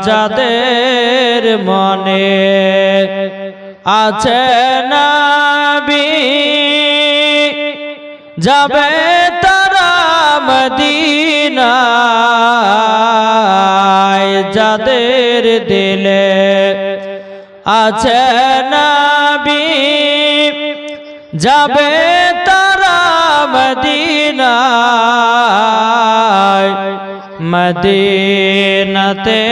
যাদের মনে আছে নবী যাবে তারা মদিনায়, যাদের দিলে আছে নবী যাবে তারা মদিনায়, মদিনাতে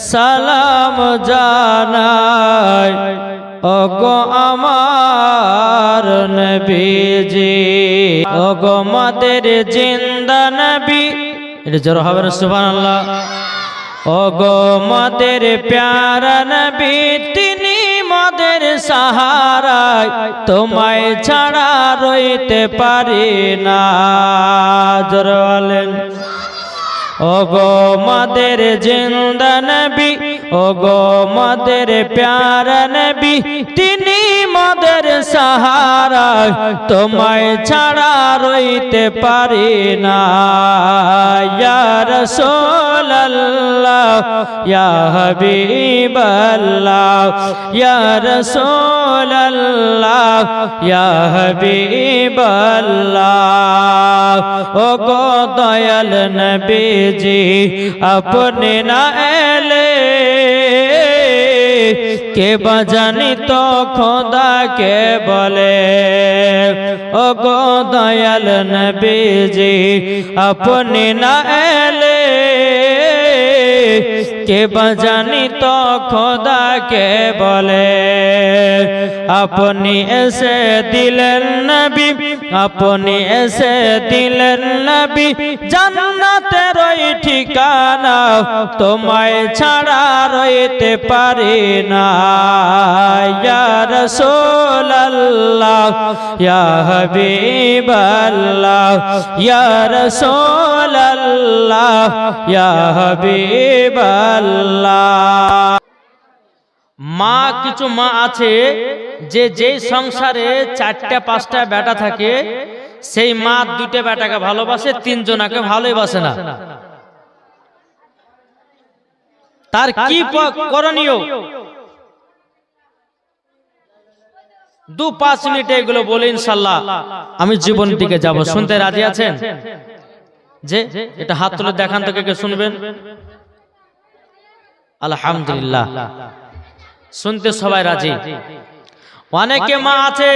সালাম জানাই ওগো আমার নবীজি, ওগো মাদের জিন্দা নবী, এটা জোর হবে না সুবহানাল্লাহ। ওগো মাদের প্যারা নবী, তিনি মাদের সাহারায়, তোমায় ছাড়া রইতে পারি না। জোর বলেন ওগো মাদের জিন্দা নবী, ওগো মাদের প্যারা নবী, তিনি মাদের সাহারায়, তোমায় ছাড়া রইতে পারি না। ইয়া রাসূলুল্লাহ ইয়া হাবিবাল্লাহ, ইয়া রাসূলুল্লাহ ইয়া হাবিবাল্লাহ, ওগো দয়াল নবীজি আপনি না এলে কে বাজানি তো খোদা কে বলে। ওগো দয়াল নবীজি আপনি না এলে কে বাজানি তো খোদা কে বলে। আপনি এসে দিলেন নবী, আপনি এসে দিলেন নবী, জান্নাতের ওই ঠিকানা, তোমায় ছাড়া রইতে পারি না। ইয়া রাসূলুল্লাহ ইয়া হাবিবাল্লাহ, ইয়া রাসূলুল্লাহ ইয়া হাবিবাল্লাহ। মা, কিছু মা আছে যে যেই সংসারে 4টা 5টা বেটা থাকে, সেই মা 2টা বেটাকে ভালোবাসে, 3 জনাকে ভালোবাসে না। তার কি করণীয়? 2-5 মিনিটে এগুলো বলে ইনশাআল্লাহ আমি জীবনের দিকে যাব। শুনতে রাজি আছেন? যে এটা হাত তুলে দেখান তো, কে কে শুনবেন? আলহামদুলিল্লাহ, শুনতে সবাই রাজি। অনেকে মা আছে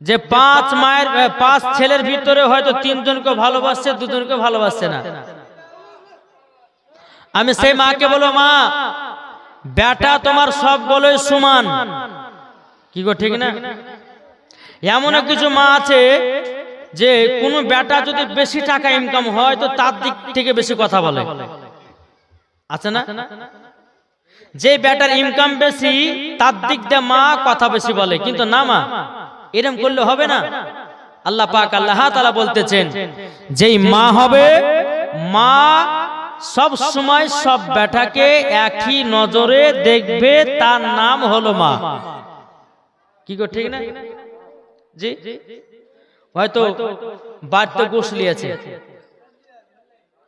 যে 5 ছেলের ভিতরে হয়তো 3 জনকে ভালোবাসছে, 2 জনকে ভালোবাসছে না। আমি সেই মাকে বলবো, মা বেটা তোমার সবগুলোই সমান, কি গো ঠিক না? এমন কিছু মা আছে যে কোনো বেটা যদি বেশি টাকা ইনকাম হয় তো তার দিক থেকে বেশি কথা বলে, আছে না? যে বেটার ইনকাম বেশি তার দিক দিয়ে মা কথা বেশি বলে, কিন্তু না মা, এরকম করলে হবে না। আল্লাহ পাক আল্লাহ তাআলা বলতেছেন, যেই মা হবে, মা সব সময় সব বেটাকে একই নজরে দেখবে, তার নাম হলো মা। কি গো ঠিক না? জি, হয়তো বাড়িতে গোশলি আছে,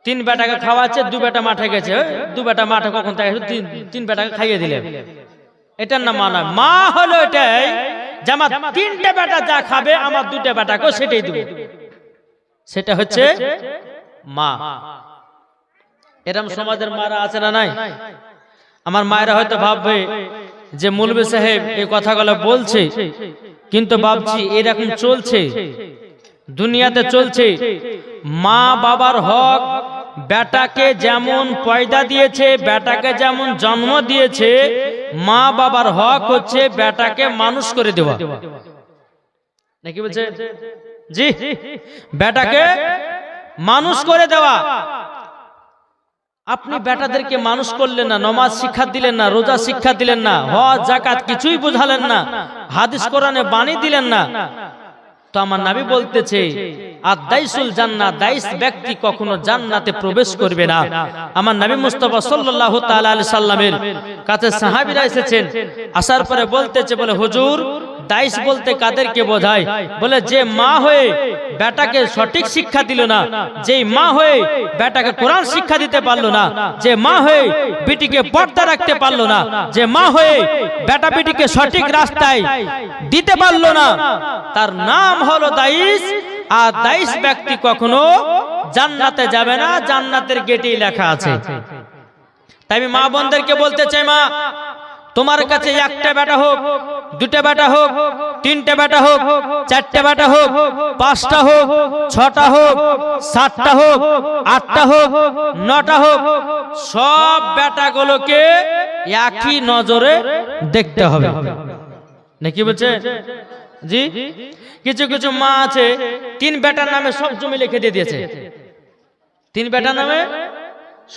3 বেটাকে খাওয়াচ্ছে, 2 বেটা মাঠে গেছে, 2 বেটা মাঠে কখন থেকে 3 বেটাকে খাইয়ে দিলে, এটার নাম মা নয়। মা হলো এটাই যে আমার 3টে বেটা যা খাবে আমার 2টে বেটাকে সেটাই দেব, সেটা হচ্ছে মা। এরকম সমাজের মারা আছে না নাই? আমার মায়েরা হয়তো ভাববে যে মৌলভী সাহেব এই কথাগুলো বলছে, কিন্তু ভাবছি এরকম চলছে, দুনিয়াতে চলছে। মা বাবার হক, বেটাকে যেমন পয়দা দিয়েছে, বেটাকে যেমন জন্ম দিয়েছে, মা বাবার হক হচ্ছে বেটাকে মানুষ করে দেওয়া, নাকি বলছে? জি, বেটাকে মানুষ করে দেওয়া। আপনি বেটাদেরকে মানুষ করলেন না, নামাজ শিক্ষা দিলেন না, রোজা শিক্ষা দিলেন না, হজ যাকাত কিছুই বুঝালেন না, হাদিস কোরআনে বাণী দিলেন না, তো আমার নবী বলতেছে আদাইসুল জান্নাত, দাইস ব্যক্তি কখনো জান্নাতে প্রবেশ করবে না। আমার নবী মুস্তাফা সাল্লাল্লাহু তাআলা আলাইহি সাল্লামের কাছে সাহাবীরা এসেছেন, আসার পরে বলতেছে, বলে হুজুর দাইশ বলতে কাদেরকে বোঝায়? বলে যে মা হয়ে বেটাকে সঠিক শিক্ষা দিল না, যে মা হয়ে বেটাকে কোরআন শিক্ষা দিতে পারলো না, যে মা হয়ে বিটিকে পর্দা রাখতে পারলো না, যে মা হয়ে বেটা বিটিকে সঠিক রাস্তায় দিতে পারলো না, তার নাম হলো দাইশ। আর দাইশ ব্যক্তি কখনো জান্নাতে যাবে না, জান্নাতের গেটেই লেখা আছে। তাই আমি মা বোনদেরকে বলতে চাই, মা তোমার কাছে একটা বেটা হোক, দুটা বেটা হোক, তিনটে বেটা হোক, চারটে বেটা হোক, পাঁচটা হোক, ছটা হোক, সাতটা হোক, আটটা হোক, নটা হোক, সব বেটাগুলোকে একই নজরে দেখতে হবে। নাকি বলছে জি? কিছু কিছু মা আছে তিন বেটার নামে সব জমি লিখে দিয়ে দিয়েছে, তিন বেটার নামে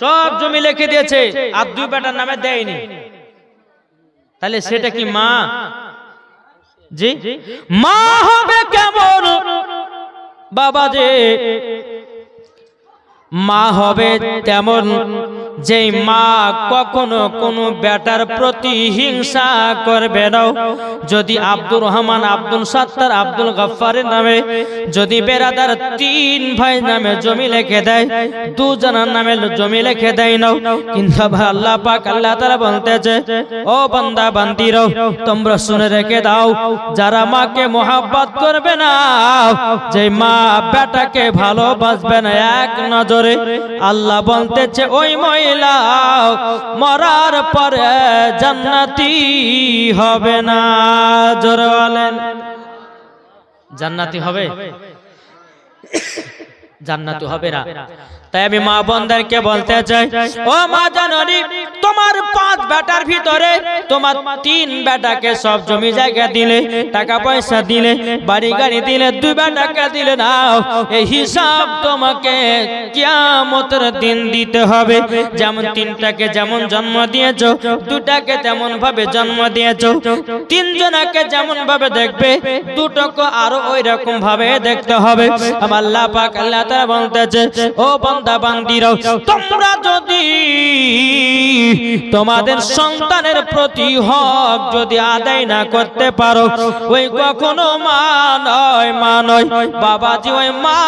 সব জমি লিখে দিয়েছে, আর দুই বেটার নামে দেয়নি। তাহলে সেটা কি মা? জি, মা হবে কেমন বাবা? যে মা হবে তেমন যে মা কখনো কোনো বেটার প্রতি হিংসা করবে না। যদি আব্দুর রহমান, আব্দুল সাত্তার, আব্দুল গফফারের নামে যদি বেরাদার তিন ভাই নামে জমি লিখে দেয়, দুজনের নামে জমি লিখে দেয় না, কিন্তু আল্লাহ পাক আল্লাহ তাআলা বলতেছে, ও বান্দা বান্দিরা তোমরা শুনে রেখে দাও, যারা মাকে মোহাব্বত করবে না, যে মা বেটাকে ভালোবাসবে না এক নজরে, আল্লাহ বলতেছে ওই মহিলা মরার পরে জান্নাতি হবে না। জোরে বলেন জান্নাতি হবে? জান্নাতি হবে না। তাই আমি মা বোনদেরকে বলতে চাই, ও মা জাননি, তোমার পাঁচ বেটার ভিতরে তোমার তিন বেটাকে সব জমি জায়গা দিলে, টাকা পয়সা দিলে, বাড়ি গাড়ি দিলে, দুই বেটাকে দিলে না, এই হিসাব তোমাকে কিয়ামতের দিন দিতে হবে। যেমন তিনটাকে যেমন জন্ম দিয়েছো, দুটাকে তেমন ভাবে জন্ম দিয়েছো, তিনজনকে যেমন ভাবে দেখবে, দুটোকে আরো ওই রকম ভাবে দেখতে হবে। আমার আল্লাহ পাক আল্লাহ তাআলা বলতেছে, ও বান্দা বান্দিরা তোমরা যদি তোমাদের সন্তানের প্রতি হক যদি আদায় না করতে পারো, ওই কখনো মা নয়, মা নয় বাবাজি, ওই মা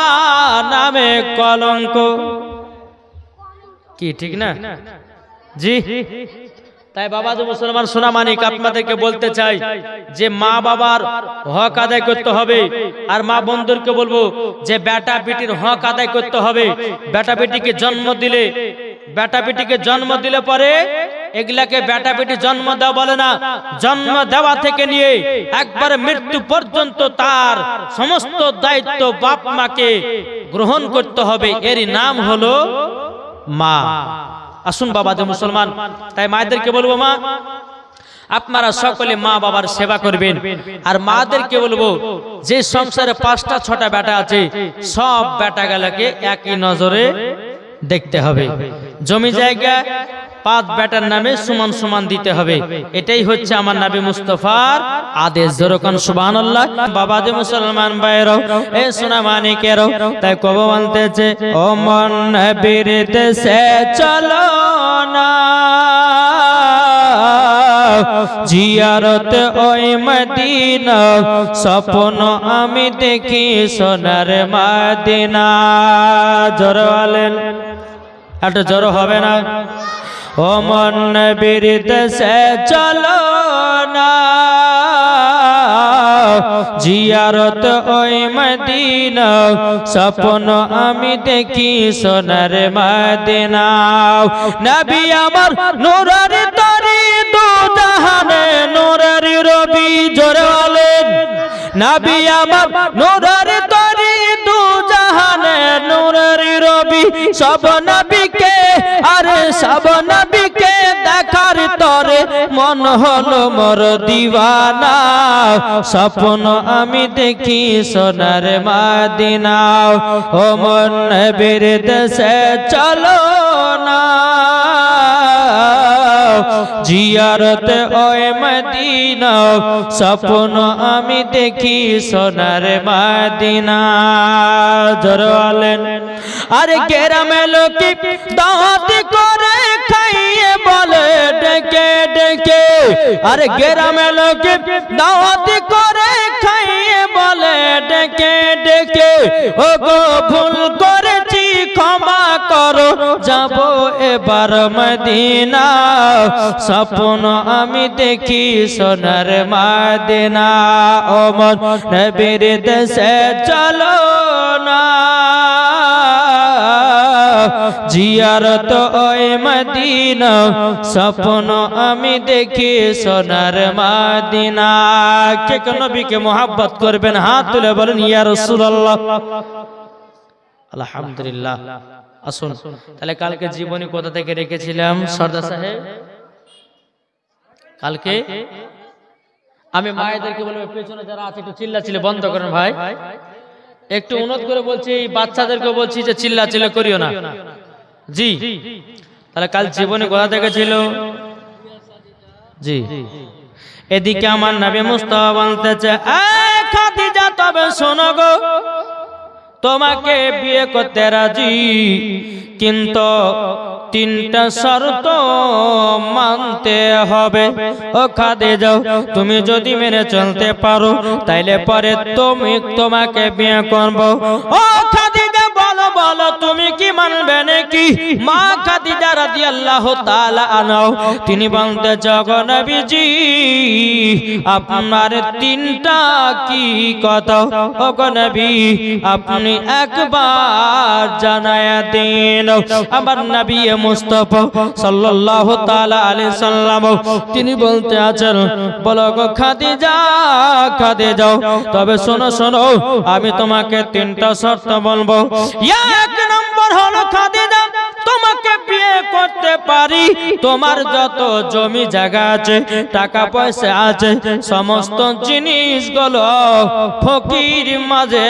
নামে কলঙ্ক। কি ঠিক না? জি। তাই বাবা যে মুসলমান সোনা মানিক আপনাদেরকে বলতে চাই যে মা বাবার হক আদায় করতে হবে। আর মা বন্ধুদেরকে বলবো যে বেটা বেটির হক আদায় করতে হবে। বেটা বেটিকে জন্ম দিলে, বেটা বেটিকে জন্ম দিলে পরে এগুলাকে বেটা বেটি জন্ম দেওয়া বলে না, জন্ম দেওয়া থেকে নিয়ে একবারে মৃত্যু পর্যন্ত তার সমস্ত দায়িত্ব বাপ মাকে গ্রহণ করতে হবে। এরই নাম হলো মা। আসুন বাবা যে মুসলমান, তাই মায়েদেরকে বলবো মা আপনারা সকলে মা বাবার সেবা করবেন। আর মাদেরকে বলবো যে সংসারে পাঁচটা ছটা বেটা আছে, সব বেটাগুলোকে একই নজরে দেখতে হবে। জমি জায়গা পাঁচ বেটার নামে সমান সমান দিতে হবে। এটাই হচ্ছে আমার নবী মুস্তাফার আদেশ। যেরকম সুবহানাল্লাহ। বাবা যে মুসলমান ভাইরাও, এ সোনা মানিকেরাও, তাই কব বলতেছে, ও মন নবীর দেশে চলো না, জিয়ারত ওই মদিনা, স্বপ্ন আমি দেখি সোনার মদিনা। জোরে বলেন, একটু জোরে হবে না? ও মন নবীর দেশে চলো না, জিয়ারত ওই মদিনা, স্বপ্ন আমি দেখি সোনার মদিনা। নবী আমার নূরের তরি, দু জাহানে নূরের রবি। জোরে বলেন, নবী আমার নূরের তরি, দু জাহানে নূরের রবি। সব নবীকে আর সব নবীকে দেখার তরে মন হলো মোর দিওয়ানা, স্বপ্ন আমি দেখি সোনার মদিনা। ও মন নবীর দেশে চলো না, জিয়ারত ওই মদিনা, স্বপ্ন আমি দেখি সোনার মদিনা। জোরে বলেন। আরে গ্রামে লোকে দাওয়াত করে খাইয়ে বলে ডেকে ডেকে, আরে গ্রামে লোকে দাওয়াত করে খাইয়ে বলে ডেকে ডেকে ও গো ভুল করেছি ক্ষমা করো যাব এবার মদিনা স্বপ্ন আমি দেখি সোনার মদিনা ও মন নবীর দেশে চলো না জিয়ারত ওই মদিনা স্বপ্ন আমি দেখি সোনার মদিনা। কে কোন নবীকে মোহাব্বত করবেন হাত তুলে বলেন ইয়া রাসূলুল্লাহ। আলহামদুলিল্লাহ। আসুন তাহলে কালকে জীবনী কোথা থেকে রেখেছিলাম সর্দার সাহেব? কালকে আমি মায়েদেরকে বলবো পেছনে যারা আছে একটু চিল্লাচিল্লি বন্ধ করেন ভাই, একটু অনুরোধ করে বলছি, বাচ্চাদেরকে বলছি যে চিল্লাচিল্লি করিও না। জি তাহলে কাল জীবনী কোথা থেকে ছিল? জি এদিকে আমার নবী মুস্তাফা বলতেছে এই খাদিজা তবে শোনো গো, তোমাকে বিয়ে করতে রাজি, কিন্তু তিনটা শর্ত মানতে হবে। ও খাদিজা তুমি যদি মেনে চলতে পারো তাইলে পরে তোমাকে বিয়ে করব। ও খাদিজা বলো বলো তুমি কি মানবে নাকি? মা খাদিজা রাদিয়াল্লাহু তাআলা আনহা তিনি বলতে গো নবীজি আপনার তিনটা কি কথা ও গো নবী আপনি একবার জানায়া দিন। আমার নবী মুস্তাফা সাল্লাল্লাহু তাআলা আলাইহি সাল্লাম তিনি বলতে আছেন বলো গো খাদিজা খাদিজা তবে শোনো শোনো আমি তোমাকে তিনটা শর্ত বলবো। এক নম্বর হলো খাদিজা তোমাকে বিয়ে করতে পারি, তোমার যত জমি জায়গা আছে টাকা পয়সা আছে সমস্ত জিনিসগুলো ফকির মাঝে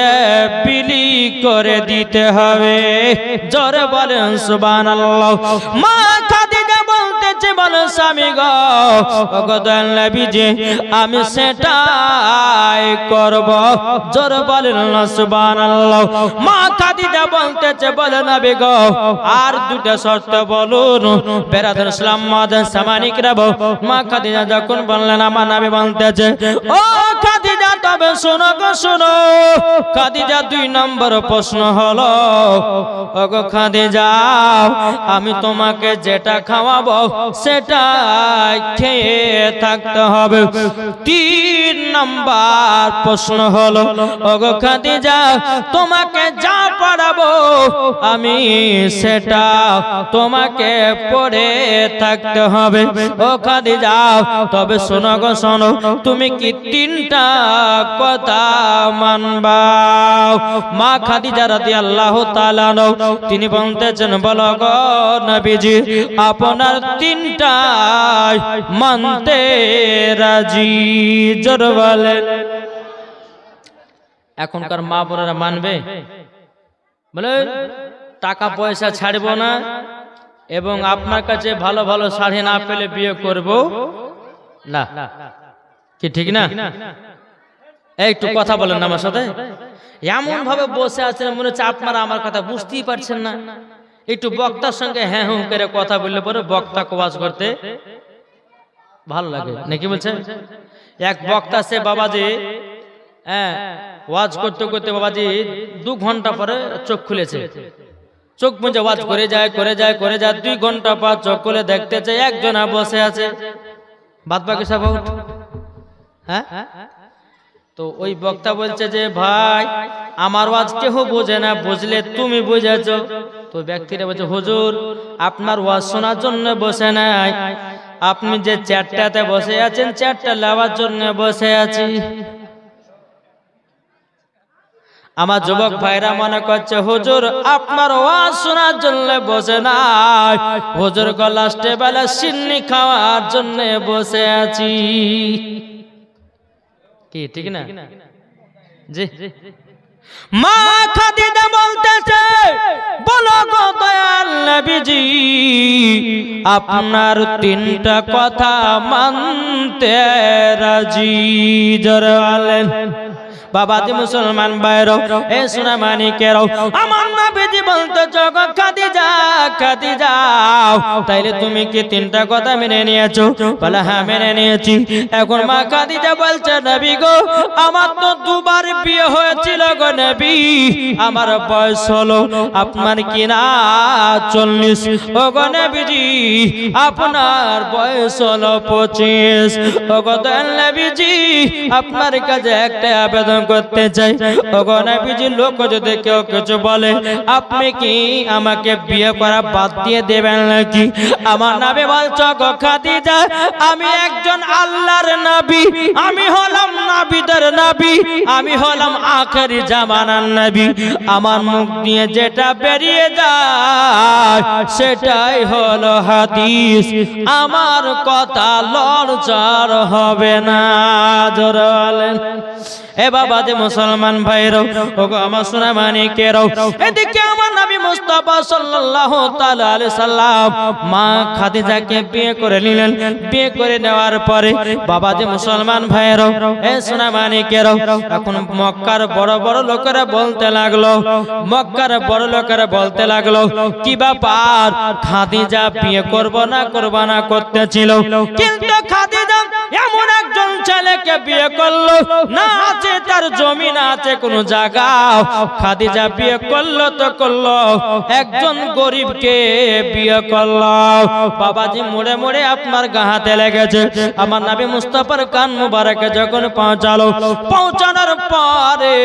বিলি করে দিতে হবে। জোরে বলেন সুবহানাল্লাহ। মা খাদিজা বলতেছে বলো স্বামী গো ওগো দয়াল নবীজি আমি সেটাই করব। জোরে বলেন সুবহানাল্লাহ। মা খাদিজা বলতেছে বলো নবী গো আর দুটো শর্ত বলুন। বেরাদর ইসলাম মাদান সামানিকরা মা খাদিজা যখন বললেন আমার নবী বলতেছে ও খাদিজা তবে শোনো গো শোনো। খাদিজা দুই নম্বর প্রশ্ন হলো ওগো খাদিজা আমি তোমাকে যেটা খাওয়াবো সেটা খেয়ে থাকতে হবে। তিন নম্বর প্রশ্ন হলো ওগো খাদিজা তোমাকে যা পড়াবো আমি সেটা তোমাকে পড়ে থাকতে হবে। ও খাদিজা তবে শোনো গো শোনো তুমি কি তিনটা কথা মানবা? মা খাদিজা রাদিয়াল্লাহু তাআলা তিনি বলতেছেন বলো গো নবীজি আপনার তিনটা মানতে রাজি। জোর বলেন। এখনকার মা বোনেরা মানবে? বলে টাকা পয়সা ছাড়বো না এবং আপনার কাছে ভালো ভালো শাড়ি না পেলে বিয়ে করব না, কি ঠিক না? একটু কথা বলেন আমার সাথে। এমন ভাবে বসে আছেন মনে হচ্ছে আপনারা আমার কথা বুঝতেই পারছেন না। একটু বক্তার সঙ্গে হ্যাঁ হুঁ করে কথা বললে পরে বক্তা ওয়াজ করতে ভালো লাগে নাকি বলছে? এক বক্তা সে বাবাজি ওয়াজ করতে করতে বাবাজি 2 ঘন্টা পরে চোখ খুলেছে। চোখ মুজে ওয়াজ করে যায় 2 ঘন্টা পর চোখ খুলে দেখতেছে একজন বসে আছে, বাদ বাকি সব হ্যাঁ। তো ওই বক্তা বলছে যে ভাই আমার ওয়াজ কেউ বোঝে না, বুঝলে তুমি বুঝেছ। তো ব্যক্তিরা বলছে হুজুর আপনার ওয়াজ শোনার জন্য বসে নাই, আপনি যে চেয়ারটাতে বসে আছেন চেয়ারটা লাভার জন্য বসে আছি। আমার যুবক ভাইরা মনে করছে হুজুর আপনার ওয়াজ শোনার জন্য বসে নাই, হুজুর গো লাস্টে বেলা সিন্নি খাওয়ার জন্য বসে আছি। কি ঠিক না? জি মা খাদিজা বলতেছে বলো গো দয়াল নবীজি আপনার তিনটা কথা মানতে রাজি। জোরে বলেন। বাবাজি মুসলমান ভাইরা, এ সোনা মানিকেরা, আমার নবীজি বলতো গো খাদিজা, খাদিজা তাইলে তুমি কি তিনটা কথা মেনে নিয়েছো? বলে হ্যাঁ মেনে নিয়েছি। এখন মা খাদিজা বলছে নবী গো, আমার তো দুবার বিয়ে হয়েছিল গো নবী, আমার বয়স হলো আপনার কিনা 40। ও গো নবীজি আপনার বয়স হলো 25। ও গো নবীজি আপনার কাছে একটা আবেদন করতে চাই। ও গো নবীজি লোক যদি কেউ কিছু বলে আপনি কি আমাকে বিয়ে করা বাদ দিয়ে দেবেন নাকি? আমার নবী বলছো গো খাদিজা, আমি একজন আল্লাহর নবী, আমি হলাম নবীদের নবী, আমি হলাম আখেরি জামানার নবী। আমার মুখ দিয়ে যেটা বেরিয়ে যায় সেটাই হলো হাদিস, আমার কথা লড়চড় হবে না। জোরে বলেন। এ বাবা যে মুসলমান ভাইরা, ও গো আমার সোনা মানিকেরাও, এদিকে আমার নবী মুস্তাফা সাল্লাল্লাহু তাআলা আলাইহি সাল্লাম মা খাদিজাকে বিয়ে করে নিলেন। বিয়ে করে নেওয়ার পরে বাবা যে মুসলমান ভাইরা, এ সোনা মানিকেরাও, এখন মক্কার বড় বড় লোকেরা বলতে লাগলো, মক্কার বড় লোকেরা বলতে লাগলো কি ব্যাপার, খাদিজা বিয়ে করব না করতেছিল, কিন্তু খাদিজা এমন একজন ছেলেকে বিয়ে করলো, না আছে তার জমি, না আছে কোনো জায়গা, খাদিজা বিয়ে করলো তো করলো একজন গরিবকে বিয়ে করলো। বাবাজি মোড়ে মোড়ে আপনার গাহাতে লেগেছে। আমার নবী মুস্তাফার কান মুবারকে যখন পৌঁছালো, পৌঁছানোর পরে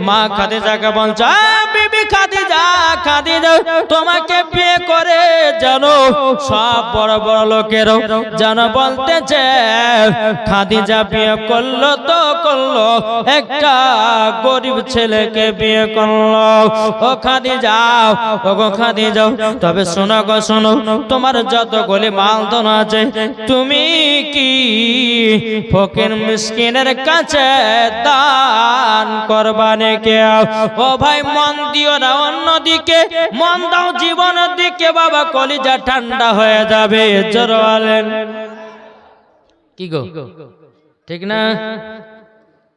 মা খাদিজাকে বলছে, বিবি খাদিজা, খাদিজা তোমাকে বিয়ে করে জানো সব বড় বড় লোকেরও জানো বলতেছে খাদিজা বিয়ে করলো তো করলো একটা গরিব ছেলেকে বিয়ে করলো। ও খাদিজা, ও গো খাদিজা, তবে শোনো গো শোনো, তোমার যতগুলি মালধন আছে তুমি কি ফকির মিসকিনের কাছে দান করবা নাকি? ও ভাই মন দিও না অন্যদিকে, মন দাও জীবনের দিকে, বাবা কলিজা ঠান্ডা হয়ে যাবে। জোরে বলেন। কি গো ঠিক না?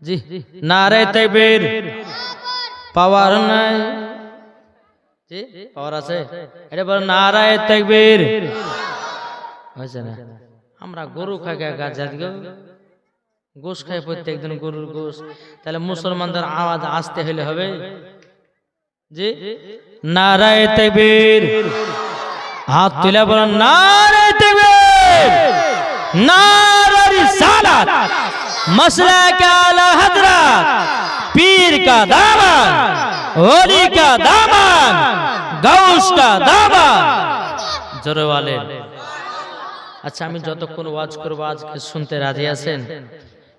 জি নারে তাকবীর। পাওয়ার নাই, জি পাওয়ার আছে, এটা বল নারে তাকবীর। হয়েছে না? আমরা গরু খাই গাছ গো, গোশ খাই প্রত্যেকদিন গরুর গোশ, তাহলে মুসলমানদের আওয়াজ আসতে হলে হবে। জি নারে তাকবীর। হাত তুলে বলেন নারে তাকবীর, नारे रिसालत, मसलक आला हजरत, पीर का दामन, ओली का दामन, गौस का दामन। জোরে বলেন। আচ্ছা আমি যতক্ষণ ওয়াজ করব আজকে শুনতে রাজি আছেন?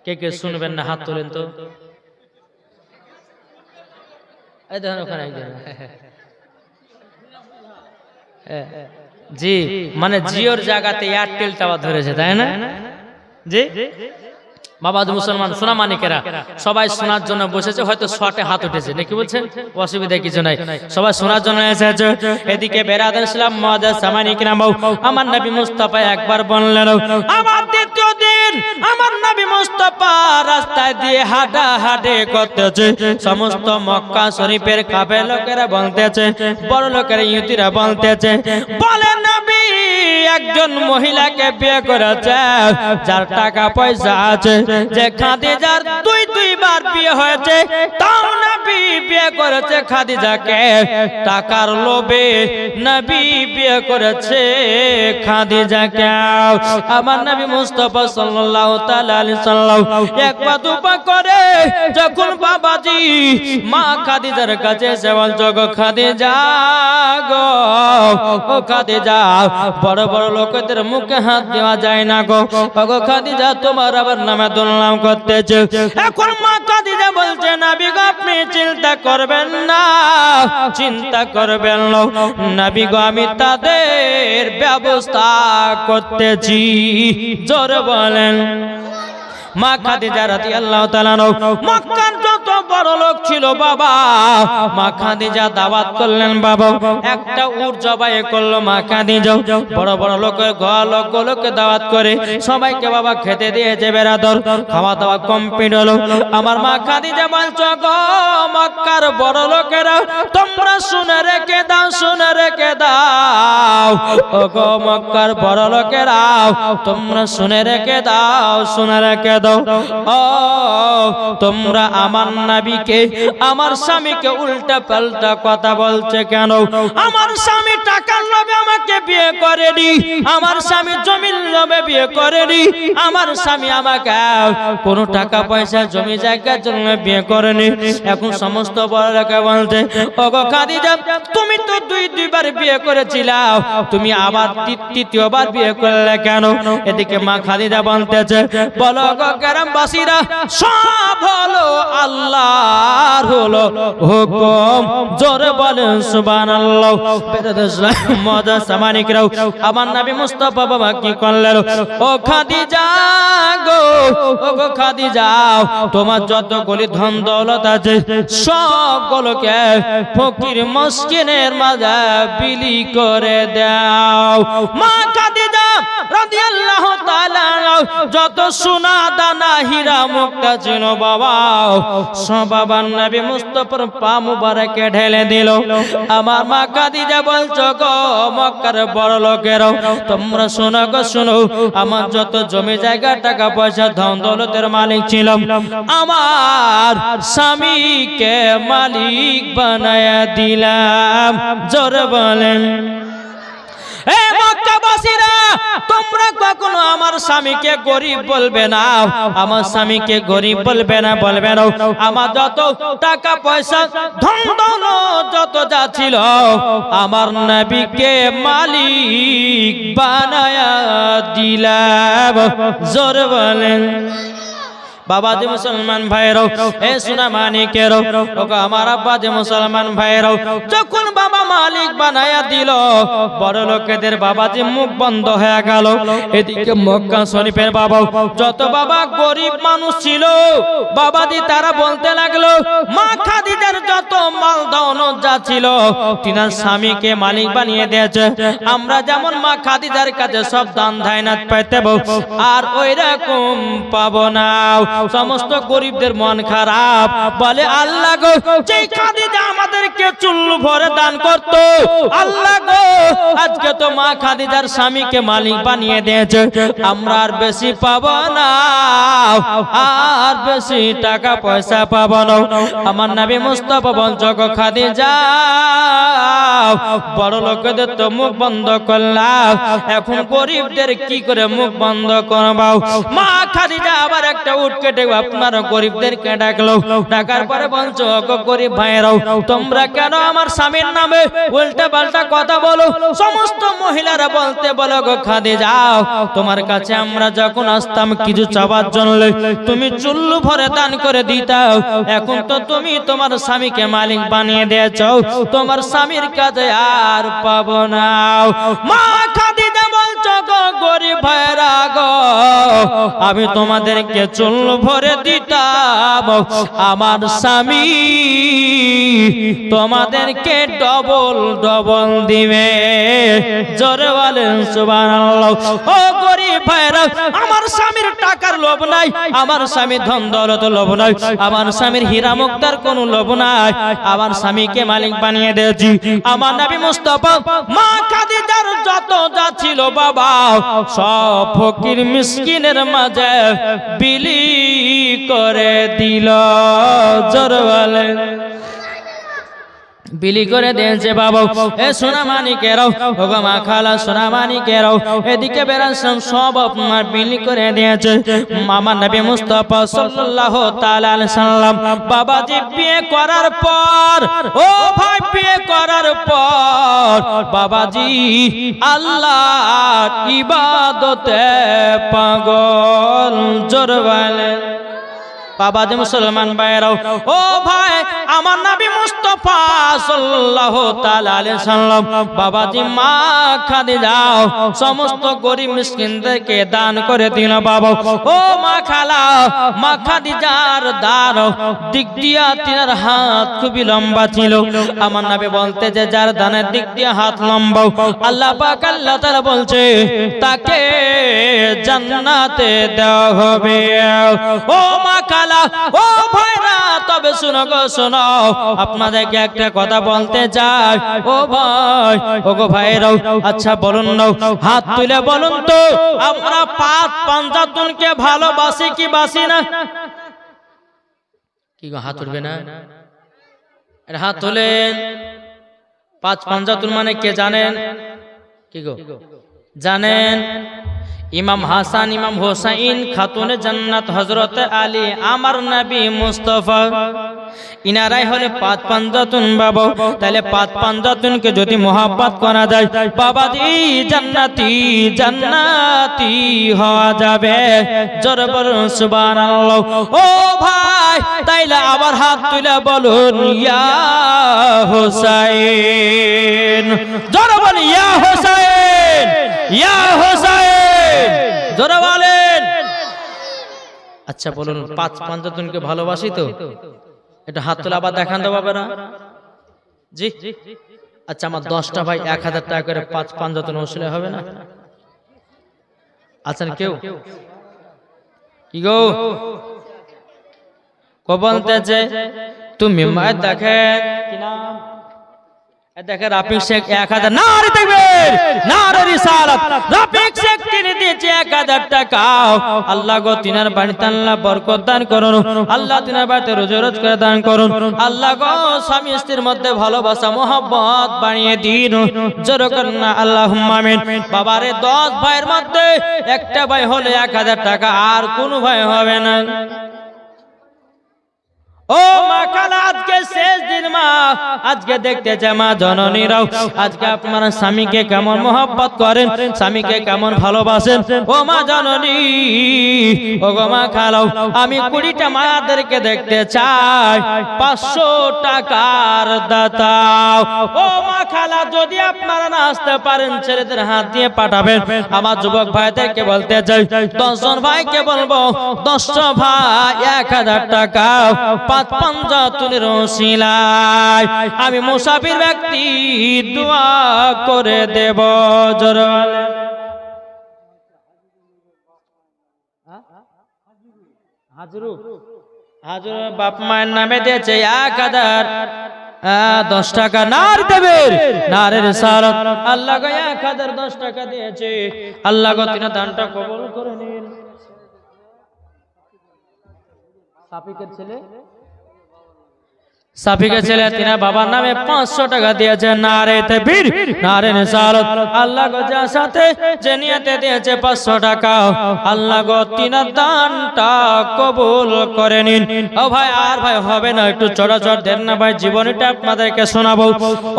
কে কে শুনবেন না হাত তোলেন তো। এই দেখেন ওখানে একজন। জি মানে জিওর জায়গাতে এয়ারটেল টাওয়ার ধরেছে, তাই না? জি বাবা মুসলমান সোনা মানিকেরা সবাই শোনার জন্য বসেছে, হয়তো শর্টে হাত উঠেছে নাকি বলছেন, অসুবিধা কিছু নাই, সবাই শোনার জন্য এসেছে। এদিকে বেরাদার ইসলাম মুআজ্জাজ সামানি কিরাম, আমার নবী মুস্তাফা একবার বললেন, আমার দ্বিতীয় দিন আমার নবী মুস্তাফা রাস্তায় দিয়ে হাঁটা হাঁটে করতেছে, সমস্ত মক্কা শরীফের কাফের লোকেরা বলতেছে, বড় লোকেরা ইহুদিরা বলতেছে, বলেন নবী একজন মহিলাকে বিয়ে করেছে যার টাকা পয়সা আছে, যে খাদিজার দুইবার বিয়ে হয়েছে, তাও নবী বিয়ে করেছে খাদিজাকে টাকার লোভে, নবী বিয়ে করেছে খাদিজাকে। আমার নবী মুস্তাফা সাল্লাল্লাহু তাআলা আলাইহি সাল্লাম একবার দুবার করে যখন বাবাজি মা খাদিজার কাছে এসে বলছো, গো খাদিজা গো, ও খাদিজা বড় বড় লোকদের মুখে হাত দেওয়া যায় না গো, গো খাদিজা তোমার আবার নামে দুর্নাম করতেছে। এখন মা খাদিজা বলছে, নবী গো আপনি চিন্তা করবেন না, চিন্তা করবেন না নবী গো, আমি তাদের ব্যবস্থা করতেছি। জোরে বলেন। মা খাদিজা রাদিয়াল্লাহু তাআলা মক্কার যত বড় লোক ছিল বাবা। মা খাদিজা দাওয়াত করলেন বাবা, একটা উট জবাই করলো মা খাদিজা। বড় বড় লোকের ঘর লোকগুলোকে দাওয়াত করে সবাইকে বাবা খেতে দিয়েছে বেরাদর। খাওয়া দাওয়া কমপ্লিট হলো। আমার মা খাদিজা বলছো গো মক্কার বড় লোকেরা, তোমরা শুনে রেখে দাও, শুনে রেখে দাও। ও গো মক্কার বড় লোকেরা, তোমরা শুনে রেখে দাও, শুনে রেখে দাও। ও তোমরা আমার নবীকে, আমার স্বামীকে উল্টা পাল্টা কথা বলছে কেন? আমার স্বামী টাকার লোভে আমাকে বিয়ে করেনি, আমার স্বামী জমির লোভে বিয়ে করেনি, আমার স্বামী আমাকে কোনো টাকা পয়সা জমি জায়গার জন্য বিয়ে করেনি। এখন সমস্ত বড় লোকে বলছে ও গো খাদিজা, তুমি তো দুইবার বিয়ে করেছিলা, তুমি আবার তৃতীয়বার বিয়ে করলে কেন? এদিকে মা খাদিজা বলতেছে, বলো গো গ্রামবাসীরা, সব হলো আল্লাহর হলো হুকুম, জোরে বলেন সুবহানাল্লাহ। মজা সামানিকরাও আমার নবী মুস্তাফা বাবা কি করলেন? ও খাদিজা গো, ও গো খাদিজা, তোমার যতগুলি ধন দৌলত আছে সবগুলোকে ফকির মিসকিনের মাঝে বিলি করে দাও। মা খাদিজা রাদিয়াল্লাহু তাআলা যত সোনা দানা হীরা মুক্তা ছিল বাবা, সব বাবার নবী মুস্তাফার পা মুবারকে ঢেলে দিল। আমার মা খাদিজা বলছো গো মক্কার বড় লোকেরা, তোমরা শোনো গো শোনো, আমার যত জমি জায়গা টাকা পয়সা ধন দৌলতের মালিক ছিলাম, আমার স্বামীকে মালিক বানায়া দিলাম। জোরে বলেন এ মক্কাবাসীরা, তোমরা কখনো আমার স্বামীকে গরিব বলবে না, আমার স্বামীকে গরিব বলবে না, বলবে না আমার যত টাকা পয়সা ধন দৌলত যত যা ছিল আমার নবীকে মালিক বানায়া দিলাম। জোরে বলেন বাবাজি মুসলমান ভাইরাও, এ সোনা মানিকেরাও, ওগো আমার আব্বাজি মুসলমান ভাইরাও, যখন বাবা মালিক বানায়া দিল বড় লোকেদের বাবাজি মুখ বন্ধ হয়ে গেল। এদিকে মক্কা শরীফের বাবা যত বাবা গরিব মানুষ ছিল বাবাজি তারা বলতে লাগলো মা খাদিজার যত মাল দৌলত যা ছিল তিনার স্বামীকে মালিক বানিয়ে দিয়েছে, আমরা যেমন মা খাদিজার কাছে সব দান ধায়নাত পাইতেব আর ওই রকম পাবো না। সমস্ত গরিবদের মন খারাপ, বলে আল্লাহ গো যেই খাদিজা আমাদেরকে চুল ভরে দান করত, আল্লাহ গো আজকে তো মা খাদিজার স্বামীকে মালিক বানিয়ে দিয়েছে, আমরা আর বেশি পাবো না, আর বেশি টাকা পয়সা পাবো না। আমার নবী মুস্তাফা বলছো গো খাদিজা, বড় লোকদের তো মুখ বন্ধ করলাম, এখন গরিবদের কি করে মুখ বন্ধ করবাও? মা খাদিজা আবার একটা উট কেটে আপনার গরিবদেরকে ডাকলো, ডাকার পরে বলছো গো গরিব ভাইরাও, তোমরা কেন আমার স্বামীর নামে উল্টা পাল্টা কথা বলো? সমস্ত মহিলারা বলতে বলো গো খাদিজা, তোমার কাছে আমরা যখন আসতাম কিছু চাওয়ার জন্য তুমি চুল্লু ভরে দান করে দিতাও, এখন তো তুমি তোমার স্বামীকে মালিক বানিয়ে দিয়েছো, তোমার স্বামীর কাছে আর পাবো না। মা খাদিজা বলছো গো গরিব ভাইরা গো, আমি তোমাদেরকে চুল্লু ভরে দিতাম, আমার স্বামী তোমাদেরকে ডবল ডবল দিবে। জোরে বলেন সুবহানাল্লাহ। ও গরিব ভাইরা, আমার স্বামীর টাকার লোভ নাই, আমার স্বামীর ধন দৌলত লোভ নাই, আমার স্বামীর হীরা মুক্তার কোনো লোভ নাই, আমার স্বামীকে মালিক বানিয়ে দিয়েছি। আমার নবী মুস্তাফা মা খাদিজার যত যা ছিল বাবা সব ফকির মিসকিনের মাঝে বিলি করে দিল। জোরে বলেন বিলি করে দিয়েছে বাবা। এ সোনা মানিকেরাও, ওগো মা খালা সোনা মানিকেরাও, এদিকে বেরাসম সব আপনার বিলি করে দিয়েছে। আমার নবী মুস্তাফা সাল্লাল্লাহু তাআলা আলাইহি সাল্লাম বাবাজি বিয়ে করার পর, ও ভাই বিয়ে করার পর বাবাজি আল্লাহর ইবাদতে পাগল। জোরে বলেন বাবাজি মুসলমান ভাইরাও, ও ভাই আমার নবী মুস্তাফা সাল্লাল্লাহু তাআলা আলাইহি সাল্লাম বাবাজি মা খাদিজা সমস্ত গরিব মিসকিনদেরকে দান করে দিল বাবা। ও মা খালা, মা খাদিজার দার দিক দিয়া তিনার হাত খুবই লম্বা ছিল। আমার নবী বলতে যে যার দানের দিক দিয়ে হাত লম্বা আল্লাহ পাক আল্লাহ তাআলা বলছে তাকে জান্নাতে দেওয়া হবে। ও মা খালা, ও ভাইরা, তবে শুনো গো শুনো, আপনাদেরকে একটা কথা বলতে চাই। ও ভাই, ও গো ভাইরাও, আচ্ছা বলুন না, হাত তুলে বলুন তো, আমরা পাঁচ পাঞ্জাতনকে ভালোবাসি কি বাসি না? কি গো হাত উঠবে না? হাত তোলেন। পাঁচ পাঞ্জাতন মানে কে জানেন? কি গো জানেন? ইমাম হাসান, ইমাম হোসাইন, খাতুনে জান্নাত হযরত আলী, আমার নবী মুস্তাফা, ইনারাই হলে পাঁচ পাঞ্জাতন বাবা। তাহলে পাঁচ পাঞ্জাতনকে যদি মোহাব্বত করা যায় বাবাজি জান্নাতি জান্নাতি হওয়া যাবে। জোরে বলুন সুবহানাল্লাহ। ও ভাই, তাইলে আবার হাত তুলে বলুন ইয়া হোসাইন। জোরে বলুন ইয়া হোসাইন, ইয়া হোসাইন, জোরে বলেন। আচ্ছা বলুন, পাঁচ পাঞ্জাতনকে ভালোবাসি তো? এটা হাত তোলা আবার দেখান তো বাবারা। জি, আচ্ছা আমার 10টা ভাই 1000 টাকা করে পাঁচ পাঞ্জাতন ওসিলে হবে না? আছেন কেউ? কি গো কো বলতেছে তুমি মায় দেখেন, কি নাম? দেখে রাফিক শেখ 1000। নারে তাকবীর, নারে রিসালাত। রাফিক শেখ কিনে দিয়েছে 1000 টাকা। আল্লাহ গো তিনার বাড়িতে আল্লাহ বরকত দান করুন, আল্লাহ তিনার বাড়িতে রোজি রোজগার দান করুন, আল্লাহ গো স্বামী স্ত্রীর মধ্যে ভালোবাসা মহব্বত বাড়িয়ে দিন। জোরে করুন না আল্লাহুম্মা আমিন। বাবারে 10 ভাইয়ের মধ্যে একটা ভাই হলে 1000 টাকা, আর কোন ভাই হবে না। ও মা খালা, আজকে শেষ দিন মা, আজকে দেখতে চাই মা জননীরাও আজকে আপনারা স্বামীকে কেমন মহব্বত করেন, স্বামীকে কেমন ভালোবাসেন। ও মা জননী, ও গো মা খালাও, আমি 20টা মায়াদেরকে দেখতে চাই 500 টাকার দাতা। ও মা খালা, যদি আপনারা না আসতে পারেন ছেলেদের হাত দিয়ে পাঠাবেন। আমার যুবক ভাইদেরকে বলতে চাই, 10 জন ভাইকে বলবো 10টা ভাই 1000 টাকা পাঁচ পাঞ্জাতনের ওসিলায় আমি মুসাফির ব্যক্তি দোয়া করে দেব। জোরে হাজরু, হাজরু বাপ মায়ের নামে দিয়েছে 1010 টাকা। নারে তাকবীর, নারে রিসালাত। আল্লাহ গো 1010 টাকা দিয়েছে, আল্লাহ গো তিনা দানটা কবুল করে নিন। সাফিকের ছেলে, সাফিকের ছেলে তিনা বাবার নামে 500 টাকা দিয়েছে। নারে তাকবীর, নারে রিসালাত। আল্লাহ গো যার সাথে যে নিয়তে দিয়েছে 500 টাকা, আল্লাহ গো তিনার দানটা কবুল করে নিন। ও ভাই, আর ভাই হবে না, একটু চড়াচড় দেন না ভাই, জীবনীটা আপনাদেরকে শোনাবো।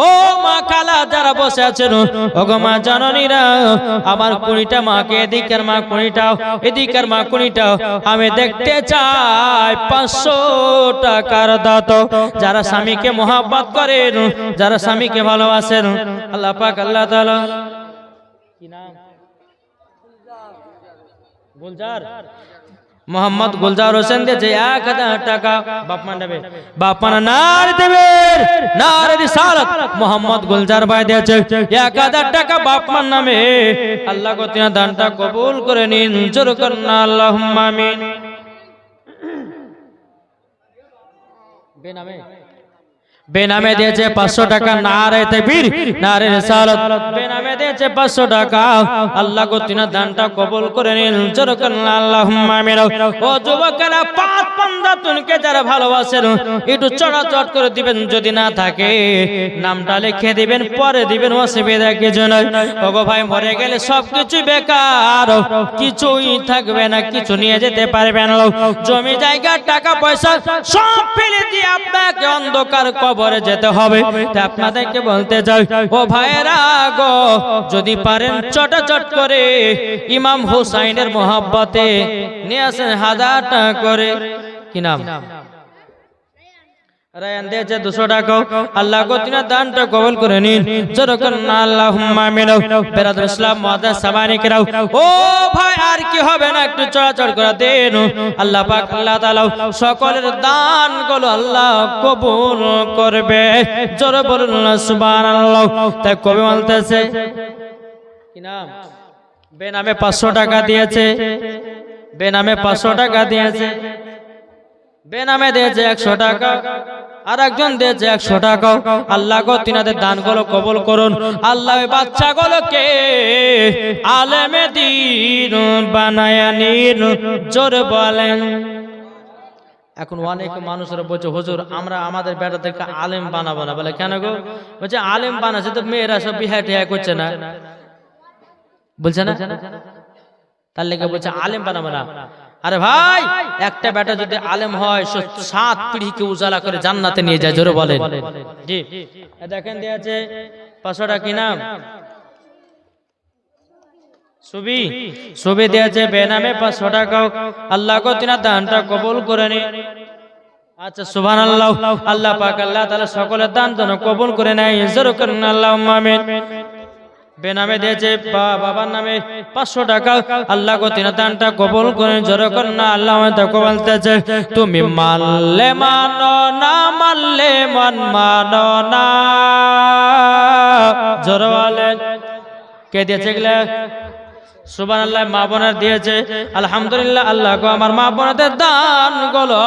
ও মা খালা যারা বসে আছেন, ও গো মা জননীরা, আমার 20টা মাকে, এদিকের মা 20টাও, এদিকের মা 20টাও আমি দেখতে চাই 500 টাকার দাত। যারা স্বামীকে মোহাব্বত করেন, যারা স্বামীকে ভালোবাসেন, আল্লাহ পাক আল্লাহ তাআলা, কি নাম? গুলজার, মোহাম্মদ গুলজার হোসেন দিয়েছে 1000 টাকা। বাপমা নেবে, বাপমা নারে তাকবীর, নারে রিসালাত। মোহাম্মদ গুলজার ভাই দিয়েছে 1000 টাকা বাপমার নামে। আল্লাহ গো তিনার দানটা কবুল করে নিন। জোরে করুন আল্লাহুম্মা আমিন। বেনামে দিয়েছে 500 টাকা। নারে তাকবীর, নারে রিসালাত। বেনামে দিয়েছে 500 টাকা, আল্লাহ গো তিনার দানটা কবুল করে নিন। জোরে করুন আল্লাহুম্মা আমিন। ও যুবকেরা, পাঁচ পাঞ্জাতনকে যারা ভালোবাসেন একটু চড়াচড় করে দিবেন, যদি না থাকে নামটা লিখে দিবেন, পরে দিবেন, অসুবিধা কিছু নয়। ও গো ভাই, মরে গেলে সবকিছু বেকার, কিছুই থাকবে না, কিছু নিয়ে যেতে পারবেন না। জমি জায়গা টাকা পয়সা সব ফেলে দিয়ে আপনাকে অন্ধকার কবরে যেতে হবে। আপনাদেরকে বলতে চাই, ও ভাইরা গো, যদি পারেন চটাচট করে ইমাম হুসাইনের মোহাব্বতে নিয়ে আসেন 1000 টাকা করে। কি নাম রায়ান দিয়েছে 200 টাকা আল্লাহ গো তিনার দানটা কবুল করে নিন যরকন আল্লাহুম্মা আমিন বেরাদুল ইসলাম মুআদ্দাস সাবানি কেরাও ও ভাই আর কি হবে না একটু চড়াচড় করে দেন আল্লাহ পাক আল্লাহ তাআলা সকলের দানগুলো আল্লাহ কবুল করবে জোরে বলুন সুবহানাল্লাহ তাই কবি বলতেছে কি নাম বেনামে 500 টাকা দিয়েছে বেনামে 500 টাকা দিয়েছে বেনামে দিয়েছে 100 টাকা আর একজন দিয়েছে 100 টাকা আল্লাহ গো তিনাদের দানগুলো কবুল করুন আল্লাহ ওই বাচ্চাগুলোকে আলেমে দ্বীন বানায়া নিন জোরে বলেন এখন অনেক মানুষরা বলছে হুজুর আমরা আমাদের বেটাদেরকে আলেম বানাবো না বলে কেন গো বলছে আলেম বানাচ্ছে তো মেয়েরা সব বিহা টিহা করছে না বলছে না তার লেগে বলছে আলেম বানাবো না আরে ভাই একটা বেটা যদি আলেম হয় 7 পিঢ়িকে উজালা করে জান্নাতে নিয়ে যায় জোরে বলেন জি দেখেন দিয়েছে 500 টাকা কি নাম সুবি দিয়েছে বেনামে 500 টাকা আল্লাহ গো তিনার দানটা কবুল করে নিন আচ্ছা সুবহানাল্লাহ আল্লাহ পাক আল্লাহ তাআলা সকলের দান যেন কবুল করে নেয় জোরে করুন আল্লাহুম্মা আমিন বেনামে দিয়েছে বাবার নামে 500 টাকা আল্লাহ গো তিনার দানটা কবুল করে জোরে করুন আল্লাহ তাকে বলতেছে তুমি মানলে মানো না মানলে মানো না জোরে বলেন কে দিয়েছে এগুলা সুবহানাল্লাহ মা বোনের দিয়েছে আলহামদুলিল্লাহ আল্লাহ গো আমার মা বোনদের দানগুলো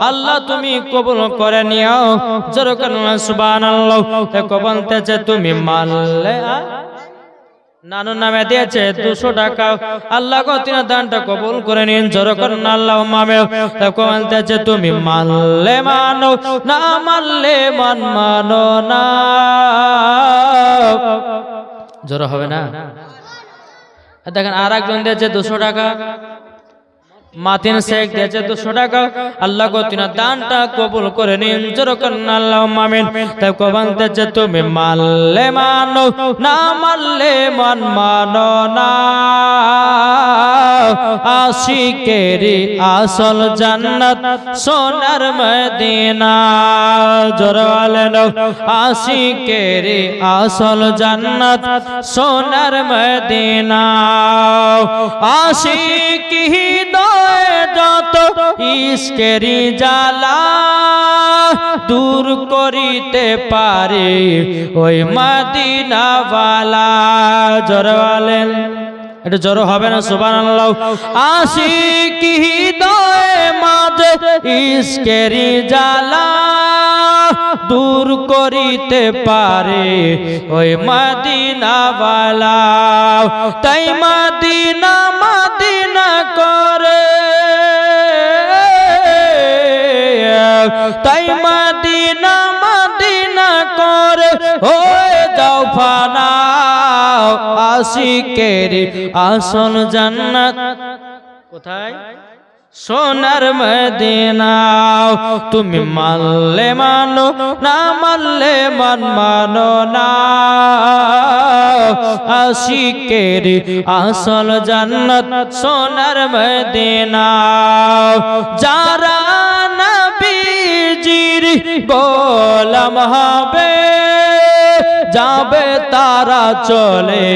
আল্লাহ তুমি কবুল করে নিও জোরে করুন সুবহানাল্লাহ তাকে বলতেছে তুমি মানলে নানুর নামে দিয়েছে 200 টাকা আল্লাহ গো তিনার দানটা কবুল করে নিন জোরে করুন আল্লাহুম্মা আমিন তাকে বলতেছে তুমি মানলে মানো না মানলে মানো না জোরে হবে না দেখেন আর একজন দিয়েছে 200 টাকা মাতিন শেখ দিয়েছে 200 টাকা আল্লাহ গো তিনার দানটা কবুল করে নিন জোরে করুন আল্লাহুম্মা আমিন তাই কো বলতেছে তুমি মানলে মানো না মানলে মানো না আশিকেরি আসল জান্নাত সোনার মদিনা জোরে বলেন আশিকেরি আসল জান্নাত সোনার মদিনা আশিকি যত ইশকেরি জ্বালা দূর করিতে পারে ওই মদিনা ওয়ালা জোরে বলেন এটা জোরে হবে না সুবহানাল্লাহ আশিকি হৃদয়ে মাঝে ইশকেরি জ্বালা দূর করিতে পারে ওই মদিনা ওয়ালা তাই মদিনা মদিনা করে তাই মদিনা মদিনা করে হয়ে যাও ফানা আশিকের আসল জান্নাত কোথায় সোনার মদিনা তুমি মানলে মানো না মানলে মানো না আশিকের আসল জান্নাত সোনার মদিনা যারা নবীজির গোলাম হবে যাবে তারা চলে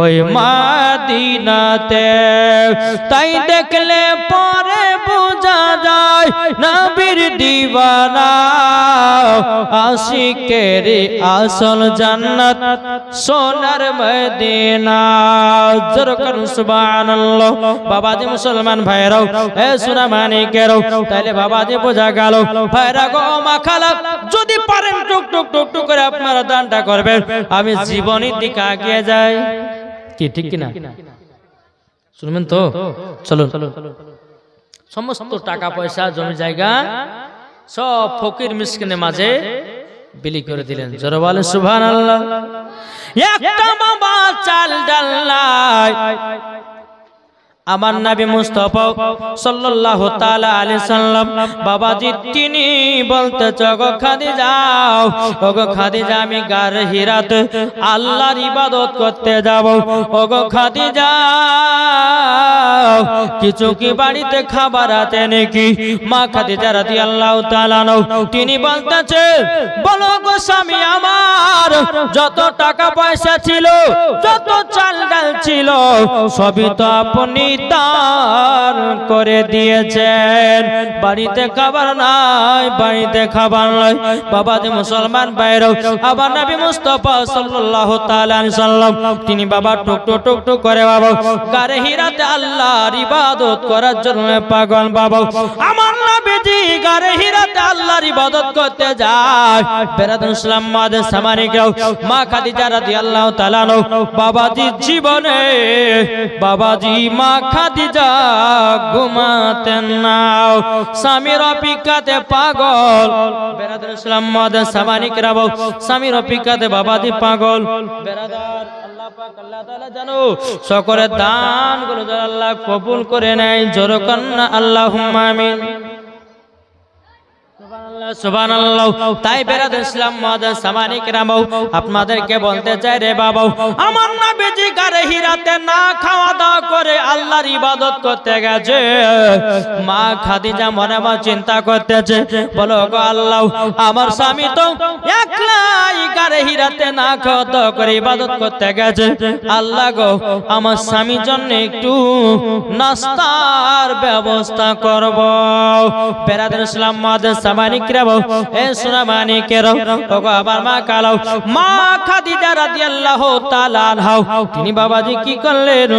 ওই মদিনাতে তাই দেখলে পরে বোঝা যায় নবীর দিওয়ানা আশিকের আসল জান্নাত সোনার মদিনা জোরে করুন সুবহানাল্লাহ বাবাজি মুসলমান ভাইরাও এ সোনা মানিকেরাও তাইলে বাবাজি বোঝা গেল ভাইরা গো মা খালা যদি পারেন টুক টুক টুক টুক করে আপনারা দানটা করবেন আমি জীবনের দিকে এগিয়ে যাই কি ঠিক কিনা শুনবেন তো চলুন সমস্ত টাকা পয়সা জমি জায়গা সব ফকির মিসকিনের মাঝে বিলি করে দিলেন জোরে বলেন সুবহানাল্লাহ একটা বাবা চাল ডাল নাই আমার নবী মুস্তাফা সাল্লাল্লাহু তাআলা আলাইহি সাল্লাম বাবাজি তিনি বলতে গো খাদিজা ওগো খাদিজা আমি গার হিরাত আল্লাহর ইবাদত করতে যাব ওগো খাদিজা কিছু কি বাড়িতে খাবার আছে নাকি? মা খাদিজা রাদিয়াল্লাহু তাআলা তিনি বলতেছে, বলো গো স্বামী আমার, যত টাকা পয়সা ছিল, যত চাল ডাল ছিল, সবই তো আপনি দান করে দিয়েছেন। বাড়িতে খাবার নাই, বাড়িতে খাবার নাই। বাবাজি মুসলমান ভাইরা, আবার নবী মুস্তাফা সাল্লাল্লাহু তাআলা আলাইহি সাল্লাম তিনি বাবা টুকটুক টুকটুক করে বাবা গারে হিরাতে আল্লাহর ইবাদত করার জন্য পাগল বাবা। আমার নবীজি গারে হিরাতে আল্লাহর ইবাদত করতে যায়। বেরাদুল ইসলাম মাদের সামানিকরাও, মা খাদিজা রাদিয়াল্লাহু তাআলা বাবাজি জীবনে বাবাজি মা খাদিজা ঘুমাতেন না, স্বামীর অপেক্ষাতে পাগল। বেরাদুল ইসলাম মাদের সামানিকরাও স্বামীর অপেক্ষাতে বাবাজি পাগল। বেরাদার আল্লাহ পাক আল্লাহ তাআলা জানো সকলের দানগুলো যেন আল্লাহ কবুল করে নেয়। জোরে কন্না আল্লাহুম্মা আমিন। সুবহানাল্লাহ। তাই বেরাদ ইসলাম মাদার সামানিকরাম, আপনাদেরকে বলতে চাই রে বাবা, আমার নবীজি গারে হিরাতে না খাওয়া দাওয়া করে আল্লাহর ইবাদত করতে গেছে। মা খাদিজা মনে মনে চিন্তা করতেছে, বলো গো আল্লাহ, আমার স্বামী তো একলাই গারে হিরাতে না খাওয়া দাওয়া করে ইবাদত করতে গেছে। আল্লাহ গো, আমার স্বামীর জন্য একটু নাস্তার ব্যবস্থা করব। বেরাদ ইসলাম মাদার সামানিকরাম, এ সোনা মানিকের ওগো আমার মা কালাও, মা খাদিজা রাদিয়াল্লাহু তাআলা আনহা তিনি বাবাজি কি করলেন,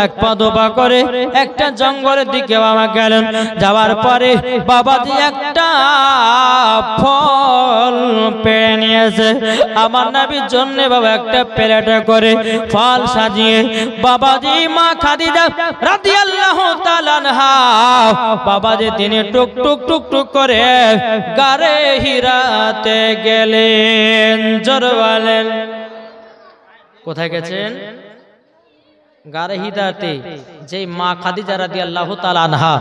এক পা দুপা করে একটা জঙ্গলের দিকে বাবা গেলেন। যাওয়ার পরে বাবাজি একটা ফল পেড়ে নিয়েছে। আমার নবীর জন্য বাবা একটা প্লেটে করে ফল সাজিয়ে বাবাজি মা খাদিজা রাদিয়াল্লাহু তাআলা আনহা বাবাজি তিনি টুক টুক টুক টুক করে গারে হিরাতে গেলেন। জোরে বলেন, কোথায় গেছেন? গারে হিরাতে। যে মা খাদিজা রাদিয়াল্লাহু তাআলা আনহা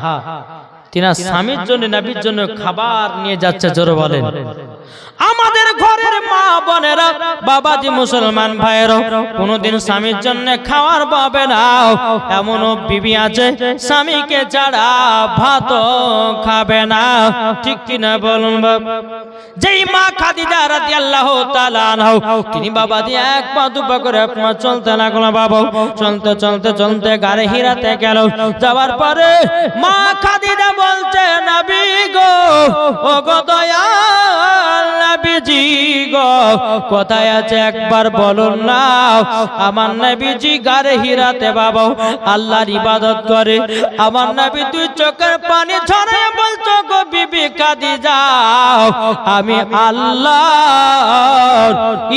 তিনার স্বামীর জন্য নবীর জন্য খাবার নিয়ে যাচ্ছে। জোরে বলেন। আমাদের ঘরের মা বোনেরা বাবাজি মুসলমান ভাইয়েরা কোনদিন স্বামীর জন্য খাওয়ার পাবে না। এমনও বিবি আছে স্বামীকে ছাড়া ভাত খাবে না, ঠিক কিনা বলুন বাবা? যেই মা খাদিজা রাদিয়াল্লাহু তাআলা আনহা তিনি বাবাজি এক পা দুপা করে আপনার চলতে লাগলো বাবা। চলতে চলতে চলতে গারে হিরাতে গেল। যাওয়ার পরে মা খাদিজা বলছে, নবী গো, ও গো দয়াল নবীজি গো, কোথায় আছে একবার বলুন না। আমার নবীজি গারে হিরাতে বাবা আল্লাহর ইবাদত করে। আমার নবী দুই চোখের পানি ঝরে বলছো, গো বিবি খাদিজা, আমি আল্লাহর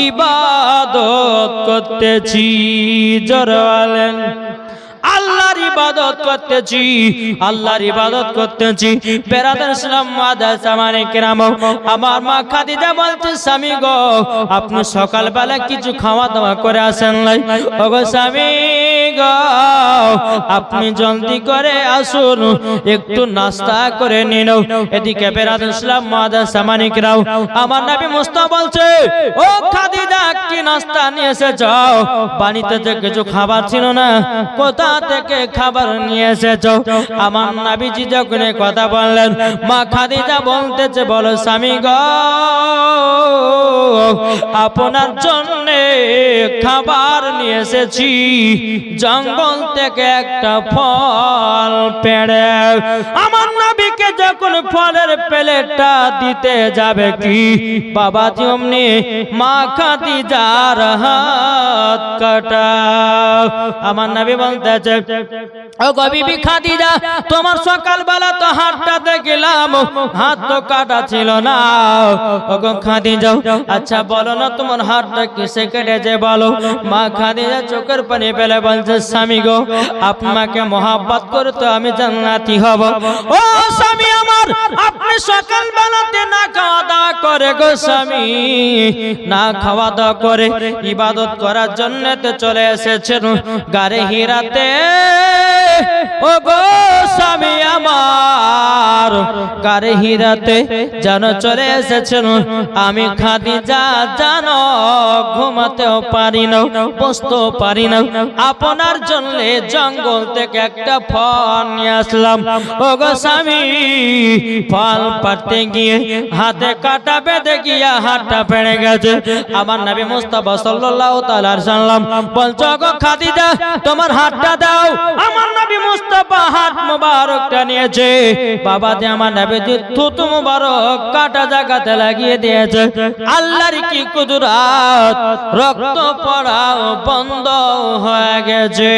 ইবাদত করতেছি। জোরে বলেন, আল্লাহর ইবাদত করতেছি, আল্লাহর ইবাদত করতেছি। বেরাদার ইসলাম মাদার সামানিকরাম, আমার মা খাদিজা বলছে, স্বামী গো, আপনি সকালবেলা কিছু খাওয়া দাওয়া করে আসেন নাই। ওগো স্বামী গো, আপনি জলদি করে আসুন, একটু নাস্তা করে নিন। এদিকে বেরাদার ইসলাম মাদার সামানিকরাম, আমার নবী মুস্তাফা বলছে, ও খাদিজা, কি নাস্তা নিয়ে এসেছো? বাড়িতে যে কিছু খাবার ছিল না, কোথা থেকে খাবার নিয়ে এসেছো? আমার নবীজি যখন কথা বললেন, মা খাদিজা বলতেছে, বলো স্বামী গো, আপনার জন্য খাবার নিয়ে এসেছি, জঙ্গল থেকে একটা ফল পেড়ে। আমার নবীকে যখন ফলের প্লেটটা দিতে যাবে কি বাবাজি অমনি মা খাদিজার হাত কাটা। আমার নবী বলতেছে, ও গো বিবি খাদিজা, তোমার সকালবেলা তো হাতটা দেখলাম, হাত তো কাটা ছিল না। ও গো খাদিজা, আচ্ছা বলো না তোমার হাতটা কিসে কেটেছে বলো। মা খাদিজা চোখের পানি ফেলে বলছে, স্বামী গো, আপনাকে মহব্বত করে তো আমি জান্নাতি হব। ও স্বামী আমার, আপনি সকালবেলাতে না খাওয়া দাওয়া করে গো স্বামী, না খাওয়া দাওয়া করে ইবাদত করার জন্য তো চলে এসেছেন গারে হিরাতে। ও ও গো স্বামী আমার কার হীরাতে যেন চলে এসেছেন আমি খাদিজা জানো ঘুমাতেও পারি না বসতেও পারি না আপনার জন্য জঙ্গল থেকে একটা ফল নিয়ে আসলাম ও গো স্বামী ফল পাড়তে গিয়ে হাতে কাটা বেঁধে গিয়া হাতটা ভেঙে গেছে আমার নবী মুস্তাফা সাল্লাল্লাহু তাআলা সাল্লাম বলছো গো খাদিজা তোমার হাতটা দাও আমার নবী মুস্তাফা হাত মোবারকটা নিয়েছে বাবা যে আমার নবীর থুতু মোবারক কাটা জায়গাতে লাগিয়ে দিয়েছে আল্লাহর কি কুদরত রক্ত পড়া বন্ধ হয়ে গেছে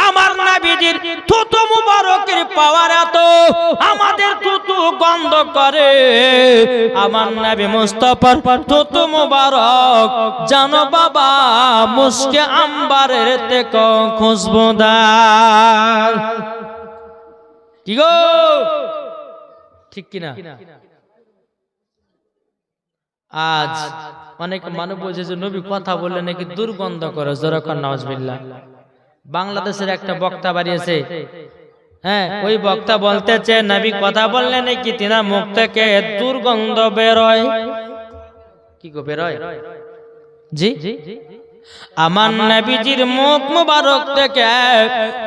আমার নবীর থুতু মুবারকের পাওয়ার এত আমাদের থুতু গন্ধ করে আমার নবী মুস্তাফার থুতু মুবারক জানো বাবা মুস্কে আম্বারের থেকে খুশবুদার কি গো ঠিক কিনা আজ অনেক মানুষ বলছে যে নবী কথা বললে নাকি দুর্গন্ধ করে জোরাকার নাউজুবিল্লাহ বাংলাদেশের একটা বক্তা বাড়িয়েছে হ্যাঁ ওই বক্তা বলতেছে নবী কথা বললে নাকি তিনার মুখ থেকে দুর্গন্ধ বেরোয় কি গো বেরোয় জি আমার নবীজির মুখ মুবারক থেকে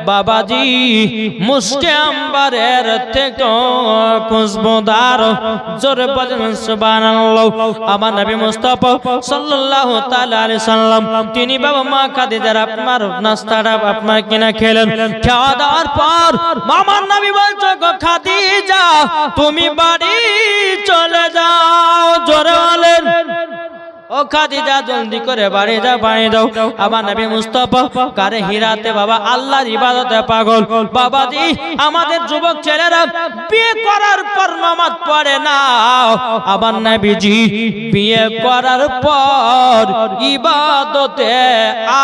বাবাজি মুস্কে আম্বারের থেকে খুশবুদার জোরে বলেন সুবহানাল্লাহ আমার নবী মুস্তাফা সাল্লাল্লাহু তাআলা আলাইহি সাল্লাম তিনি বাবা মা খাদিজার আপনার নাস্তাটা আপনার কিনা খেলেন খাওয়া দাওয়ার পর আমার নবী বলছে গো খাদিজা তুমি বাড়ি চলে যাও জোরে বলেন ও খাদিজা জলদি করে বাড়ি দাও আমার নবী মুস্তাফা কারে হীরাতে বাবা আল্লাহর ইবাদতে পাগল বাবাজি আমাদের যুবক ছেলেরা বিয়ে করার পর নামাজ পড়ে না আমার নবীজি বিয়ে করার পর ইবাদতে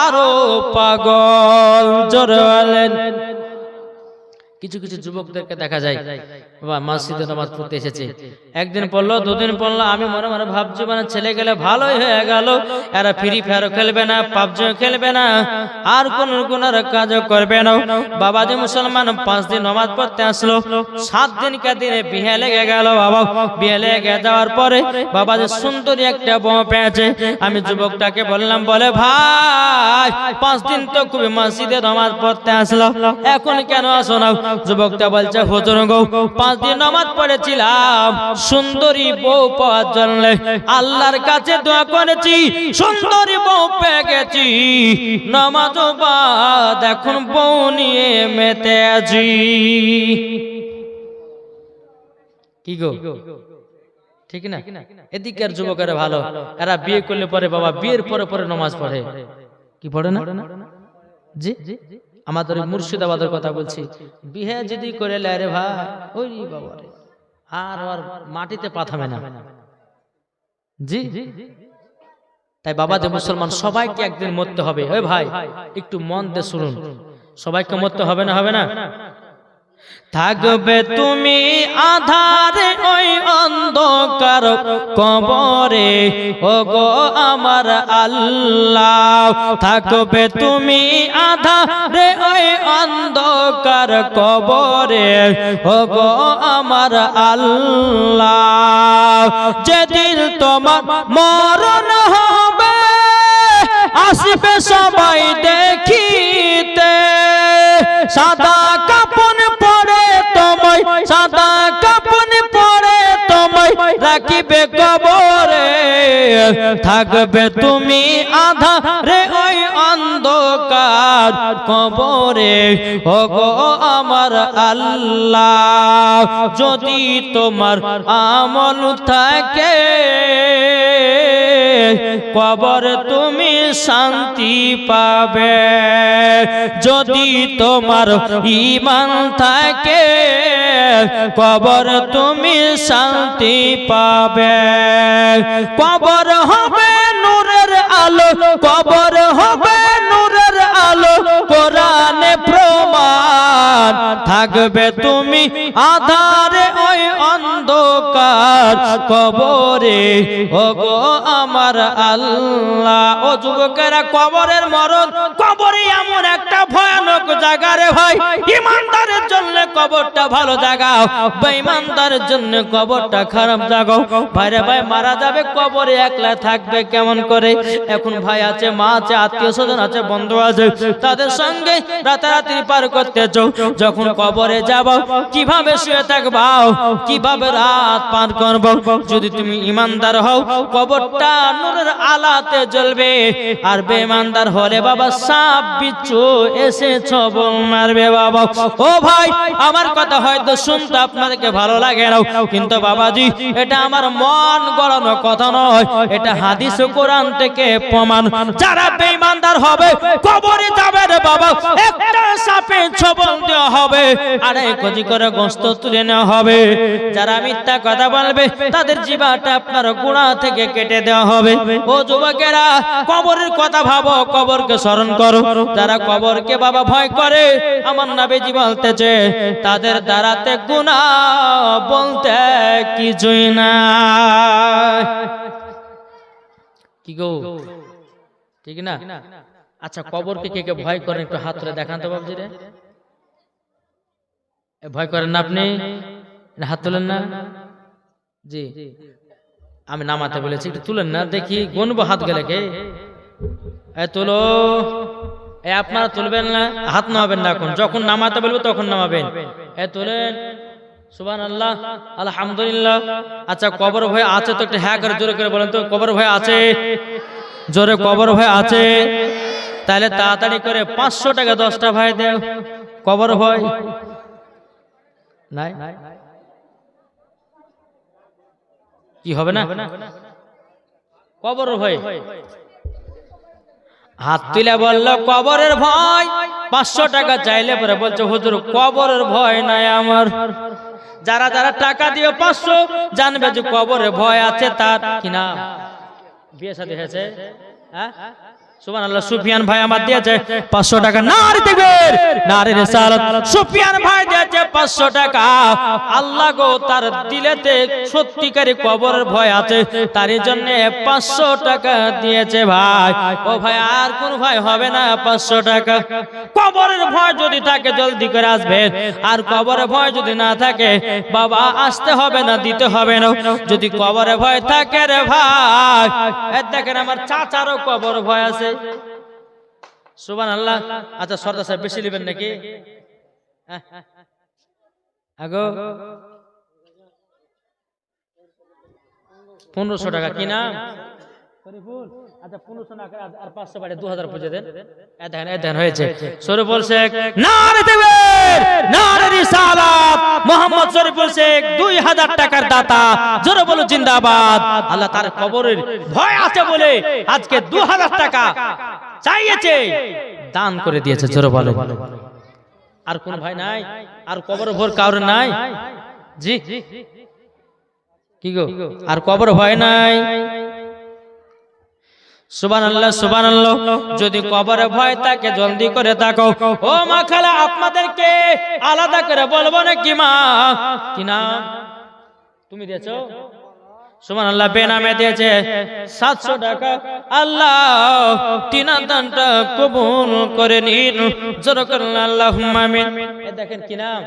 আরো পাগল জোরে বলেন কিছু কিছু যুবকদেরকে দেখা যায় বাবা মসজিদে নামাজ পড়তে এসেছে একদিন পড়লো দুদিন পড়লো আমি মনে মনে ভাবছি মানে ছেলে গেলে ভালোই হয়ে গেল এরা ফ্রি ফায়ারও খেলবে না পাবজিও খেলবে না আর কোন গুনার কাজও করবে না বাবাজি মুসলমান 5 দিন নামাজ পড়তে আসলো 7 দিন কা দিনে বিয়ে লেগে গেল বাবা বিয়ে লেগে যাওয়ার পরে বাবাজি সুন্দরী একটা বউ পেয়েছে আমি যুবকটাকে বললাম বলে ভাই 5 দিন তো খুবই মসজিদে নামাজ পড়তে আসলো এখন কেন আসো না যুবকটা বলছে হুজুর গো 5 দিন নামাজ পড়েছিলাম সুন্দরী বউ পাওয়ার জন্য আল্লাহর কাছে দোয়া করেছি সুন্দরী বউ পেয়ে গেছি নামাজও বাদ এখন বউ নিয়ে মেতে আছি কি গো ঠিক না এদিকের যুবকেরা ভালো এরা বিয়ে করলে পরে বাবা বিয়ের পরে পরে নামাজ পড়ে কি পড়ে না জি আমাদের মুর্শিদাবাদের কথা বলছি বিয়ে যদি করে রে ভাই ওই বাবা রে আর মাটিতে পাথাবে না জি তাই বাবা যে মুসলমান সবাইকে একদিন মরতে হবে ওই ভাই একটু মন দিয়ে শুনুন সবাইকে মরতে হবে না থাকবে তুমি আধারে ওই অন্ধকার কবরে ওগো আমার আল্লাহ থাকবে তুমি আধারে ওই অন্ধকার কবরে ওগো আমার আল্লাহ যেদিন তোমার মরণ হবে আসবে সবাই দেখিতে সাদা কাপন পরে তোমায় সাদা কাপন পরে তোমায় রাখিবে কবরে থাকবে তুমি আধারে ওই অন্ধকার কবরে ওগো আমার আল্লাহ যদি তোমার আমল থাকে কবর তুমি শান্তি পাবে যদি তোমার ঈমান থাকে কবর তুমি শান্তি পাবে কবর হবে নূরের আলো কবর হবে নূরের আলো কোরআনে প্রমাণ থাকবে তুমি আধারে ওই অন্ধকার কবরে ওগো আমার আল্লাহ ও যুবকেরা কবরের মরণ কবরে এমন একটা ভয়ানক জায়গা রে ভাই। ইমানদারের জন্য কবরটা ভালো জায়গা, বেঈমানদারের জন্য কবরটা খারাপ জায়গা। ভাইরে ভাই, মারা যাবে কবরে একলা থাকবে কেমন করে? এখন ভাই আছে, মা আছে, আত্মীয় স্বজন আছে, বন্ধু আছে, তাদের সঙ্গে রাতারাতি পার করতে চাও। যখন কবরে যাব কিভাবে শুয়ে থাকবা, কিভাবে রাত পার করব? যদি তুমি ইমানদার হও কবরটা নূরের আলাতে জ্বলবে, আর বেঈমানদার হলে বাবা সাপ বিচ্ছু এসে ছবল মারবে বাবা। ও ভাই, আমার কথা হয়তো শুনতে আপনাদেরকে ভালো লাগে না, কিন্তু বাবাজি এটা আমার মন গড়ানো কথা নয়, এটা হাদিস ও কোরআন থেকে প্রমাণ। যারা বেঈমানদার হবে কবরে যাবে রে বাবা, একটা সাপে ছবল দেওয়া হবে, আর এক কেজি করে গোশত তুলে নেওয়া হবে। যারা মিথ্যা কথা বলবে তাদের জিহ্বাটা আপনার গোড়া থেকে কেটে দেওয়া হবে। ও যুবকেরা, কবরের কথা ভাবো, কবরকে স্মরণ করো। যারা কবরকে বাবা ভয় করে, আমার নবীজি বলতেছে তাদের দ্বারাতে গুনাহ বলতে কিছুই না। কি গো, ঠিক না? আচ্ছা, কবরকে কে কে ভয় করেন একটু হাত তুলে দেখান তো বাবজি রে। ভয় করেন না আপনি? হাত তুলেন না? জি, আমি নামাতে বলেছি, একটু তুলেন না দেখি, গুনবো হাত গেলে কে। তুলো, আপনারা তুলবেন না, হাত নামাবেন না, এখন যখন নামাতে বলবো তখন নামাবেন। তুলেন, সুবহানাল্লাহ, আলহামদুলিল্লাহ। আচ্ছা, কবর ভয় আছে তো একটু হ্যাঁ করে জোরে করে বলেন তো, কবর ভয় আছে? জোরে, কবর ভয় আছে? তাহলে তাড়াতাড়ি করে 500 টাকা 10টা ভাই দেও। কবর ভয় নাই? কি হবে না? কবর ভয় হাত তুলে বলল কবরের ভয়। 500 টাকা চাইলে পরে বলছে হুজুর কবরের ভয় নাই আমার। যারা যারা টাকা দিবে 500 জানবে যে কবরের ভয় আছে তার। কিনা বিয়ে শাদী হয়েছে? হ্যাঁ, সুবহানাল্লাহ। সুফিয়ান ভাই আমার দিয়েছে 500 টাকা। নারে তাকবীর, নারে রিসালাত। সুফিয়ান ভাই দিয়েছে 500 টাকা। আল্লাহ গো, তার দিলেতে সত্যিকারী কবরের ভয় আছে, তার জন্য 500 টাকা দিয়েছে ভাই। ও ভাই, আর কোন ভয় হবে না, 500 টাকা। কবরের ভয় যদি থাকে জলদি করে আসবেন, আর কবরের ভয় যদি না থাকে বাবা আসতে হবে না, দিতে হবে না। যদি কবরের ভয় থাকে রে ভাই, দেখেন আমার চাচারও কবর ভয় আছে। সুবহানাল্লাহ। আচ্ছা সরদার সাহেব বেশি নেবেন নাকি? আগো 1500 টাকা। কি নাম? আচ্ছা 1500 টাকা আর 500 বাড়ে 2000 বুঝে দেন। দেন হয়েছে। শরীফুল শেখ, নারে তাকবীর, নারে রিসালাত। মোহাম্মদ শরীফুল শেখ 2000 টাকার দাতা। জোরে বলো জিন্দাবাদ। আল্লাহ তার কবরের ভয় আছে বলে আজকে 2000 টাকা চাইয়েছে, দান করে দিয়েছে। জোরে বলো। আর কোন ভাই নাই? আর কবর ভয় কারোর নাই? জি, কি গো, আর কবর ভয় নাই? সুবহানাল্লাহ, সুবহানাল্লাহ। যদি কবরে ভয় থাকে জলদি করে তাকো। ও মা খালা, আপনাদেরকে আলাদা করে বলবো নাকি মা? কি না তুমি দিয়েছো? সুবহানাল্লাহ। বেনামে দিয়েছে 700 টাকা। আল্লাহ তিনার দানটা কবুল করে নিন। জোরে করুন আল্লাহুম্মা আমিন। দেখেন কি নাম?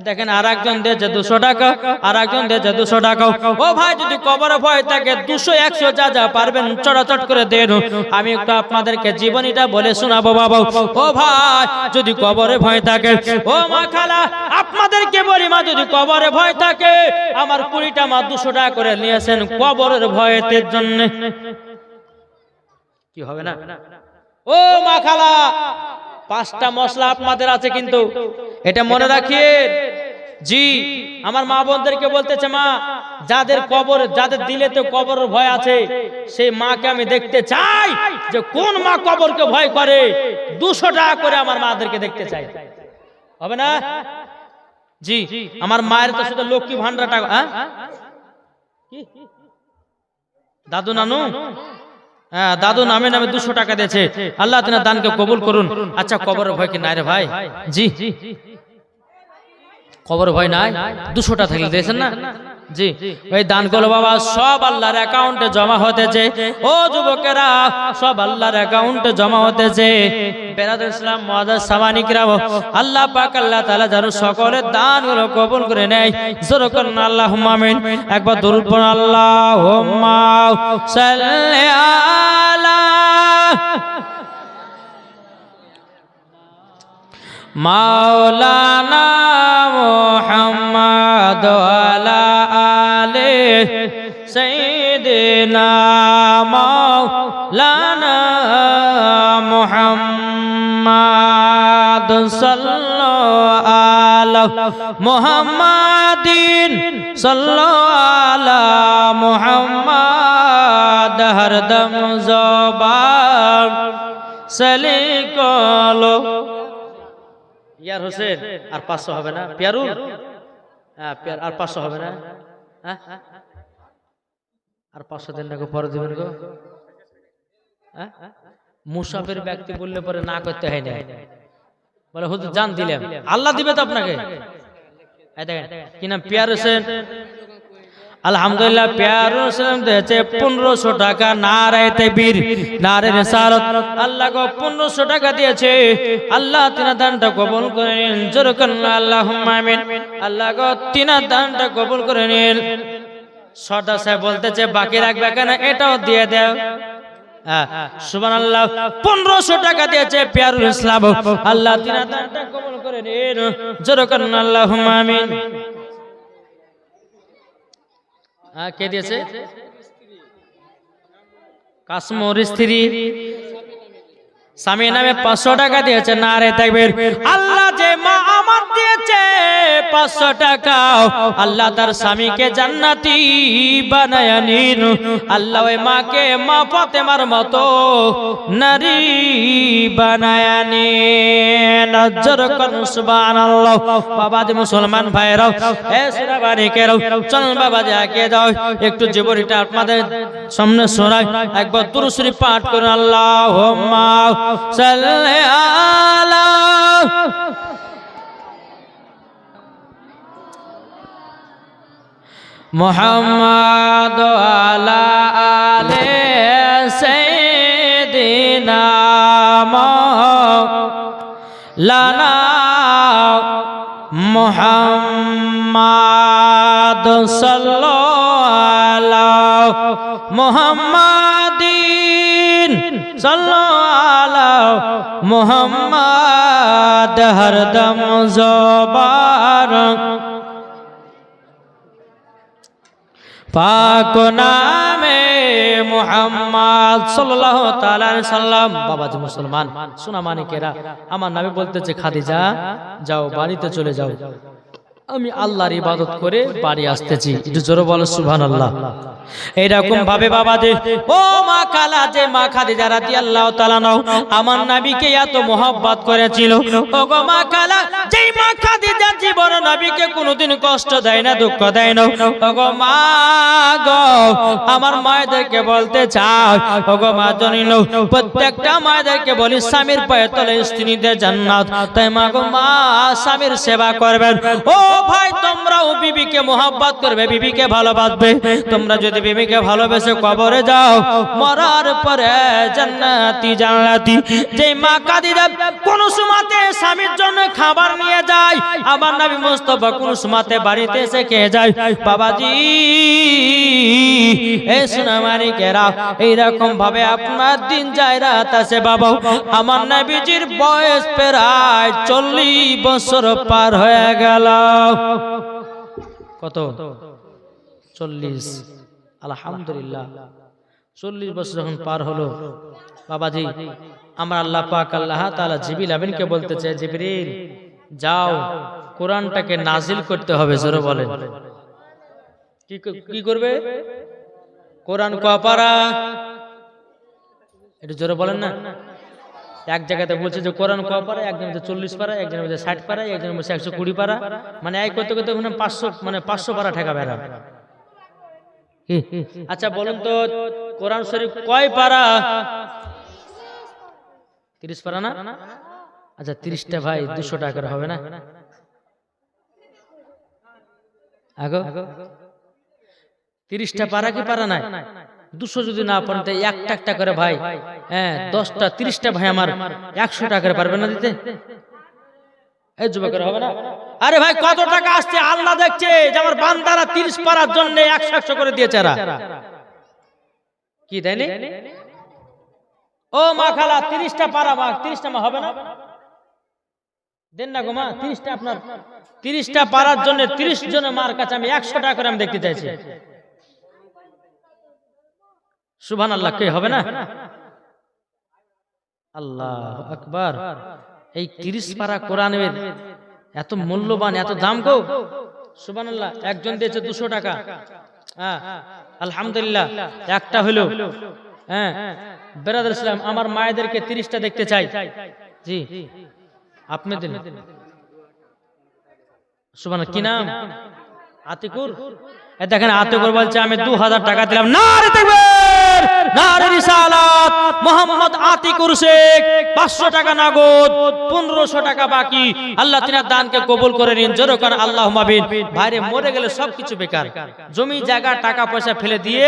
দেখেন আরেকজন দিয়েছে 200 টাকা, আরেকজন দিয়েছে 200 টাকা। ও ভাই, যদি কবরে ভয় থাকে 200 100 যা যা পারবেন চড়াচট করে দেন। আমি একটু আপনাদেরকে জীবনীটা বলে শোনাবো বাবা। ও ভাই, যদি কবরে ভয় থাকে, ও মা খালা আপনাদেরকে বলি মা, যদি কবরে ভয় থাকে আমার 20টা মা 200 টাকা করে নিয়েছেন কবরের ভয়ের জন্য। কি হবে না? ও মা খালা, 5টা মশলা আপনাদের আছে, কিন্তু এটা মনে রাখিয়ে। জি, আমার মা বোনদেরকে বলতেছে মা, যাদের কবর, যাদের দিলে তো কবরের ভয় আছে, সেই মাকে আমি দেখতে চাই যে কোন মা কবরকে ভয় করে। 200 টাকা করে আমার মাদেরকে দেখতে চাই। হবে না? জি, আমার মায়ের তো শুধু লক্ষ্মী ভান্ডার টাকা। দাদু নানু, হ্যাঁ দাদু নামে নামে 200 টাকা দিয়েছে। আল্লাহ তাআলা দানকে কবুল করুন। আচ্ছা, কবরের ভয় কি নাই রে ভাই? জি, কবর ভয় নাই? 200 টাকা থাকলে দিয়েছেন না? জি ওই দানগুলো বাবা সব আল্লাহর অ্যাকাউন্টে জমা হতেছে। ও যুবকেরা, সব আল্লাহর অ্যাকাউন্টে জমা হতেছে। বেরাদুল ইসলাম মুআজ্জাজ সামানিকরাম, আল্লাহ পাক আল্লাহ তাআলা যেন সকলের দানগুলো কবুল করে নেয়। জোরে করুন আল্লাহুম্মা আমিন। একবার দরুদ পড়ুন, আল্লাহুম্মা সাল্লি আলা মাওলানা মুহাম্মদ ওয়ালা আলি সাইয়্যিদিনা মাওলানা মুহাম্মদ সাল্লাল্লাহু আলা মুহাম্মাদিন সাল্লাল্লাহু আলা মুহাম্মদ হরদম জবান সলিকলো ইয়ার হোসেন। আর 500 হবে না পিয়ারুল? হ্যাঁ আর 500 হবে না? হ্যাঁ আর 500 দেন না গো, পরে দিবেন গো। হ্যাঁ মুসাফির ব্যক্তি বললে পরে না করতে হয় না, বলে হুজুর জান দিলাম, আল্লাহ দিবে তো আপনাকে। এই দেখেন কি নাম? পিয়ার হোসেন। আলহামদুলিল্লাহ পিয়ারুল হোসেন দিয়েছে 1500 টাকা। নারায়ে তাকবীর, নারায়ে রিসালাত। আল্লাহ গো 1500 টাকা দিয়েছে। আল্লাহ তিনার দানটা কবুল করে নিন। জোরে করুন আল্লাহুম্মা আমিন। আল্লাহ গো তিনার দানটা কবুল করে নিন। সর্দার সাহেব বলতেছে বাকি রাখবে কেন, এটাও দিয়ে দাও। সুবহানাল্লাহ, 1500 টাকা দিয়েছে পিয়ারুল ইসলাম। আল্লাহ তিনার দানটা কবুল করে নিন। জোরে করুন আল্লাহুম্মা আমিন। কে দিয়েছে? কাসমুর স্ত্রী স্বামী নামে 500 টাকা দিয়েছে। নারে তাকবীর। আল্লাহ যে মা আমার দিয়েছে 500 টাকা, আল্লাহ তার স্বামীকে জান্নাতি বানায় নিন। আল্লাহ ওই মাকে মা ফাতেমার মতো নারী বানায় নিন। জোরে করুন সুবহানাল্লাহ। বাবাজি মুসলমান ভাইরাও, এ সুরাবানিকেরাও, চলুন বাবাজি আগে দাও একটু জীবনীটা আপনাদের সামনে শোনাই। একবার দুরূদ শরীফ পাঠ করুন। আল্লাহুম্মা সাল্লি আলা মুহাম্মাদ ওয়ালা আলি সাইয়্যিদিনা মাওলানা মুহাম্মাদ সাল্লাল্লাহু আলা মুহাম্মাদিন সাল্লাল্লাহু মুহাম্মদ হরদম জবান পাক নামে মুহাম্মদ সাল্লাল্লাহু তাআলা আলাইহি সাল্লাম। বাবাজি মুসলমান সোনা মানিকেরা, আমার নবী বলতেছে খাদিজা যাও বাড়িতে চলে যাও, আমি আল্লাহর ইবাদত করে বাড়ি আসতেছি। একটু জোরে বলো সুবহানাল্লাহ। এরকম ভাবে বাবাজি ও মা খালা, যে মা খাদিজা রাদিয়াল্লাহু তাআলা আমার নবীকে এত মহব্বত করেছিল, ও গো মা খালা, যেই মা খাদিজা জীবন নবীকে কোনোদিন কষ্ট দেয় না, দুঃখ দেয় না। ও গো মা গো, আমার মায়েদেরকে বলতে চাই, ও গো মা জনিন, প্রত্যেকটা মায়েদেরকে বলি স্বামীর পায়ে তলে স্ত্রীদের জান্নাত। তাই মা গো মা স্বামীর সেবা করবেন। ও ভাই তোমরাও বিবিকে মহব্বত করবে, বিবিকে ভালোবাসবে। তোমরা যদি বিবিকে ভালোবেসে কবরে যাও, মরার পরে জান্নাতি জান্নাতি। যে মা খাদিজা কোন সুমাতে স্বামীর জন্য খাবার নিয়ে যায়, আমার নবী মুস্তাফা কোন সুমাতে বাড়িতে এসে খেয়ে যায়। বাবাজি এই সোনা মানিকেরা, এইরকম ভাবে আপনার দিন যায় রাত আছে বাবা। আমার নবীজির বয়স প্রায় 40 বছর পার হয়ে গেল। কত? 40। আলহামদুলিল্লাহ 40 বছর যখন পার হলো বাবাজি, আমরা আল্লাহ পাক আল্লাহ তাআলা জিবরিল আমিনকে বলতেছে, জিবরিল যাও কোরআনটাকে নাজিল করতে হবে। জোরে বলেন কি করবে? কোরআন কপারা, একটু জোরে বলেন না। এক জায়গাতে বলছে যে কোরআন ক পারা, একজন 40 পারা, একজন 60 পারা, একজন 120 পারা, মানে এই করতে করতে 500 পারা ঠেকা বেড়া। আচ্ছা বলুন তো কোরআন শরীফ কয় পারা? 30 পারা না? আচ্ছা 30টা ভাই 200 টাকা হবে না? আগো 30টা পারা কি পারা নাই? 200 যদি না পারেন তাই একটা একটা করে ভাই, হ্যাঁ 10টা 30টা ভাই আমার 100 টাকা করে পারবেন না দিতে? এই যুবকের হবে না? আরে ভাই কত টাকা আসছে আল্লাহ দেখছে যে আমার বান্দারা 30 পারার জন্য 100 করে দিয়েছে এরা, কি দেয়নি? ও মা খালা 30টা পারা মা, 30টা মা হবে না? দেন না গো মা 30টা, আপনার 30টা পারার জন্য 30 জনের মার কাছে আমি 100 টাকা করে আমি দেখতে চাইছি। সুবহানাল্লাহ, কে হবে না? আল্লাহু আকবার। এই 30 পারা কোরআনের এত মূল্যবান, এত দাম গো, সুবহানাল্লাহ। একজন দিয়েছে 200 টাকা, হ্যাঁ আলহামদুলিল্লাহ। একটা হলো, হ্যাঁ বেরাদর ইসলাম আমার মায়েদেরকে 30টা দেখতে চাই, জি আপনি দিন। সুবহানাল্লাহ, কি নাম? আতিকুর। এই দেখেন আতিকুর বলছে আমি 2000 টাকা দিলাম। নারে তাকবীর, নারে রিসালাত। মোহাম্মদ আতিকুর শেখ 500 টাকা নগদ, 1500 টাকা বাকি। আল্লাহ তিনার দানকে কবুল করে নিন, জোরে করে আল্লাহুম্মা আমিন। ভাইরে মরে গেলে সবকিছু বেকার, জমি জায়গা টাকা পয়সা ফেলে দিয়ে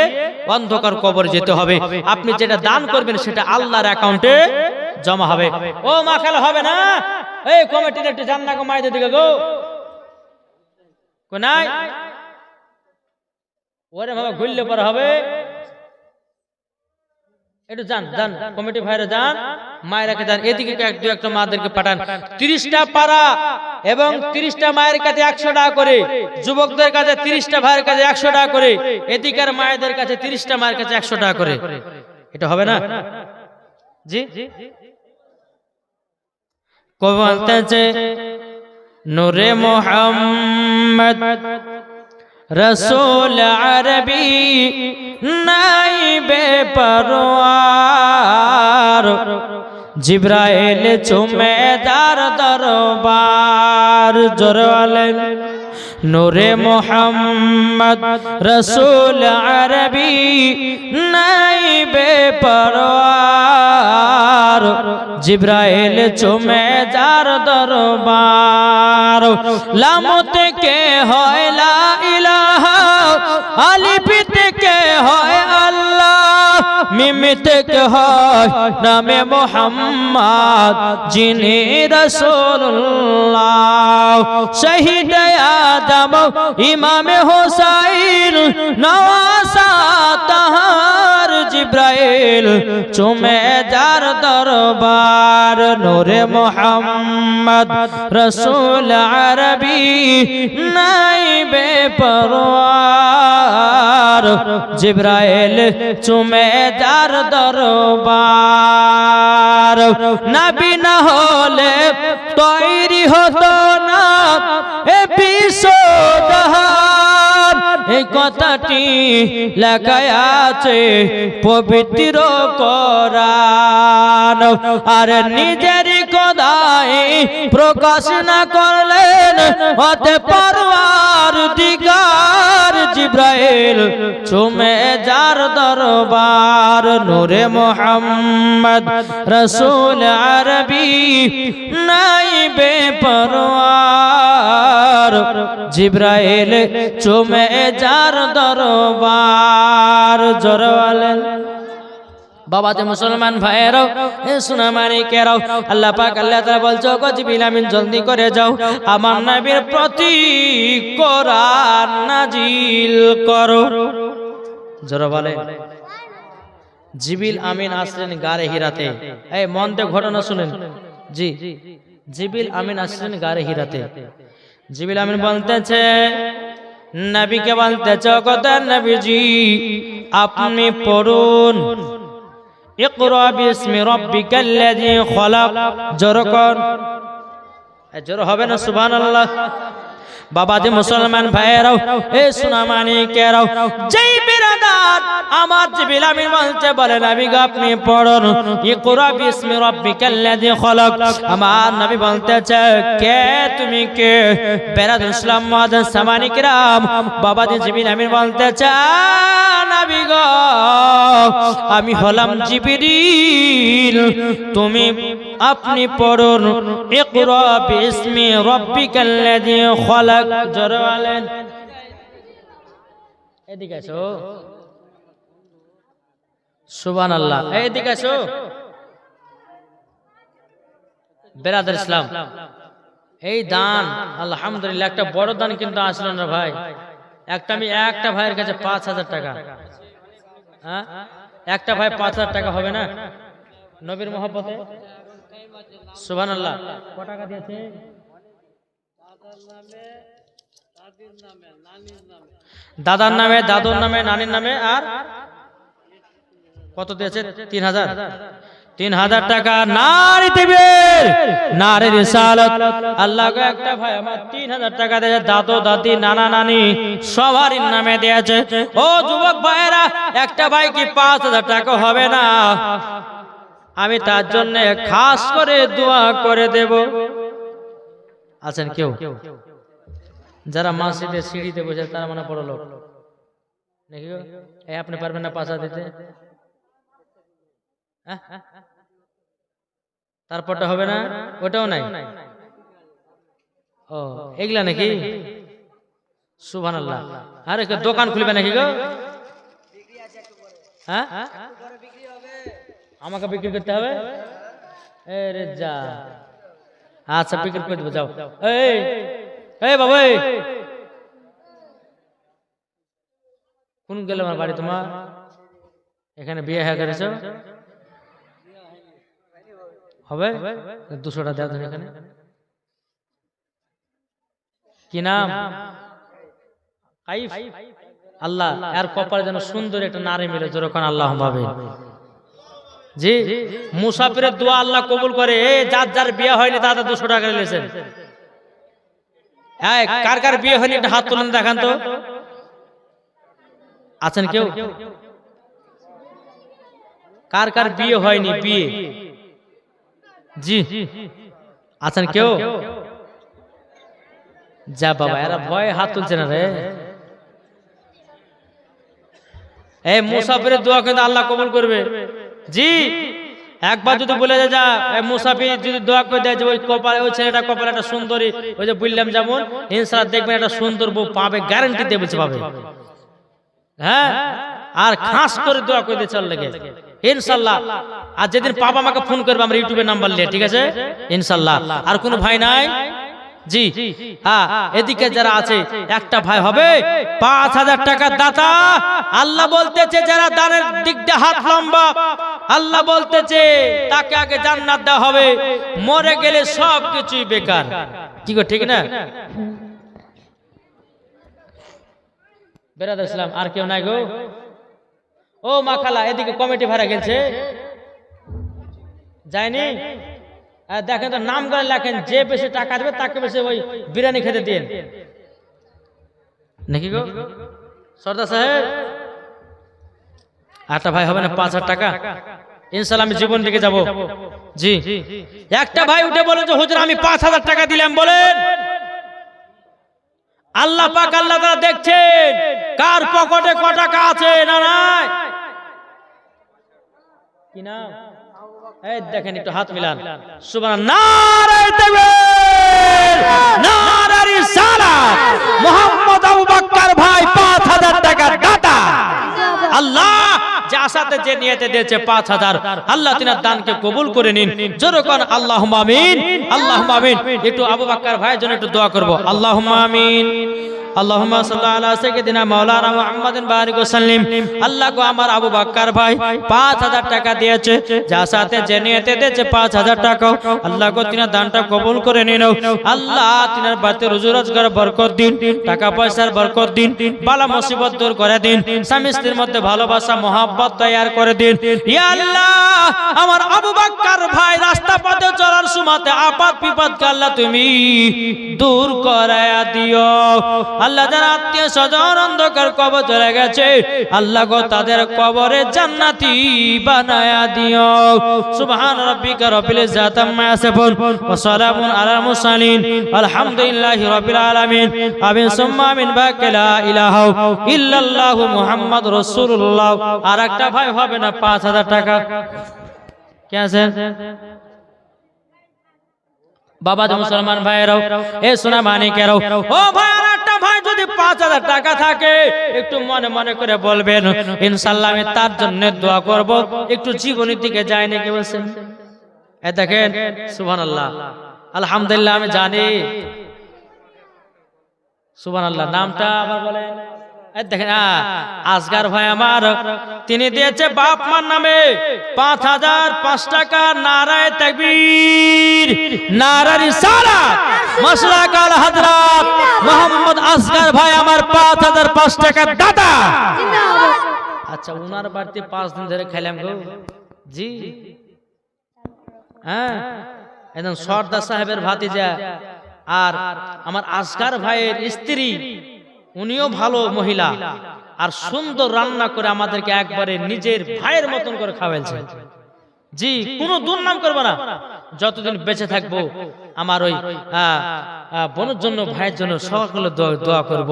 অন্ধকার কবর যেতে হবে। আপনি যেটা দান করবেন সেটা আল্লাহর অ্যাকাউন্টে জমা হবে। ও মা খালা হবে না? এই কমিটির একটু জান না গো মায়েদের দিকে গো, কোনায় ওরে বাবা ঘুরলে পরে হবে। একটু যান যান কমিটি ভাইরা যান, মায়েরাকে যান, এদিকে দু একটা মাদেরকে পাঠান। 30টা পাড়া এবং 30টা মায়ের কাছে 100 টাকা করে, যুবকদের কাছে 30টা ভাইয়ের কাছে 100 টাকা করে, এদিকের মায়েদের কাছে 30টা মায়ের কাছে 100 টাকা করে। এটা হবে না? জি কবি বলতেছে নূরে মুহাম্মদ রসুল আরবি নাইবে পরওয়ার, জিব্রাইল চুমে দার দরবার। জোরে নূরে মুহাম্মদ রসুল আরবি নাইবে পরওয়ার, জিব্রাইল চুমে যার দরবার। লাম থেকে হয় লা ইলাহা, আলিফ থেকে হয় আল্লাহ, মিম থেকে হয় নামে মুহাম্মদ যিনি রাসূলুল্লাহ। শহীদ আদম ইমামে হোসাইন নওয়াসা তাহার, জিব্রাইল চুমে যার দরবার। নূরে মুহাম্মদ রসুল আরবি নাইবে পরওয়ার, জিব্রাইল চুমে যার দরবার। নবী না হলে তৈরি হতো না এ বিশ্বজাহান, এই কথাটি লেখা আছে পবিত্র কোরআন। আর নিজের খোদাই প্রকাশ না করলেন হতে পরওয়ার দিগার, জিব্রাইল চুমে যার দরবার। নূরে মুহাম্মদ রসুল আরবি নাইবে পরওয়ার, জিব্রাইল চুমে যার দরবার। জোরে বলেন বাবা যে মুসলমান ভাইয়েরাও, এ সোনা মানিকেরাও, আল্লাহ পাক আল্লাহ তাআলা বলছো গো জিবরিল আমিন জলদি করে যাও, আমার নবীর প্রতি কোরআন নাজিল করো। জোরে বলেন জিবরিল আমিন আসলেন গারে হিরাতে। এই মন দিয়ে ঘটনা শুনেন, জি জিবরিল আমিন আসলেন গারে হিরাতে। জিবরিল আমিন বলতেছে নবীকে বলতেছে গো নবীজি আপনি পড়ুন ইকরা বিসমি রাব্বিকাল্লাযী খলাক। জোরে কর, জোরে হবে না? সুবহানাল্লাহ। বাবা যে মুসলমান ভাইয়েরাও, এ সোনা মানিকেরাও, যেই বিরাদার আমার জিবরিল আমিন বলতে বলে নবী গো আপনি পড়ুন ইকরা বিসমি রাব্বিকাল্লাযী খলাক। আমার নবী বলতেছে কে তুমি কে? বিরাদার ইসলাম মুআদ্দিন সামানি কিরাম, বাবা যে জিবরিল আমিন বলতেছে নবী গো আমি হলাম জিবরিল, তুমি আপনি পড়ুন ইকরা বিসমি রাব্বিকাল্লাযী খলাক। জোরে বলেন এদিকে আসো, সুবহানাল্লাহ। এদিকে আসো বেরাদার ইসলাম। এই দান আলহামদুলিল্লাহ একটা বড় দান কিন্তু আসলো না ভাই। একটা ভাইয়ের কাছে 5,000 টাকা, হ্যাঁ একটা ভাই 5,000 টাকা হবে না নবীর মহব্বতে? সুবহানাল্লাহ। কত টাকা দিয়েছে? দাদার নামে, দাদুর নামে, নানির নামে, আর কত দিয়েছে? 3,000 টাকা। নারী দিবেন, নারী রিসালাত। আল্লাহ গো একটা ভাই আমার 3,000 টাকা দিয়েছে, দাদু দাদি নানা নানি সবার নামে দিয়েছে। ও যুবক ভাইরা, একটা ভাই কি 5,000 টাকা হবে না? আমি তার জন্য খাস করে দোয়া করে দেব। আছেন কেউ? যারা মসজিদে সিঁড়িতে বসে তারা মানে বড় লোক নাকি গো? এই আপনি পারবেন না 5,000 দিতে? তারপরটা হবে না? ওটাও নাই? ও এগুলা নাকি? সুবহানাল্লাহ। আরে দোকান খুলবে নাকি গো? হ্যাঁ আমাকে বিক্রি করতে হবে? আরে যা, আচ্ছা বিক্রি করে দেবো, যাও। এই বাবা, কোন গেল আমার বাড়ি? তোমার এখানে বিয়ে হয়ে গেছে হবে? 200টা দেওয়া ধরে। এখানে কি নাম? কাইফ। আল্লাহ আর কপালে যেন সুন্দর একটা নারী মিলে, যখন আল্লাহ ভাবে। জি, মুসাফিরের দোয়া আল্লাহ কবুল করে। যার যার বিয়ে হয়নি তারা 200 টাকা নিয়েছেন। কার কার বিয়ে হয়নি একটা হাত তুলেন দেখান তো। আছেন কেউ? কার কার বিয়ে হয়নি? বিয়ে জি আছেন কেউ? যা বাবা, এরা ভয়ে হাত তুলছে না রে। এই মুসাফিরের দোয়া কিন্তু আল্লাহ কবুল করবে। জি, একবার যদি বলে যা মুসাফির যদি দোয়া করে দেয় যে ওই কপালে, ওই ছেলেটা কপালে একটা সুন্দরী, ওই যে বললাম যেমন, ইনশাআল্লাহ দেখবেন একটা সুন্দর বউ পাবে, গ্যারান্টি দিয়ে বলছে পাবে। হ্যাঁ, আর খাস করে দোয়া করে দিয়ে চল লেগে ইনশাআল্লাহ। আর যেদিন পাবা আমাকে ফোন করবে, আমরা ইউটিউবের নাম্বার নিয়ে, ঠিক আছে ইনশাআল্লাহ। আর কোনো ভাই নাই? জি হ্যাঁ, এদিকে যারা আছে একটা ভাই হবে 5,000 টাকা দাতা। আল্লাহ বলতেছে যারা দানের দিক দিয়ে হাত লম্বা, আল্লাহ বলতেছে তাকে আগে জান্নাত দেওয়া হবে, মরে গেলে সব কিছুই বেকার। কি গো ঠিক না? বেরাদার ইসলাম। আর কেউ নাই গো? ও মাখালা, এদিকে কমিটি ভাড়া গেছে যায়নি? দেখেন তো নাম করে লেখেন, যে বেশি টাকা দেবে তাকে বেশি ওই বিরিয়ানি খেতে দিন নাকি গো সর্দার সাহেব? আটটা ভাই হবে না 5,000 টাকা? ইনশাআল্লাহ আমি জীবন দিকে যাব। জি, একটা ভাই উঠে বলে যে হুজুর আমি 5,000 টাকা দিলাম, বলেন আল্লাহ পাক আল্লাহ তাআলা দেখছেন কার পকেটে কত টাকা আছে না নাই। কি নাম? এই দেখেন একটু হাত মিলান। সুবহানাল্লাহ। নারে তাকবীর, নারে রিসালাত। মুহাম্মদ আবু বকর ভাই 5,000 টাকা দাতা। আল্লাহ যে আশাতে যে নিয়তে দিয়েছে 5,000, আল্লাহ তিনার দানকে কবুল করে নিন। যেরকম আল্লাহুম্মা আমিন, আল্লাহুম্মা আমিন। একটু আবু বকর ভাইয়ের জন্য একটু দোয়া করব। আল্লাহুম্মা আমিন। আল্লাহুম্মা সাল্লি আলা সাইয়্যিদিনা মাওলানা মুহাম্মাদিন বারিক ওয়া সাল্লিম। আল্লাহ গো আমার আবু বকর ভাই 5,000 টাকা দিয়েছে, যার সাথে যে নিয়তে দিয়েছে 5,000 টাকা, আল্লাহ গো তিনার দানটা কবুল করে নিন। আল্লাহ তিনার বাড়িতে রুজি রোজগার বরকত দিন, টাকা পয়সার বরকত দিন, বালা মুসিবত দূর করে দিন, স্বামী স্ত্রীর মধ্যে ভালোবাসা মহব্বত তৈয়ার করে দিন। ইয়া আল্লাহ আমার আবু বকর ভাই রাস্তা পথে চলার সময়তে আপাত বিপদকে আল্লাহ তুমি দূর করায়া দিও। আল্লাহ যারা আত্মীয় স্বজন অন্ধকার কবর চলে গেছে, আল্লাহ গো তাদের কবরে জান্নাতি বানায়া দিও। সুবহান রাব্বিকা রাব্বিল ইজ্জাতি আম্মা ইয়াসিফুন ওয়া সালামুন আলাল মুরসালিন আলহামদুলিল্লাহি রাব্বিল আলামিন। আমিন সুম্মা আমিন। বাকা লা ইলাহা ইল্লাল্লাহু মুহাম্মাদুর রাসূলুল্লাহ। আর একটা ভাই হবে না 5,000 টাকা? কে আছেন? বাবা মুসলমান ভাইরাও, এ সোনা মানিকেরাও, ও ভাই আর একটা ভাই যদি 5000 টাকা থাকে একটু মনে মনে করে বলবেন, ইনশাআল্লাহ আমি তার জন্য দোয়া করব। একটু জীবনের দিকে যায় নাকি বলছেন? এই দেখেন সুবহানাল্লাহ, আলহামদুলিল্লাহ, আমি জানি সুবহানাল্লাহ। নামটা আবার বলেন। এই দেখেন আসগার ভাই আমার, তিনি দিয়েছে বাপ মার নামে 5005 টাকা। নারায়ে তাকবীর, নারায়ে রিসালাত, মাশরাক আল হযরত মোহাম্মদ আসগার ভাই আমার 5005 টাকা দাতা। আচ্ছা, উনার বাড়িতে 5 দিন ধরে খাইলাম গো জি। হ্যাঁ, একদম সর্দার সাহেবের ভাতিজা আর আমার আসগার ভাইয়ের স্ত্রী, উনিও ভালো মহিলা আর সুন্দর রান্না করে আমাদেরকে একবারে নিজের ভাইয়ের মতন করে খাওয়াইছে জি। কোনো দুর্নাম করবো না, যতদিন বেঁচে থাকবো আমার ওই বোনের জন্য, ভাইয়ের জন্য সকলে দোয়া করব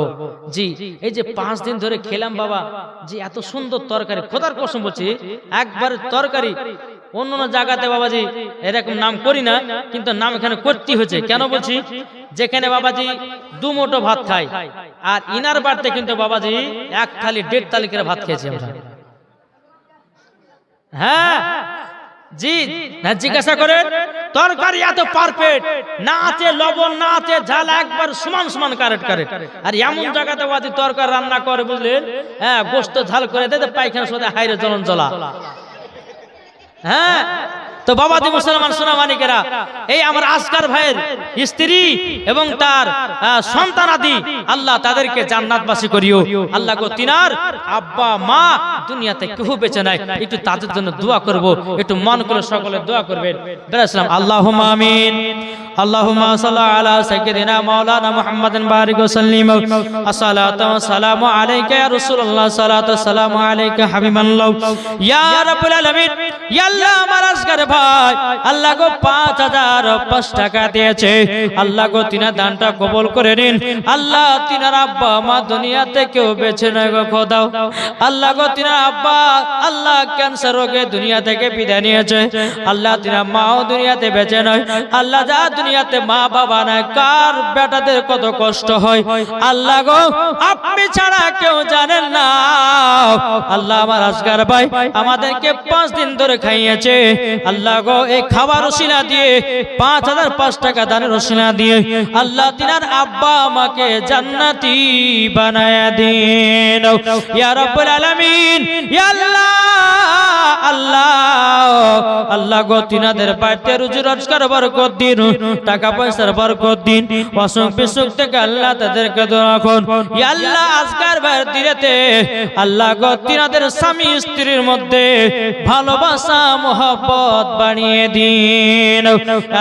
জি। এই যে 5 দিন ধরে খেলাম বাবা জি, এত সুন্দর তরকারি, খোদার কসম বলছি, একবারে তরকারি অন্য জায়গাতে বাবাজি এরকম নাম করি না, কিন্তু নাম এখানে করতে হয়েছে। কেন বলছি, যেখানে বাবাজি 2 মুঠো ভাত খাই, আর ইনার বাড়িতে কিন্তু বাবাজি 1 থালি 1.5 থালি করে ভাত খেয়েছি আমরা। হ্যাঁ জি, না জিজ্ঞাসা করে তরকারি এত পারফেক্ট, না আছে লবণ, না আছে ঝাল, একবার সমান সমান কারেক্ট। আর এমন জায়গাতে বাবাজি তরকারি রান্না করে বুঝলেন, হ্যাঁ, গোশত ঝাল করে দেয়, পায়খানা সাথে হাইরে জ্বলন জ্বলা। হ্যাঁ, তো বাবাজি মুসলমান সোনামানিকেরা, এই আমার আসগার ভাইয়ের স্ত্রী এবং তার সন্তানাদি, আল্লাহ তাদেরকে জান্নাতবাসী করিও। আল্লাহ গো, তিনার আব্বা মা দুনিয়াতে কেউ বেঁচে নাই, একটু তাদের জন্য দোয়া করব, একটু মন করে সকলে দোয়া করবেন। বেরাসলাম আল্লাহুম্মা আমিন। আল্লাহুম্মা সাল্লি আলা সাইয়্যিদিনা মাওলানা মুহাম্মাদিন বারিক ওয়া সাল্লিম। আসসালাতু ওয়া সালামু আলাইকা ইয়া রাসূলুল্লাহ, সালাতু ওয়া সালামু আলাইকা হাবিবাল্লাহ। ইয়া রাব্বুল আলামিন, ইয়া আল্লাহ আমার আসগার ভাই আল্লাহ গো 5005 টাকা দিয়েছে, আল্লাহ গো তিনার দানটা কবুল করে নিন। আল্লাহ তিনার আব্বা মা দুনিয়াতে কেউ বেঁচে নয় গো খোদা। আল্লাহ গো তিনার আব্বা আল্লাহ ক্যান্সার রোগে দুনিয়া থেকে বিদায় নিয়েছে, আল্লাহ তিনার মাও দুনিয়াতে বেঁচে নয়। আল্লাহ যা দুনিয়াতে মা বাবা নাই, কার বেটাদের কত কষ্ট হয় আল্লাহ গো আপনি ছাড়া কেউ জানেন না। আল্লাহ আমার আসগার ভাই আমাদেরকে 5 দিন ধরে খাইয়েছে, আল্লাহ গো এই খাবার ওসিলা দিয়ে 5005 টাকা দানের ওসিলা দিয়ে আল্লাহ তিনার আব্বা আমাকে জান্নাতি বানায়া দিন ইয়া রাব্বুল আলামিন। ইয়া আল্লাহ, আল্লাহ আল্লাহ গো তিনাদের বাড়িতে রুজি রোজগার বরকত দিন, টাকা পয়সার বরকত দিন, অসুখ বিসুখ থেকে আল্লাহ তাদেরকে দূর রাখুন। ইয়া আল্লাহ আসগার ভাইয়ের দিলেতে আল্লাহ গো তিনাদের স্বামী স্ত্রীর মধ্যে ভালোবাসা মহব্বত বানিয়ে দিন।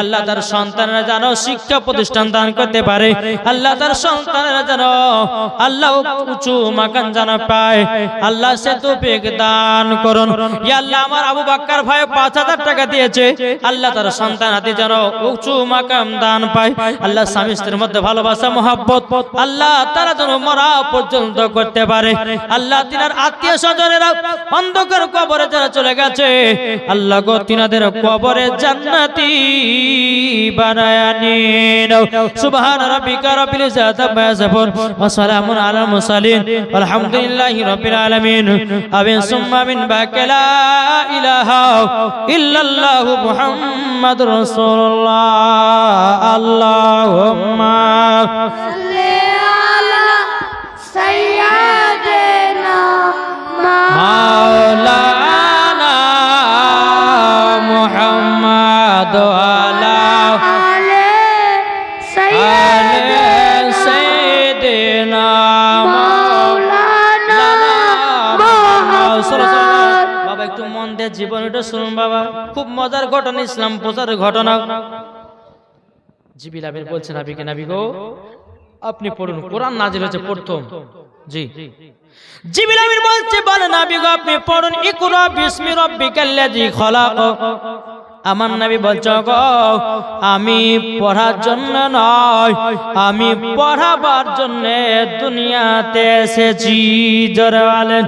আল্লাহ তার সন্তানরা যেন শিক্ষা প্রতিষ্ঠান দান করতে পারে, আল্লাহ তার সন্তানরা যেন আল্লাহ উঁচু মাকান যেন পায়, আল্লাহ সে তৌফিক দান করুন। ইয়া আল্লাহ আমার আবু বাক্কার ভাই 5000 টাকা দিয়েছে, আল্লাহ তার সন্তানাদি যেন উঁচু মাকাম দান পায়, আল্লাহ স্বামী স্ত্রীর মধ্যে ভালোবাসা মহব্বত আল্লাহ তারা যেন মরা পর্যন্ত করতে পারে। আল্লাহ তিনার আত্মীয় স্বজনেরা অন্ধকার কবরে যারা চলে গেছে, আল্লাহ গো তিনাদের কবরে জান্নাতি বানায়া নিন। সুবহান রাব্বিকা রাব্বিল ইজ্জাতি আম্মা ইয়াসিফুন ওয়া সালামুন আলাল মুরসালিন আলহামদুলিল্লাহি রাব্বিল আলামিন। আমিন সুম্মা আমিন। বাকালা ইলাহা ইল্লাল্লাহু মুহাম্মাদুর রাসূলুল্লাহ। আল্লাহুম্মা সাল্লি আলা সাইয়্যিদিনা মাওলানা মুহাম্মাদ আলা সাইয়্যিদিনা মাওলানা মুহাম্মাদ। বাবা একটু মন দিয়ে জীবনটা শুনুন বাবা, খুব মজার ঘটনা, ইসলাম প্রচারের ঘটনা। জিবরিল আমিন বলছেন নবীকে, নবী গো আপনি পড়ুন, কোরআন নাজিল হয়েছে প্রথম। জি, জিবরিল আমিন বলছে, বলে নবী গো আপনি পড়ুন, ইকরা বিসমি রাব্বিকাল্লাযী খলাক। আমার নবী বলছে গো আমি পড়ার জন্য নয়, আমি পড়াবার জন্য দুনিয়াতে এসেছি। জোরে বলেন।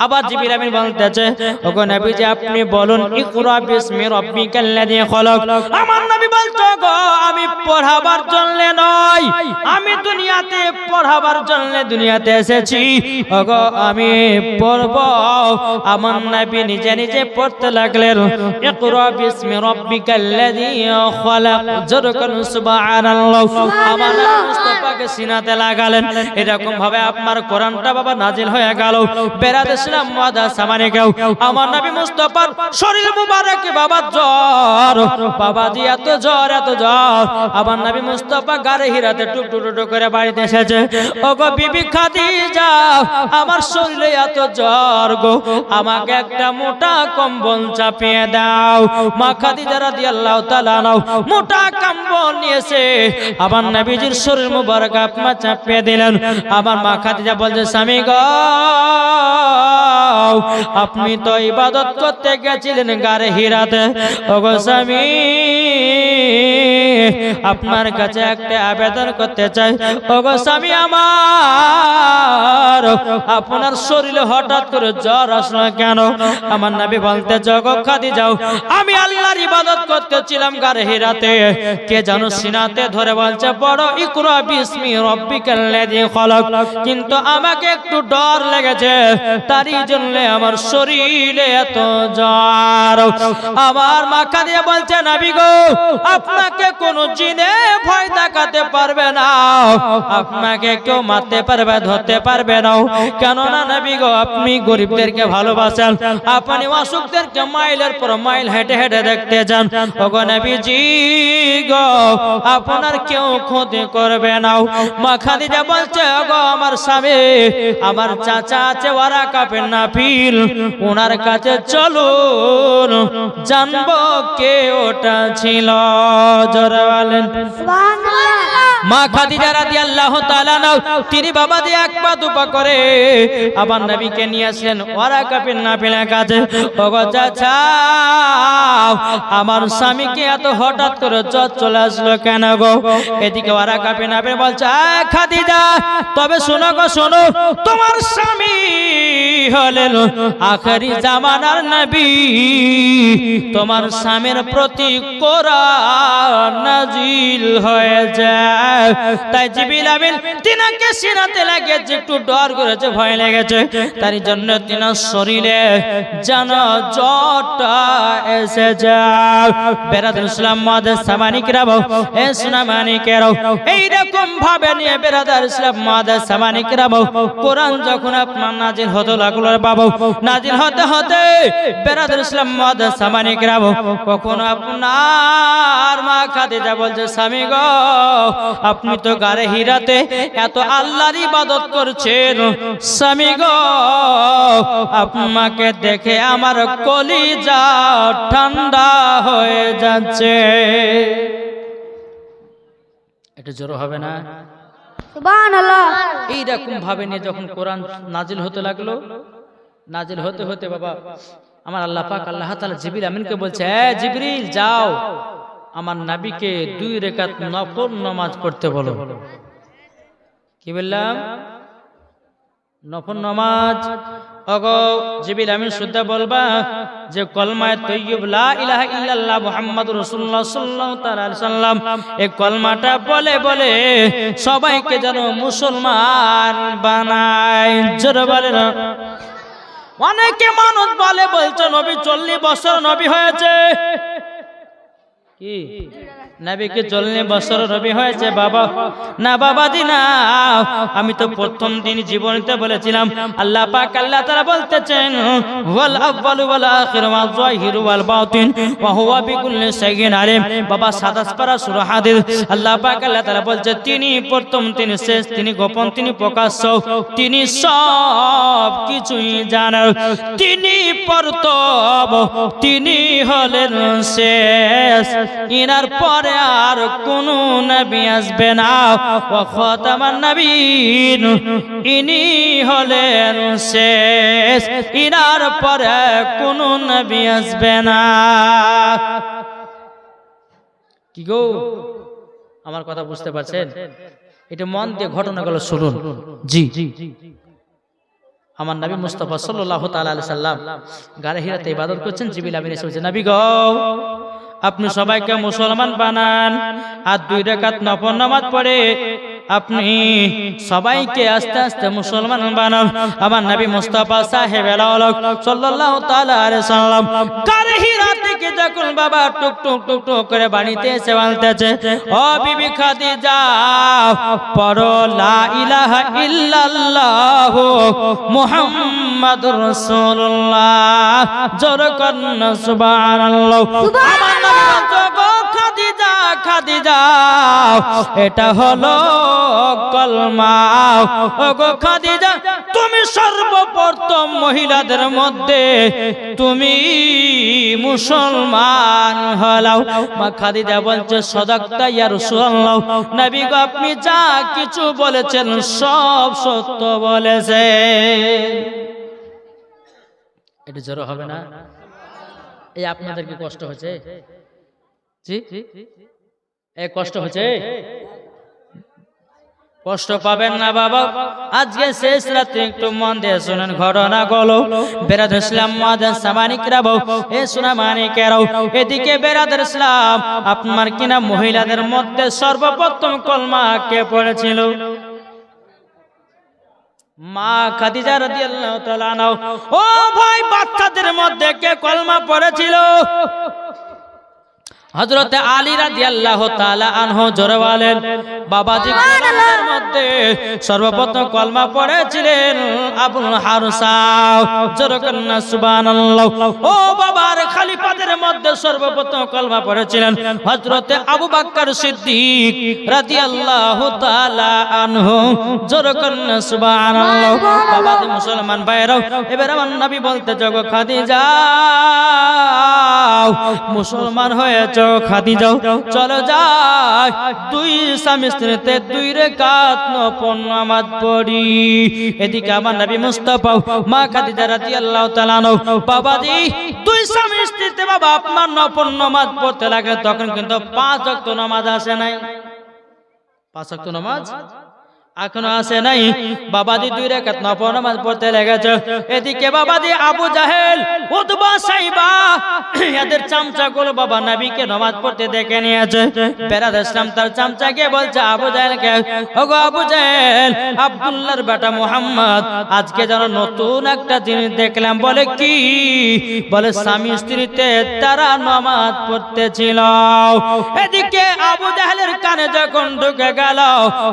আবার জিবরিল আমিন বলতেছে, ওগো নবীজি আপনি বলুন, ইকরা বিসমি রাব্বিকাল্লাযী খলাক। আমার নবী বলছে গো আমি পড়াবার জন্য নয়, আমি দুনিয়াতে পড়াবার জন্য দুনিয়াতে এসেছি। ওগো আমি পড়ব। আমার নবী নিজে নিজে পড়তে লাগলেন, ইকরা বিসমি রাব্বিকাল্লাযী খালাক, জোরে করুন সুবহানাল্লাহ। আমার নবী মুস্তাফাকে সিনাতে লাগালেন। এরকম ভাবে আপনার কোরআনটা বাবা নাজিল হয়ে গেল। বেরাদ ইসলাম ওয়াদা সামানে গেও আমার নবী মুস্তাফার শরীর মুবারকে বাবা জ্বর, বাবাজি এত জ্বর এত জ্বর। আমার নবী মুস্তাফা গারে হিরাতে টুক টুক টুক করে বাড়িতে এসেছে। ওগো বিবি খাদিজা, আমার শরীরে এত জ্বর গো, আমাকে একটা মোটা কম্বল চাপিয়ে দাও। মা খাদিজা রাদিয়াল্লাহু তাআলা আনহা মোটা কম্বল নিয়েছে, আমার নবীজির শরীর মুবারক আপনার চাপিয়ে দিলেন। আমার মা খাদিজা বলছে, স্বামী গো, আপনি তো ইবাদত করতে গেছিলেন গারে হিরাতে। ওগো স্বামী, আপনার কাছে একটা আবেদন করতে চাই। ওগো স্বামী আমার, আপনার শরীরে হঠাৎ করে জ্বর আসলো কেন? আমার নবী বলতে, জগৎ খাদিজা, আমি আল্লাহর ইবাদত করতেছিলাম গারে হিরাতে। কে জানো সিনাতে ধরে বলছে, বড় ইকরা বিসমি রাব্বিকাল্লাযী খালাক, কিন্তু আমাকে একটু ডর লেগেছে, তারই জন্য আমার শরীরে এত জ্বর। আমার মা খাদিজা বলছে, নবী গো, আপনাকে কোন জিনে ভয় দেখাতে পারবে না, আপনাকে কেউ মারতে পারবে ধরতে পারবে না। কেননা নবী গো, আপনি গরিবদেরকে ভালোবাসেন, আপনি অসুখদেরকে মাইলের পর মাইল হেঁটে হেঁটে দেখতে যান। ওগো নবীজি গো, আপনার কেউ ক্ষতি করবে না। মা খাদিজা বলছে, ওগো আমার স্বামী, আমার চাচা আছে ওয়ারাকা বিন নাফিল, ওনার কাছে চলুন, জানবো কে ওটা ছিল। জোরে বলেন সুবহানাল্লাহ। মা খাদিজা রাদিয়াল্লাহু তাআলা আনহা তিনি বাবা দিয়ে এক পা দুপা করে আবার নবীকে নিয়ে আসলেন ওয়ারাকা বিন নাফিলের কাছে। ওগো চাচা, আমার স্বামীকে এত হঠাৎ করে জ্বর চলে আসলো কেন গো? এদিকে ওয়ারাকা বিন নাফিল বলছে, খাদিজা, তবে শোনো গো শোনো, তোমার স্বামী হলেন আখেরি জামানার নবী, তোমার স্বামীর প্রতি কোরআন নাজিল হয়ে যায়। তাই জিবরিল আমিন তিনাকে সিনাতে লাগিয়েছে, একটু ডর করেছে, ভয় লেগেছে, তার জন্য তিনার শরীরে যেন জ্বরটা এসে যায়। বেরাদুল ইসলাম মাদার সামানিকরাও, এ সোনামানিকেরাও, এইরকম ভাবে নিয়ে বেরাদার ইসলাম মাদার সামানিকরাও কোরআন যখন আপনার নাজিল হতে লাগলো বাবু, নাজিল হতে হতে বেরাদুল ইসলাম মাদার সামানিকরাও, কখনো আপনার মা খাদিজা বলছে, স্বামী গো, আপনি তো গারে হিরাতে এত আল্লাহর ইবাদত করছেন, স্বামী গো, আপনাকে দেখে আমার কলিজা ঠান্ডা হয়ে যাচ্ছে। এটা জোরে হবে না? সুবহানাল্লাহ। এইরকম ভাবে নিয়ে যখন কোরআন নাজিল হতে লাগলো, নাজিল হতে হতে বাবা আমার আল্লাহ পাক আল্লাহ তাআলা জিবরিল আমিনকে বলছে, হ্যাঁ জিবরিল, যাও আমার নবীকে 2 রাকাত নফল নামাজ পড়তে বলো। কি বললাম? নফল নামাজ। ওগো জিবরিল আমিন শুদ্ধ বলবা যে কলমায়ে তৈয়ব লা ইলাহা ইল্লাল্লাহ মুহাম্মাদুর রাসূলুল্লাহ সাল্লাল্লাহু তাআলা আলাইহি সাল্লাম, এই কলমাটা বলে বলে সবাইকে যেন মুসলমান বানায়। জোরে বলেন। অনেকে মানুষ বলে, বলছে নবী 40 বছর নবী হয়েছে। কি নবীকে 40 বছর নবী হয়েছে? বাবা না, বাবাজি না, আমি তো প্রথম দিন জীবনীতে বলেছিলাম, আল্লাহ পাক আল্লাহ তাআলা বলতেছেন, ওয়াল আউয়ালু ওয়াল আখিরু ওয়াল যাহিরু ওয়াল বাতিন ওয়া হুয়া বিকুল্লি শাইইন আলিম। বাবা 27 পারা সূরা হাদিস, আল্লাহ পাক আল্লাহ তাআলা বলছে, তিনি প্রথম, তিনি শেষ, তিনি গোপন, তিনি প্রকাশ্য, তিনি সব কিছুই জানেন, তিনি প্রথম, তিনি হলেন শেষ, ইনার পরে আর কোন নবী আসবে না। ওয়া খাতামান নবীন, ইনি হলেন শেষ, ইনার পরে কোন নবী আসবে না। কি গো, আমার কথা বুঝতে পারছেন? এটা মন দিয়ে ঘটনাগুলো শুনুন। জি, আমার নবী মুস্তাফা সাল্লাল্লাহু তাআলা আলাইহি সাল্লাম গারে হিরাতে ইবাদত করছেন। জিবরিল আমিন এসে বলছে, নবী গো, আপনি সবাইকে মুসলমান বানান, আর 2 রাকাত নফল নামাজ পড়ে আপনি সবাইকে আস্তে আস্তে মুসলমান বানান। আমার নবী মুস্তাফা সাহেব সাল্লাল্লাহু তাআলা আলাইহি সাল্লাম গারে হিরা থেকে যখন বাবা টুক টুক টুক টুক করে বাড়িতে এসে বলতেছে, ও বিবি খাদিজা পড়ো লা ইলাহা ইল্লাল্লাহ মুহাম্মাদুর রাসূলুল্লাহ, জোরে করুন সুবহানাল্লাহ। আমার নবী বলতো, গো খাদিজা খাদিজা এটা হলো কলমা। ও গো খাদিজা তুমি সর্বপ্রথম মহিলাদের মধ্যে তুমি মুসলমান হলাও। মা খাদিজা বলছে, সাদাক্তা ইয়া রাসূলুল্লাহ, নবী গো আপনি যা কিছু বলেছেন সব সত্য বলেছেন। এটা জোর হবে না? এই আপনাদের কি কষ্ট হচ্ছে? জি এই কষ্ট হচ্ছে? কষ্ট পাবেন না বাবা। আজকে শেষ রাতে একটু মন দিয়ে শুনেন ঘটনা গুলো। বেরাদর ইসলাম মুআজ্জিন সামানিকরাও, এ সোনা মানিকেরাও, এদিকে বেরাদর ইসলাম আপনার কিনা মহিলাদের মধ্যে সর্বপ্রথম কলমা কে পড়েছিল? মা খাদিজা রাদিয়াল্লাহু তাআলা আনহা। ও ভাই, বাচ্চাদের মধ্যে কে কলমা পড়েছিল? হযরত আলী রাদিয়াল্লাহু তাআলা আনহু। জোরে বলেন বাবাজি। গোলামদের মধ্যে সর্বপ্রথম কলমা পড়েছিলেন আবুল হারসা, জোরে করুন সুবহানাল্লাহ। ও বাবার খলিফাদের মধ্যে সর্বপ্রথম কলমা পড়েছিলেন হযরত আবু বকর সিদ্দিক রাদিয়াল্লাহু তাআলা আনহু, জোরে করুন সুবহানাল্লাহ। বাবাজি মুসলমান ভাইরাও, এবার আমার নবী বলতে, জগো খাদিজা মুসলমান হয়েছে খাদিজা, চলো যাই 2 স্বামী স্ত্রীতে 2 রাকাত নফল নামাজ পড়ি। এদিকে আমার নবী মুস্তাফা মা খাদিজা রাদিয়াল্লাহু তাআলা আনহা, বাবাজি 2 স্বামী স্ত্রীতে বাবা আপনার নফল নামাজ পড়তে লাগলে তখন কিন্তু 5 ওয়াক্ত নামাজ আসে নাই। 5 ওয়াক্ত নামাজ এখনো আসে নাই। বাবাজি 2 রাকাত নফল নামাজ পড়তে লেগেছে। এদিকে বাবাজি আবু জাহেল, উতবা, সাইবা এদের চামচাগুলো বাবা নবীকে নামাজ পড়তে দেখে নিয়েছে। বেরাদর ইসলাম তার চামচাকে বলছে, আবু জাহেলকে, ওগো আবু জাহেল, আব্দুল্লাহর বেটা মুহাম্মদ আজকে যেন নতুন একটা জিনিস দেখলাম। বলে কি? বলে স্বামী স্ত্রীতে তারা নামাজ পড়তেছিল। এদিকে আবু জাহেলের কানে যখন ঢুকে গেল,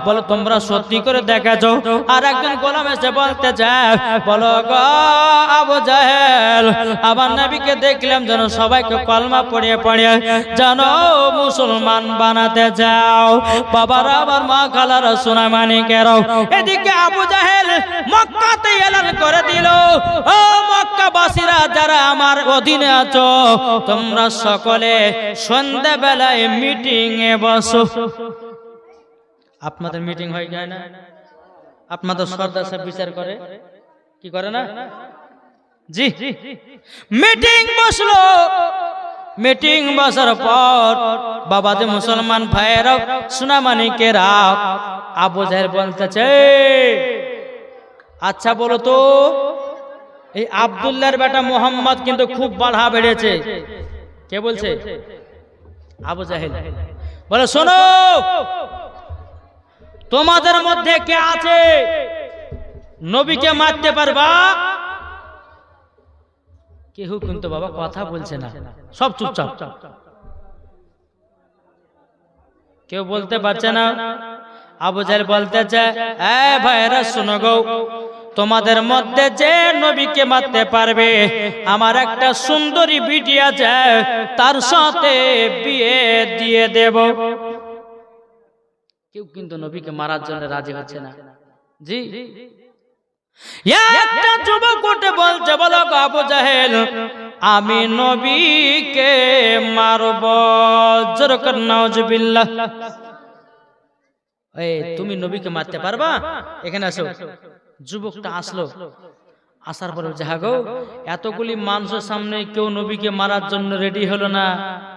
বলে তোমরা সত্যি করে দেখেছো? আর একজন গোলাম এসে বলতে চায়, বলো গো আবু জাহেল, আমার নবীকে দেখলাম যেন সবাইকে কলমা পড়িয়ে পড়িয়ে যেন মুসলমান বানাতে যাও। বাবারা, আমার মা খালারা, সোনা মানিকেরাও, এদিকে আবু জাহেল মক্কাতে এলান করে দিল, ও মক্কাবাসীরা যারা আমার অধীনে আছো, তোমরা সকলে সন্ধ্যাবেলায় মিটিং এ বসো। আপনাদের মিটিং হয়ে যায় না? আপনাদের সর্দার সাহেব বিচার করে কি করে না? জি, মিটিং বসলো। মিটিং বসার পর বাবাজি মুসলমান ভাইয়েরাও, সোনা মানিকেরা, আবু জাহেল বলতেছে, আচ্ছা বলো তো, এই আব্দুল্লাহর বেটা মুহাম্মদ কিন্তু খুব বাড়া বেড়েছে। কে বলছে? আবু জাহেল বলে, শোনো, তোমাদের মধ্যে কে আছে নবীকে মারতে পারবা? কেউ কিন্তু বাবা কথা বলছে না, সব চুপচাপ, কেউ বলতে পারছে না। আবু জাহেল বলতেছে, এ ভাইরা শোনো গো, তোমাদের মধ্যে যে নবীকে মারতে পারবে, আমার একটা সুন্দরী বিটি আছে, তার সাথে বিয়ে দিয়ে দেব। কেউ কিন্তু নবীকে মারার জন্য রাজি হচ্ছে না। জি, একটা যুবক উঠে বলছে, বলো আবু জাহেল, আমি নবীকে মারব। জোরে করে নাউজুবিল্লাহ। এই তুমি নবীকে মারতে পারবা? এখানে আসো। যুবকটা আসলো, আসার পরে যাহা গো, এতগুলি মানুষের সামনে কেউ নবীকে মারার জন্য রেডি হলো না,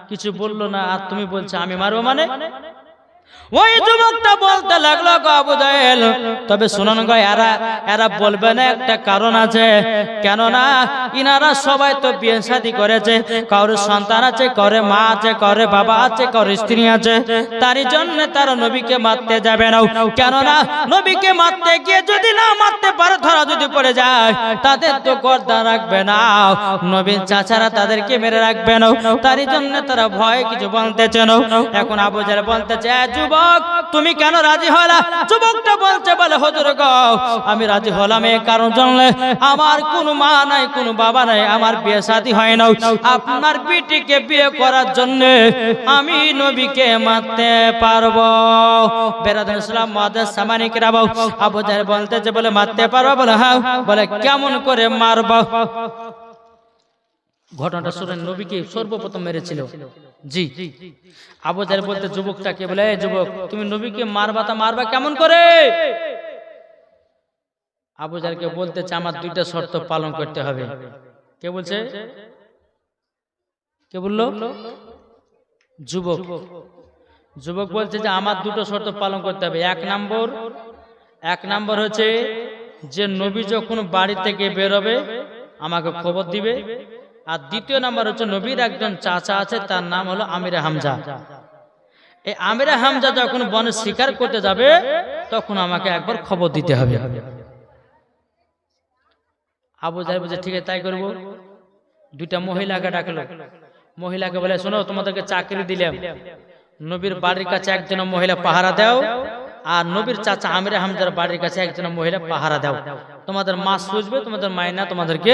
কিছু বললো না, আর তুমি বলছো আমি মারবো? মানে ওই যুবকটা বলতে লাগলো গো আবু জাহেল, তবে শুনুন গো, এরা বলবে না, একটা কারণ আছে। কেননা ইনারা সবাই তো বিয়ে শাদী করেছে, কারোর সন্তান আছে, কারোর মা আছে, কারোর বাবা আছে, কারোর স্ত্রী আছে, তারই জন্য তারা নবীকে মারতে যাবে না। কেননা নবীকে মারতে গিয়ে যদি না মারতে পারে, ধরা যদি পড়ে যায়, তাদের তো গর্দা রাখবে না, নবীর চাচারা তাদেরকে মেরে রাখবে না, তারই জন্য তারা ভয় কিছু বলতেছে না। এখন আবু জাহেল বলতেছে, যুবক তুমি কেন রাজি হলা? যুবকটা বলছে, বলে হুজুর গো, আমি রাজি হলাম এই কারণ জানলে, আমার কোনো মা নাই, কোনো বাবা নাই, আমার বিয়ে শাদী হয় না, আপনার বিটিকে বিয়ে করার জন্য আমি নবীকে মারতে পারবো। বেরাদুল ইসলাম মুআদ্দাস সামানি কিরাম, আবু জাহেল বলতেছে, বলে মারতে পারবো? বলে হ্যাঁ। বলে কেমন করে মারবো? ঘটনাটা শুনেন, নবীকে সর্বপ্রথম মেরেছিল। জি, আবু জাহেল বলতে যুবকটাকে, বলে এই যুবক, তুমি নবীকে মারবা, তা মারবা কেমন করে? আবু জাহেলকে বলতেছে, আমার দুইটা শর্ত পালন করতে হবে। কে বলছে? কে বললো? যুবক। যুবক বলছে যে আমার দুটো শর্ত পালন করতে হবে। এক নম্বর হচ্ছে যে নবী যখন বাড়ি থেকে বেরোবে আমাকে খবর দিবে। আর দ্বিতীয় নাম্বার হচ্ছে নবীর একজন চাচা আছে, তার নাম হলো আমিরে হামজা। এই আমিরে হামজা যখন বনে শিকার করতে যাবে তখন আমাকে একবার খবর দিতে হবে। আবু জাহেল বলছে, ঠিক আছে তাই করবো। দুইটা মহিলাকে ডাকলো। মহিলাকে বলে, শোনো, তোমাদেরকে চাকরি দিলাম, নবীর বাড়ির কাছে একজন মহিলা পাহারা দাও, আর নবীর চাচা আমিরে হামজার বাড়ির কাছে একজন মহিলা পাহারা দাও। তোমাদের মাস বুঝবে, তোমাদের মাইনা তোমাদেরকে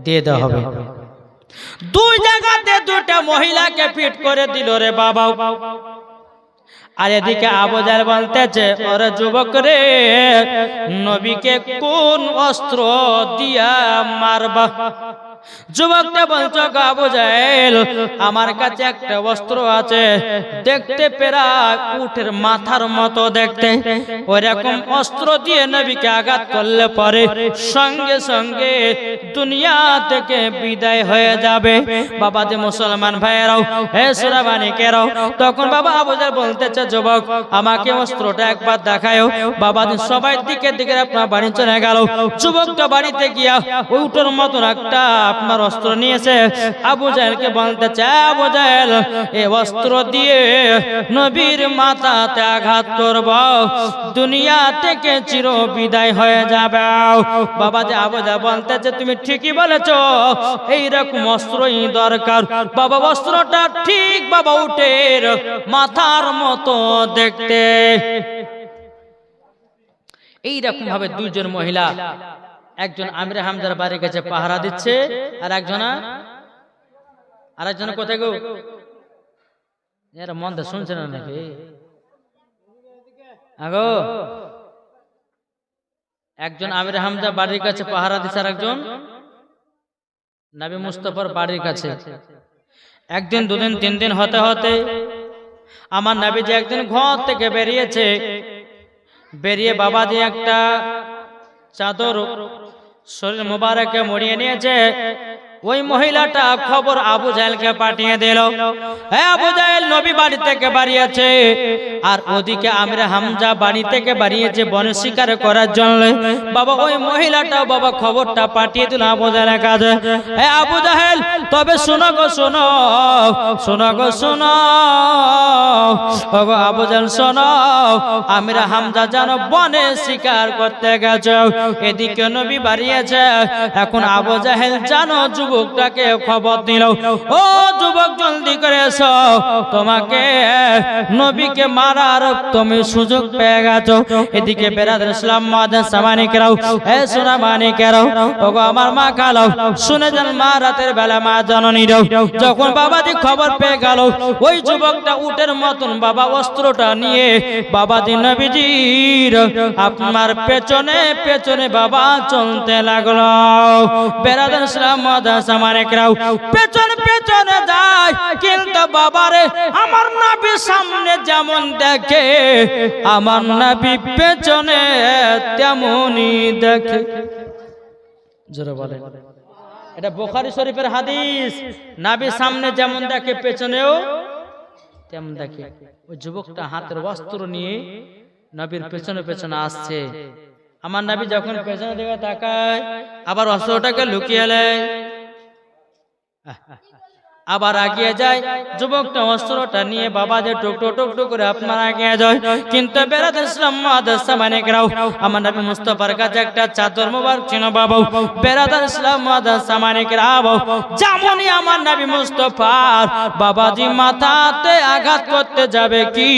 দিয়ে দেওয়া হবে। দুই জায়গাতে দুটা মহিলাকে ফিট করে দিল রে বাবা। আর এদিকে আবু জাহেল বলতেছে, ওরে যুবক রে, নবীকে কোন অস্ত্র দিয়া মারবা? যুবকটা বলছো, আবু জাহেল, আমার কাছে একটা অস্ত্র আছে, দেখতে প্রায় উটের মাথার মতো দেখতে, ওইরকম অস্ত্র দিয়ে নবীকে আঘাত করলে পরে সঙ্গে সঙ্গে দুনিয়া থেকে বিদায় হয়ে যাবে। বাবা যে মুসলমান ভাইয়েরাও, হে সুরাবানিকেরাও, তখন বাবা আবু জাহেল বলতেছে, যুবক আমাকে অস্ত্রটা একবার দেখায়ও। বাবা সবাই দিকে দিকে আপনার বাড়ি চলে গেল। যুবকটা বাড়িতে গিয়া উটের মতো একটা আপনার অস্ত্র নিয়েছে। আবু জাহেলকে বলতেছে, আবু জাহেল, এই অস্ত্র দিয়ে নবীর মাথাতে আঘাত করব, দুনিয়া থেকে চির বিদায় হয়ে যাবে। বাবা যে আবু জাহেল বলতেছে, তুমি ঠিকই বলেছো, এইরকম অস্ত্রই দরকার। বাবা অস্ত্রটা ঠিক বাবা উটের মাথার মতো দেখতে। এইরকম ভাবে দুইজন মহিলা, একজন আমিরে হামজার বাড়ির কাছে পাহারা দিচ্ছে, আর আরেকজন কোথায় গো? এরা মন দিয়ে শুনছে না নাকি? আগো, একজন আমিরে হামজা বাড়ির কাছে পাহারা দিচ্ছে, আর একজন নবী মুস্তাফার বাড়ির কাছে। একদিন, দুদিন, 3 দিন হতে হতে আমার নবী যে একদিন ঘর থেকে বেরিয়েছে, বেরিয়ে বাবা দিয়ে একটা চাদর শরীর মুবারকে মুড়িয়ে নিয়েছে। ওই মহিলাটা খবর আবু জাহেলকে পাঠিয়ে দিল, হে আবু জাহেল, নবী বাড়ি থেকে বাড়িয়েছে। আর ওদিকে আমিরে হামজা বাড়ি থেকে বাড়িয়েছে বনে শিকার করার জন্য। বাবা ওই মহিলাটা বাবা খবরটা পাঠিয়ে দিল আবু জাহেলের কাছে। হে আবু জাহেল, তবে শোনো গো, শোনো, শোনো গো, শোনো, ওগো আবু জাহেল শোনো, আমিরে হামজা যেন বনে শিকার করতে গেছে, এদিকে নবী বাড়িয়েছে। এখন আবু জাহেল জানো যুবকটাকে খবর দিল, ও যুবক, জলদি করে এসো, তোমাকে নবীকে মারার তুমি সুযোগ পেয়ে গেছো। এদিকে বেরাদুল ইসলাম মুআদ্দাস সামানিকেরাও, হে সুরামানিকেরাও, ওগো আমার মা খালাও, শুনে যান, মা রাতের বেলা মা জননীরাও, যখন বাবাজি খবর পেয়ে গেল ওই যুবকটা উটের মতন বাবা অস্ত্রটা নিয়ে বাবাজি নবীজির আপনার পেছনে পেছনে বাবা চলতে লাগলো। বেরাদুল ইসলাম মুআদ্দাস সামানিকেরাও পেছনে পেছনে যায়, কিন্তু বাবারে আমার নবী সামনে যেমন দেখে, আমার নবী পেছনে তেমনই দেখে। জোরে বলেন, এটা বুখারী শরীফের হাদিস। নবী সামনে যেমন দেখে পেছনেও তেমন দেখে ওই যুবকটা হাতের বস্ত্র নিয়ে নবীর পেছনে পেছনে আসছে। আমার নবী যখন পেছনে দিকে তাকায় আবার অস্ত্রটাকে লুকিয়ে নেয়, আবার আগিয়ে যায়। যুবকটা অস্ত্রটা নিয়ে বাবাদের টুকটো টুকটো করে আপনার আগিয়ে যায়। কিন্তু বেরাদার ইসলাম মাদ্রাসা মানে কেরাও আমার নবী মুস্তাফার কাছে একটা চাদর মোবারক ছিল বাবা। বেরাদার ইসলাম মাদ্রাসা মানে কেরাও যেমনই আমার নবী মুস্তাফার বাবাজি মাথাতে আঘাত করতে যাবে কি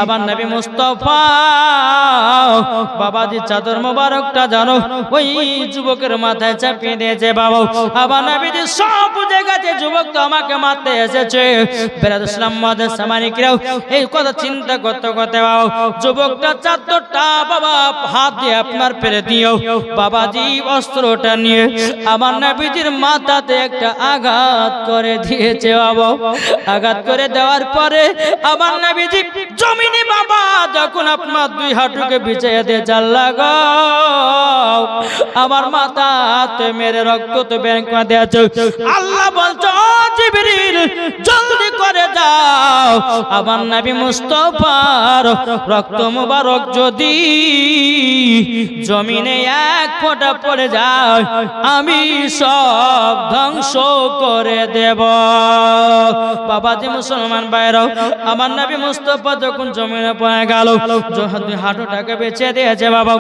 আমার নবী মুস্তাফা বাবাজি চাদর মোবারকটা জানো ওই যুবকের মাথায় চাপিয়ে দিয়েছে বাবা। আমার নবীজি সব বুঝে গেছে যুবক আমাকে মারতে এসেছে। বেরাদার ইসলাম মাদ্রাসা মানে কেরাও এই কথা চিন্তা করতে করতে বাবা যুবকটা চাদরটা বাবা হাত দিয়ে আপনার ফেলে দিও। বাবাজি অস্ত্রটা নিয়ে আমার নবীজির মাথাতে একটা আঘাত করে দিয়েছে বাবা। আঘাত করে দেওয়ার পরে আমার নবীজি জমিনে বাবা যখন আপনার দুই হাঁটুকে বিছিয়ে দিয়ে জাল লাগাও আমার মাথাতে মেরে রক্ত তো বের করে দিয়েছে। আল্লাহ বলছে জিবরিল জলদি করে দাও আমার নবী মুস্তাফার রক্ত মোবারক যদি জমিনে এক ফোঁটা পড়ে যায় আমি সব ধ্বংস করে দেব। বাবাজি মুসলমান ভাইরাও আমার নবী মুস্তাফা যখন জমিনে পড়ে গেল হাঁটুটাকে বেঁচে দিয়েছে বাবা।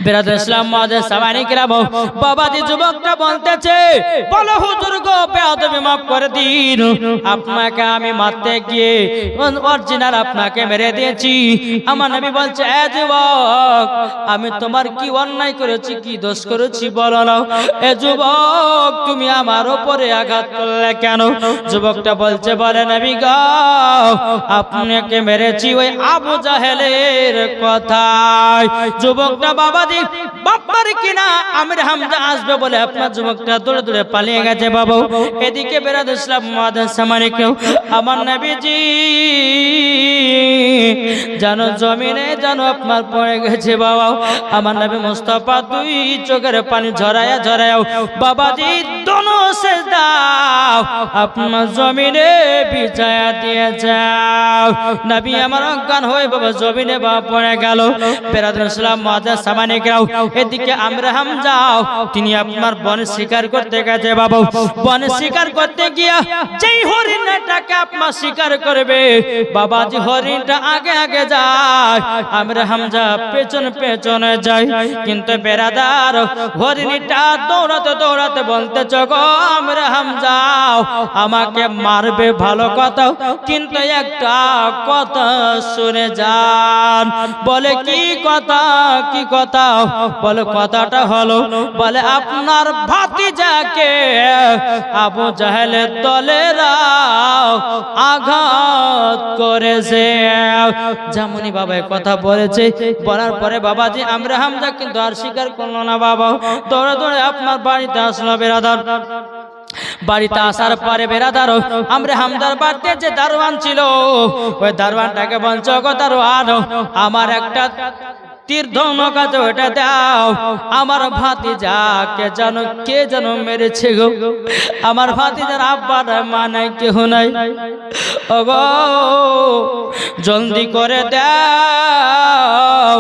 বেরাদার ইসলাম মাদ্রাসা মানে কেরাও বাবাজি যুবকটা বলতেছে বলো হুজুর গো বেয়াদবি মাফ করে দিন, আপনাকে আমি মারতে গিয়ে অরিজিনাল আপনাকে মেরে দিয়েছি। আমার নবী বলছে এ যুবক আমি তোমার কি অন্যায় করেছি কি দোষ করেছি বলো না। এ যুবক তুমি আমার উপরে আঘাত করলে কেন? যুবকটা বলছে বলে নবী গো আপনাকে মেরেছি ওই আবু জাহেলের কথায়। যুবকটা বাবাজি বাপ্পার কিনা আমির হামজা আসবে বলে আপনার যুবকটা দৌড়ে দৌড়ে পালিয়ে গেছে বাবা। এদিকে বেরাদার ইসলাম মাদ্রাসা মানে কেউ আমার নবীজি জানো জমিনে জানো আপনার পড়ে গেছে বাবা। আমার নবী মুস্তাফা দুই চোখের পানি ঝরায়া ঝরায়া বাবাজি দোনো সেজদা আপনার জমিনে বিছায়া দিয়ে যাও। নবী আমার অজ্ঞান হয়ে বাবা জমিনে বাবা পড়ে গেল। বেরাদার ইসলাম মাদ্রাসা মানে কেউ এদিকে আমরা হামজা তিনি আপনার বনে শিকার করতে গেছে বাবা। বনে শিকার করতে গিয়া যেই হরিণটাকে আপনার শিকার করবে বাবাজি হরিণটা আগে আগে যায় আমরা হামজা পেছনে পেছনে যায়। কিন্তু বেরাদার হরিণটা দৌড়াতে দৌড়াতে বলতে চগো আমরা হামজা আমাকে মারবে ভালো কথা কিন্তু একটা কথা শুনে যান। বলে কি কথা কি কথা? বলে কথাটা হলো বলে আপনার ভাতিজাকে আবু জাহেলের দলেরা আঘাত করেছে। যেমনই বাবা কথা বলেছে বলার পরে বাবাজি আমরা হামজা কিন্তু আর স্বীকার করলো না বাবা। দৌড়ে দৌড়ে আপনার বাড়িতে আসলো বেরাদার। বাড়িতে আসার পরে বেরাদার আমরা হামদার বাড়িতে যে দারোয়ান ছিল ওই দারোয়ানটাকে বলছো গো দারোয়ান আমার একটা তীর ধনুক আছে ওটা দাও। আমার ভাতিজাকে জানো কে যেন মেরেছে গো? আমার ভাতিজার আব্বার মা নাই কেহ নাই। ওগো জলদি করে দাও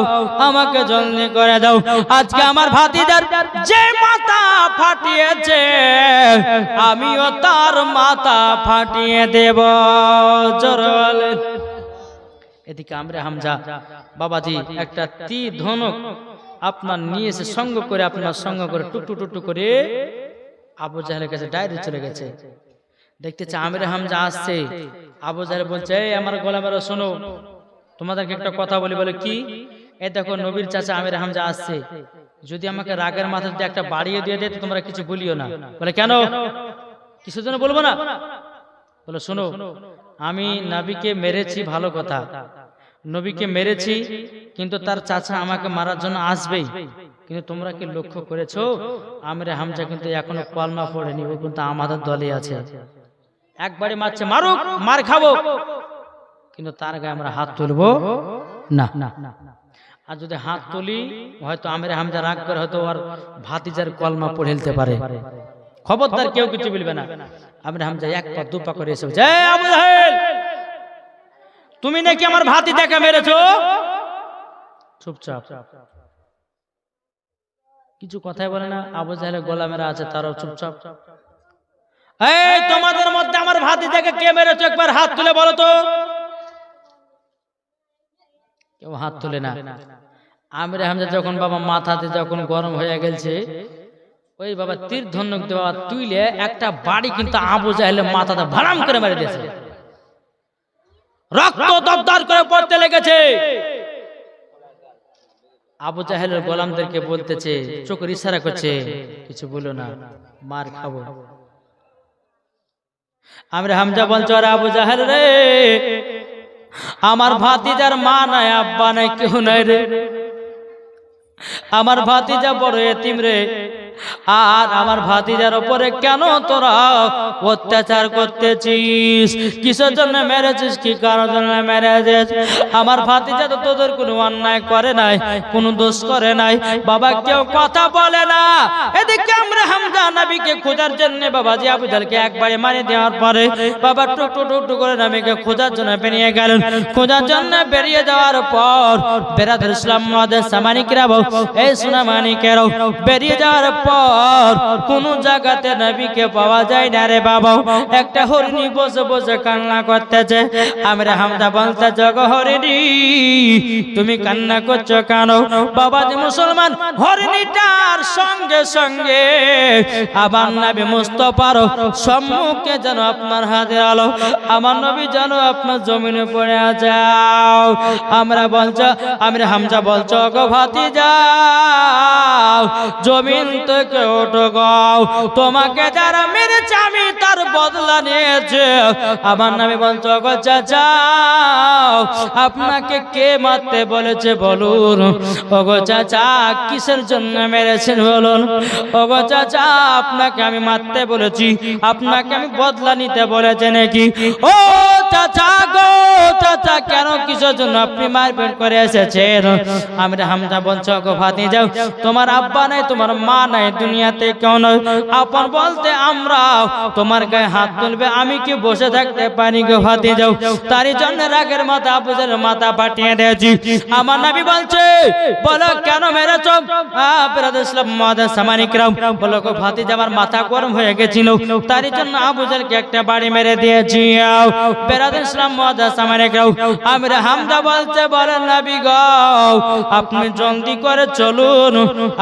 আমাকে জলদি করে দাও। আজকে আমার ভাতিজার যে মাথা ফাটিয়েছে আমিও তার মাথা ফাটিয়ে দেব। জোরে বলেন। এদিকে আমরা হামজা বাবাজি একটা তীর ধনুক আপনার নিয়ে এসে সঙ্গ করে আপনার সঙ্গ করে টুকটু টুকটু করে আবু জাহেলের কাছে ডাইরেক্ট চলে গেছে। দেখতেছে আমির হামজা আসছে। আবু জাহেল বলছে এই আমার গোলামেরা শোনো তোমাদেরকে একটা কথা বলি। বলে কি? এই দেখো নবীর চাচা আমির হামজা আসছে, যদি আমাকে রাগের মাথা দিয়ে একটা বাড়িয়ে দিয়ে দেয় তোমরা কিছু বলিও না। বলে কেন? কিসের জন্য বলবো না? বলে শোনো আমি নবীকে মেরেছি ভালো কথা, নবীকে মেরেছি কিন্তু তার চাচা আমাকে মারার জন্য আসবেই। কিন্তু তোমরা কি লক্ষ্য করেছো আমির হামজা কিন্তু এখনো কলমা পড়েনি, ও কিন্তু আমাদের দলে আছে। একবারে মারছে মারুক মার খাবো কিন্তু তার গায়ে আমরা হাত তুলবো না। আর যদি হাত তুলি হয়তো আমির হামজা রাগ করে হয়তো ওর ভাতিজার কলমা পড়ে ফেলতে পারে। খবরদার কেউ কিছু বলবে না। আমির হামজা এক পা দু পা করে এসে বলছে আবু জাহেল তুমি নাকি আমার ভাতিজাকে মেরেছো। চুপচাপ, কিছু কথাই বলে না। আবু জাহেলের গোলামেরা আছে, তারাও চুপচাপ। এই তোমাদের মধ্যে আমার ভাতিজাকে কে মেরেছো একবার হাত তুলে বলো তো। কেউ হাত তুলে না। আমির হামজা যখন বাবা মাথাতে যখন গরম হয়ে গেছে, ওই বাবা তীর ধনুক দেওয়া তুইলে একটা বাড়ি কিন্তু আবু জাহেলের মাথাতে ভাড়াম করে মেরে দিয়েছে। রক্ত দপদপ করে পড়তে লেগেছে। আবু জাহেলের গোলামদেরকে বলতেছে, চোখের ইশারা করছে, কিছু বলো না, মার খাবো। আমির হামজা বলছে, আরে আবু জাহেল রে, আমার ভাতিজার মা নাই, আব্বা নাই, কেউ নাই রে। আমার ভাতিজা বড় এতিম রে। আর আমার ভাতিজার উপরে কেন তোরা অত্যাচার করতেছিস? কিসের জন্য মেরেছিস? কি কারণের জন্য মেরেছিস? আমার ভাতিজা তো তোদের কোনো অন্যায় করে নাই, কোনো দোষ করে নাই। বাবা কেউ কথা বলে না। এদিকে আমরা হামজা নবীকে খোঁজার জন্য বাবাজি আবু জাহেলকে একবারে মারি দেওয়ার পরে বাবা টুক টুক টুক টুক করে নবীকে খোঁজার জন্য বেরিয়ে গেলেন। খোঁজার জন্য বেরিয়ে যাওয়ার পর বেরাদুল ইসলাম মুআদ্দিস সামানিকরাও, এই সুনামানিকেরাও বেরিয়ে যাওয়ার পর কোন জায়গাতে নবীকে পাওয়া যায় না রে বাবা। একটা হরিণী বসে বসে কান্না করতেছে। আমরা হামজা বলতে, জগ হরিণী তুমি কান্না করছো কেন? বাবাজি মুসলমান, হরিণীটার সঙ্গে সঙ্গে আমার নবী মুস্তাফার সম্মুখে যেন আপনার হাতের আলো, আমার নবী যেন আপনার জমিনে পড়ে যাও। আমরা হামজা বলছো, গো ভাতিজা জমিন থেকে ওঠো গাও, তোমাকে যারা মেরেছে আমি তার বদলা নিয়েছে। আমার নামে বলছো, গো চাচা আপনাকে কে মারতে বলেছে বলুন। ওগো চাচা কিসের জন্য মেরেছেন বলুন। ওগো চাচা আপনাকে আমি মারতে বলেছি, আপনাকে আমি বদলা নিতে বলেছে নাকি? ও চাচা গো চাচা, কেন কিসের জন্য আপনি মারপিট করে এসেছেন? আমরা হামজা বলছো, গো ভাতিজা তোমার আব্বা নাই, তোমার মা নাই, দুনিয়াতে কেউ নয়, আপন বলতে আমরা। তোমার গায়ে হাত তুলবে, আমি কি বসে থাকতে পারি গো ভাতিজা? তারই জন্য রাগের মাথা আবু জাহেলের মাথা ফাটিয়ে দিয়েছি। আমার নবী বলছে, বলো কেন মেরেছো? বেরাদুল ইসলাম মুআদ্দিস সামানিকরাও বলো, গো ভাতিজা আমার মাথা গরম হয়ে গেছিল, তারই জন্য আবু জাহেলকে একটা বাড়ি মেরে দিয়েছি। বেরাদুল ইসলাম মুআদ্দিস সামানিকরাও আমরা হামজা বলছে, বলেন নবী গো আপনি জলদি করে চলুন,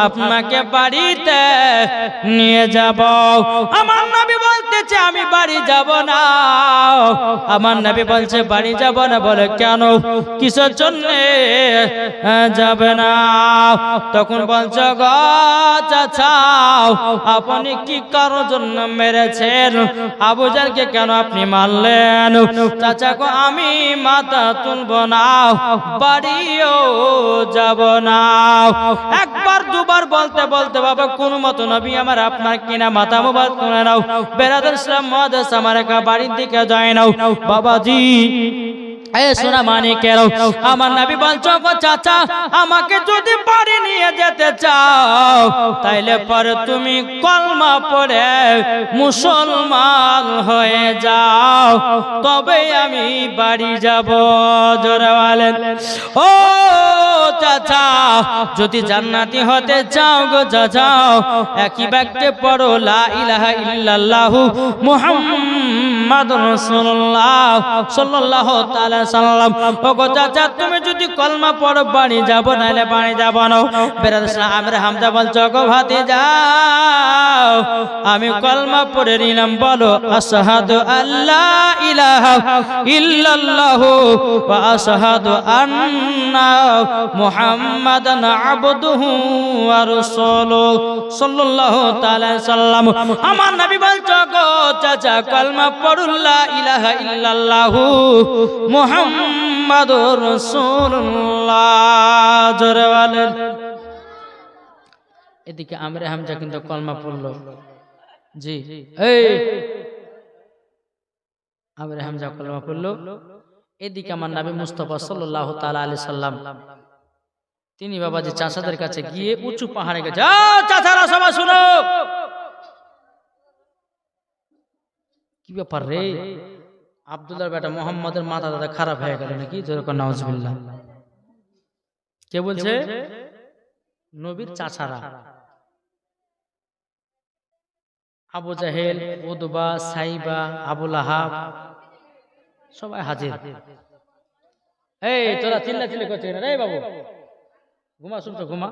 আপনাকে বাড়িতে নিয়ে যাব। আমার নবী বলতেছে, আমি বাড়ি যাব না। আমার নবী বলছে, বাড়ি যাব না? বলে কেন, কিসের জন্য যাবে না? তখন বলছে, গো চাচা আপনি কি কারোর জন্য মেরেছেন? আবু জাহেলকে কেন আপনি মারলেন? চাচা গো আমি মাথা তুলব না, বাড়িও যাব না। একবার দুবার বলতে বলতে বাবা কোন মতো নবী আমার আপনার কিনা মাথা মুবারক তুলে নাও। বেরাদুল ইসলাম মুআদ্দিস আমার বাড়ির দিকে যায় নাও। বাবাজি সোনা মানিকেরাও আমার নবী বলছো, গো চাচা আমাকে যদি বাড়ি নিয়ে যেতে চাও তাইলে পরে তুমি কলমা পড়ে মুসলমান হয়ে যাও, তবে আমি বাড়ি যাব। জোরে বলেন ও চাচা, যদি জান্নাতি হতে চাও গো চাচা, একই বাক্যে পড়ো লা ইলাহা ইল্লাল্লাহু মুহাম্মাদুর রাসূলুল্লাহ সাল্লাল্লাহু তাআলা সাল্লাম। ও গো চাচা তুমি যদি কলমা পড়ো বাড়ি যাব, নাইলে বাড়ি যাব না। বেরাদুল আমরা হামজা বলছো, গো ভাতিজা আমি কলমা পড়ে নিলাম, বলো আশহাদু আল্লা ইলাহা ইল্লাল্লাহু ওয়া আশহাদু আন্না মুহাম্মাদান আবদুহু ওয়া রাসূলুহু সাল্লাল্লাহু তাআলা সাল্লাম। আমার নবী বলছো, গো চাচা কলমা পড়ো লা ইলাহা ইল্লাল্লাহু মুহাম্মাদুর রাসূলুল্লাহ। জোরে বলেন। এদিকে আমরা হামজা কিন্তু কলমা পড়লো। জি এই আমরা হামজা কলমা পড়লো। এদিকে আমার নবী মুস্তাফা সাল্লাল্লাহু তাআলা আলাইহি সাল্লাম তিনি বাবাজি চাচাদের কাছে গিয়ে উঁচু পাহাড়ে গেছে, চাচারা সবাই শুনো, কি ব্যাপার রে, আব্দুল্লাহর বেটা মোহাম্মদের মাথা দাদা খারাপ হয়ে গেল নাকি, যেরকম নাউজুবিল্লাহ। কে বলছে? নবীর চাচারা, আবু জাহেল, উতবা, সাইবা, আবু লাহাব সবাই হাজির। এই তোরা চিল্লা চিল্লি করছিস না রে বাবু, ঘুমা, শুনছো ঘুমা।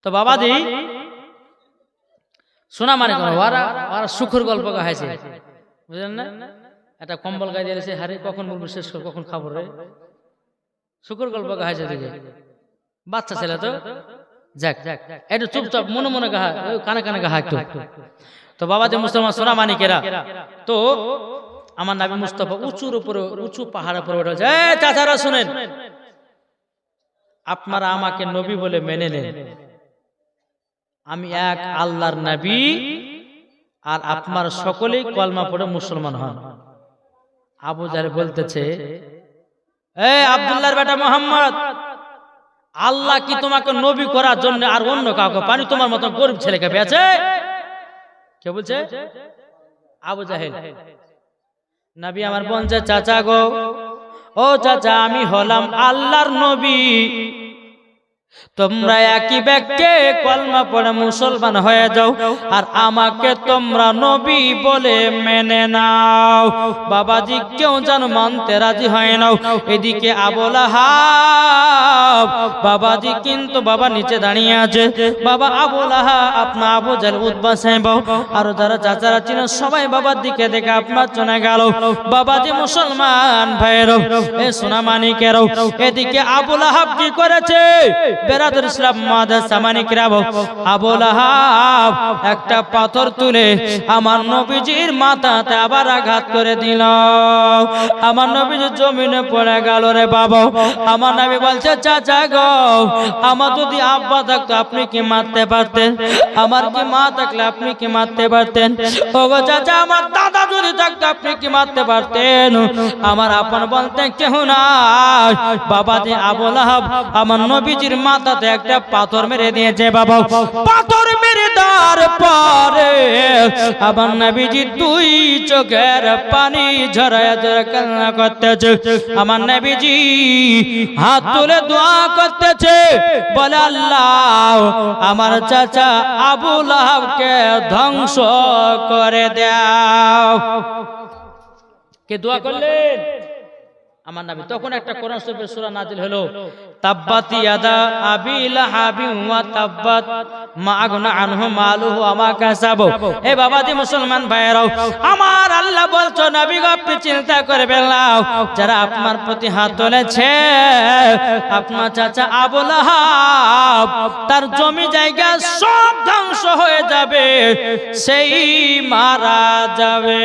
তো বাবাজি শোনা মানে ওরা সুখের গল্প গাইছে, বুঝলেন না? একটা কম্বল গায়ে দিয়েছে, হারে কখন বলবো শেষ কর, কখন খাবো রে, সুখের গল্প গাইছে দিকে। বাচ্চা ছেলে তো, যাক একটু চুপচাপ মনে মনে গাহা, কানে কানে গাহা একটু। তো বাবাজি মুসলমান সোনা মানিকেরা, তো আমার নবী মুস্তাফা উঁচুর উপরে, উঁচু পাহাড়ের উপরে উঠে যায়। চাচারা শুনেন, আপনারা আমাকে নবী বলে মেনে নেন, আমি এক আল্লাহর নবী, আর আপনারা সকলেই কলমা পড়ে মুসলমান হন। আবু জাহেল বলতেছে, এ আব্দুল্লাহর বেটা মোহাম্মদ, আল্লাহ কি তোমাকে নবী করার জন্য আর অন্য কাউকে পানি তোমার মতো গরিব ছেলেকে পেয়েছে? কে বলছে? আবু জাহেল। নবী আমার বলছে, চাচা গো, ও চাচা, আমি হলাম আল্লাহর নবী, তোমরা একই ব্যাক্যে কলমা পড়ে মুসলমান হয়ে যাও, আর আমাকে তোমরা নবী বলে মেনে নাও। বাবাজি কেউ যেন মানতে রাজি হয় নাও। এদিকে আবু লাহাব বাবাজি কিন্তু বাবা নিচে দাঁড়িয়ে আছে। বাবা আবু লাহাব, আপনার আবু জাহেল, উতবা, সাইবা আর যারা চাচারা ছিল সবাই বাবার দিকে দেখে আপনার চলে গেল। বাবাজি মুসলমান ভাইয়েরও, এ সোনা মানিকেরও, এদিকে আবু লাহাব কি করেছে? বেরাদুল ইসলাম মাদ্রাসা মানিকরাম, আবু লাহাব একটা পাথর তুলে আমার নবীজির মাথাতে আবার আঘাত করে দিল। আমার নবীজি জমিনে পড়ে গেল রে বাবা। আমার নবী বলছে, চাচা গো, আমার যদি আব্বা থাকতো আপনি কি মারতে পারতেন? আমার কি মা থাকলে আপনি কি মারতে পারতেন? ও গো চাচা, আমার দাদা যদি থাকতো আপনি কি মারতে পারতেন? আমার আপন বলতে কেউ নাই। বাবাজি আবু লাহাব আমার নবীজির মাথাতে একটা পাথর মেরে দিয়েছে বাবা। পাথর মেরে দেওয়ার পরে আমার নবীজি দুই চোখের পানি ঝরায় ঝরে কান্না করতেছে। আমার নবীজি হাত তুলে দোয়া করতেছে, বলে, আল্লাহ আমার চাচা আবু লাহাবকে ধ্বংস করে দাও। কে দোয়া করলেন? আমার নবী। তখন একটা কোরআন শরীফের সূরা নাজিল হলো, তাব্বাত ইয়াদা আবি লাহাবি ওয়া তাব্বাত মা আগনা আনহু মালুহু ওয়া মা কাসাব। এ বাবাজি মুসলমান ভাইরাও, আমার আল্লাহ বলছো নবী গো, আপনি চিন্তা করবেন না, যারা আপনার প্রতি হাত তুলেছে আপনার চাচা আবু লাহাব, তার জমি জায়গা সব ধ্বংস হয়ে যাবে, সেই মারা যাবে।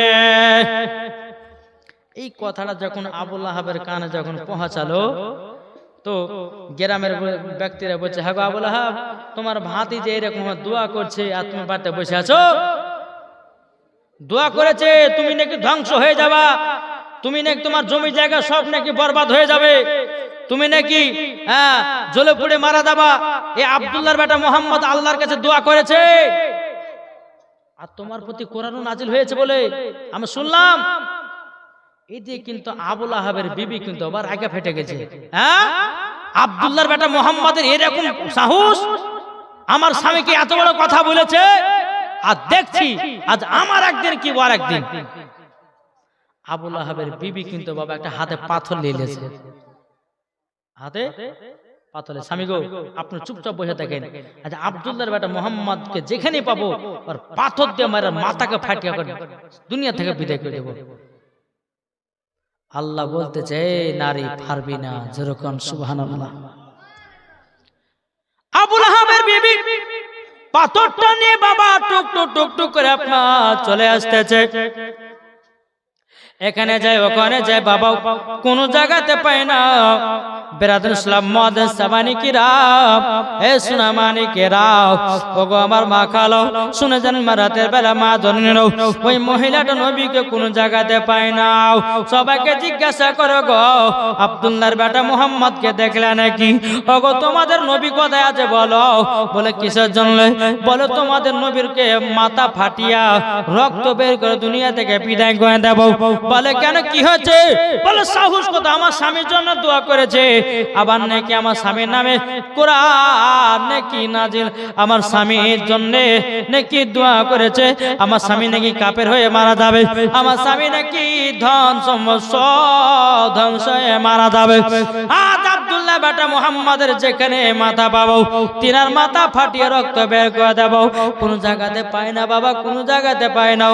এই কথাটা যখন আবু লাহাবের কানে যখন পৌঁছালো, তো গ্রামের ব্যক্তিরা বলছে, হ্যাঁ আবু লাহাব, তোমার ভাতি যে এরকম দোয়া করছে আর তুমি বাড়িতে বসে আছো, দোয়া করেছে তুমি নাকি ধ্বংস হয়ে যাবা, তুমি নাকি তোমার জমি জায়গা সব নাকি বরবাদ হয়ে যাবে, তুমি নাকি জ্বলে পুড়ে মারা যাবা। এই আব্দুল্লাহর বেটা মোহাম্মদ আল্লাহর কাছে দোয়া করেছে, আর তোমার প্রতি কোরআন নাজিল হয়েছে বলে আমি শুনলাম। এই যে কিন্তু আবু লাহাবের বিবি কিন্তু আবার আগে ফেটে গেছে। হ্যাঁ, আব্দুল্লাহর বেটা মোহাম্মদের এরকম সাহস, আমার স্বামীকে এত বড় কথা বলেছে, আর দেখছি আজ আমার একদিন কি আর একদিন। আবু লাহাবের বিবি কিন্তু বাবা একটা হাতে পাথর নিয়ে নিয়েছে, হাতে পাথরে। স্বামী গো, আপনি চুপচাপ বসে থাকেন, আজ আব্দুল্লাহর বেটা মোহাম্মদকে যেখানে পাবো আর পাথর দিয়ে মারা মাথাকে ফাটিয়ে দুনিয়া থেকে বিদায় করে দেবো। আল্লাহ বলতেছে, নারী পারবি না, যেরকম সুবহানাল্লাহ। আবু লাহাবের বিবি পাথরটা নিয়ে বাবা টুক টুক টুক টুক করে আপনার চলে আসতেছে। এখানে যাই ওখানে যাই বাবা কোন জায়গাতে পাই না। বেরাদুল ইসলাম মুআদ্দিন সামানিকিরাম, এ সুনামানিকেরাও, ওগো আমার মা খালো শুনে যান, মা রাতের বেলা মা জননীরাও ওই মহিলাটা নবীকে কোন জায়গাতে পায় না। সবাইকে জিজ্ঞাসা করো গো আব্দুল্লাহর বেটা মুহাম্মদকে দেখলে নাকি? ওগো তোমাদের নবী কোথায় আছে বলো। বলে কিসের জন্য? বলে তোমাদের নবীরকে মাথা ফাটিয়া রক্ত বের করে দুনিয়া থেকে বিদায় করে দেব। বলে কেন, কি হয়েছে? বলে সাহস কথা, আমার স্বামীর জন্য দোয়া করেছে, আবার নাকি আমার স্বামীর নামে কোরআন নাকি নাজিল, আমার স্বামীর জন্য নাকি দোয়া করেছে, আমার স্বামী নাকি কাফের হয়ে মারা যাবে, আমার স্বামী নাকি ধন সম্পদ ধ্বংস হয়ে মারা যাবে। আজ আব্দুল্লাহ বেটা মুহাম্মাদের যেখানে মাথা পাবো তিনার মাথা ফাটিয়ে রক্ত বের করে দেব। কোন জায়গাতে পায় না বাবা, কোন জায়গাতে পায় না।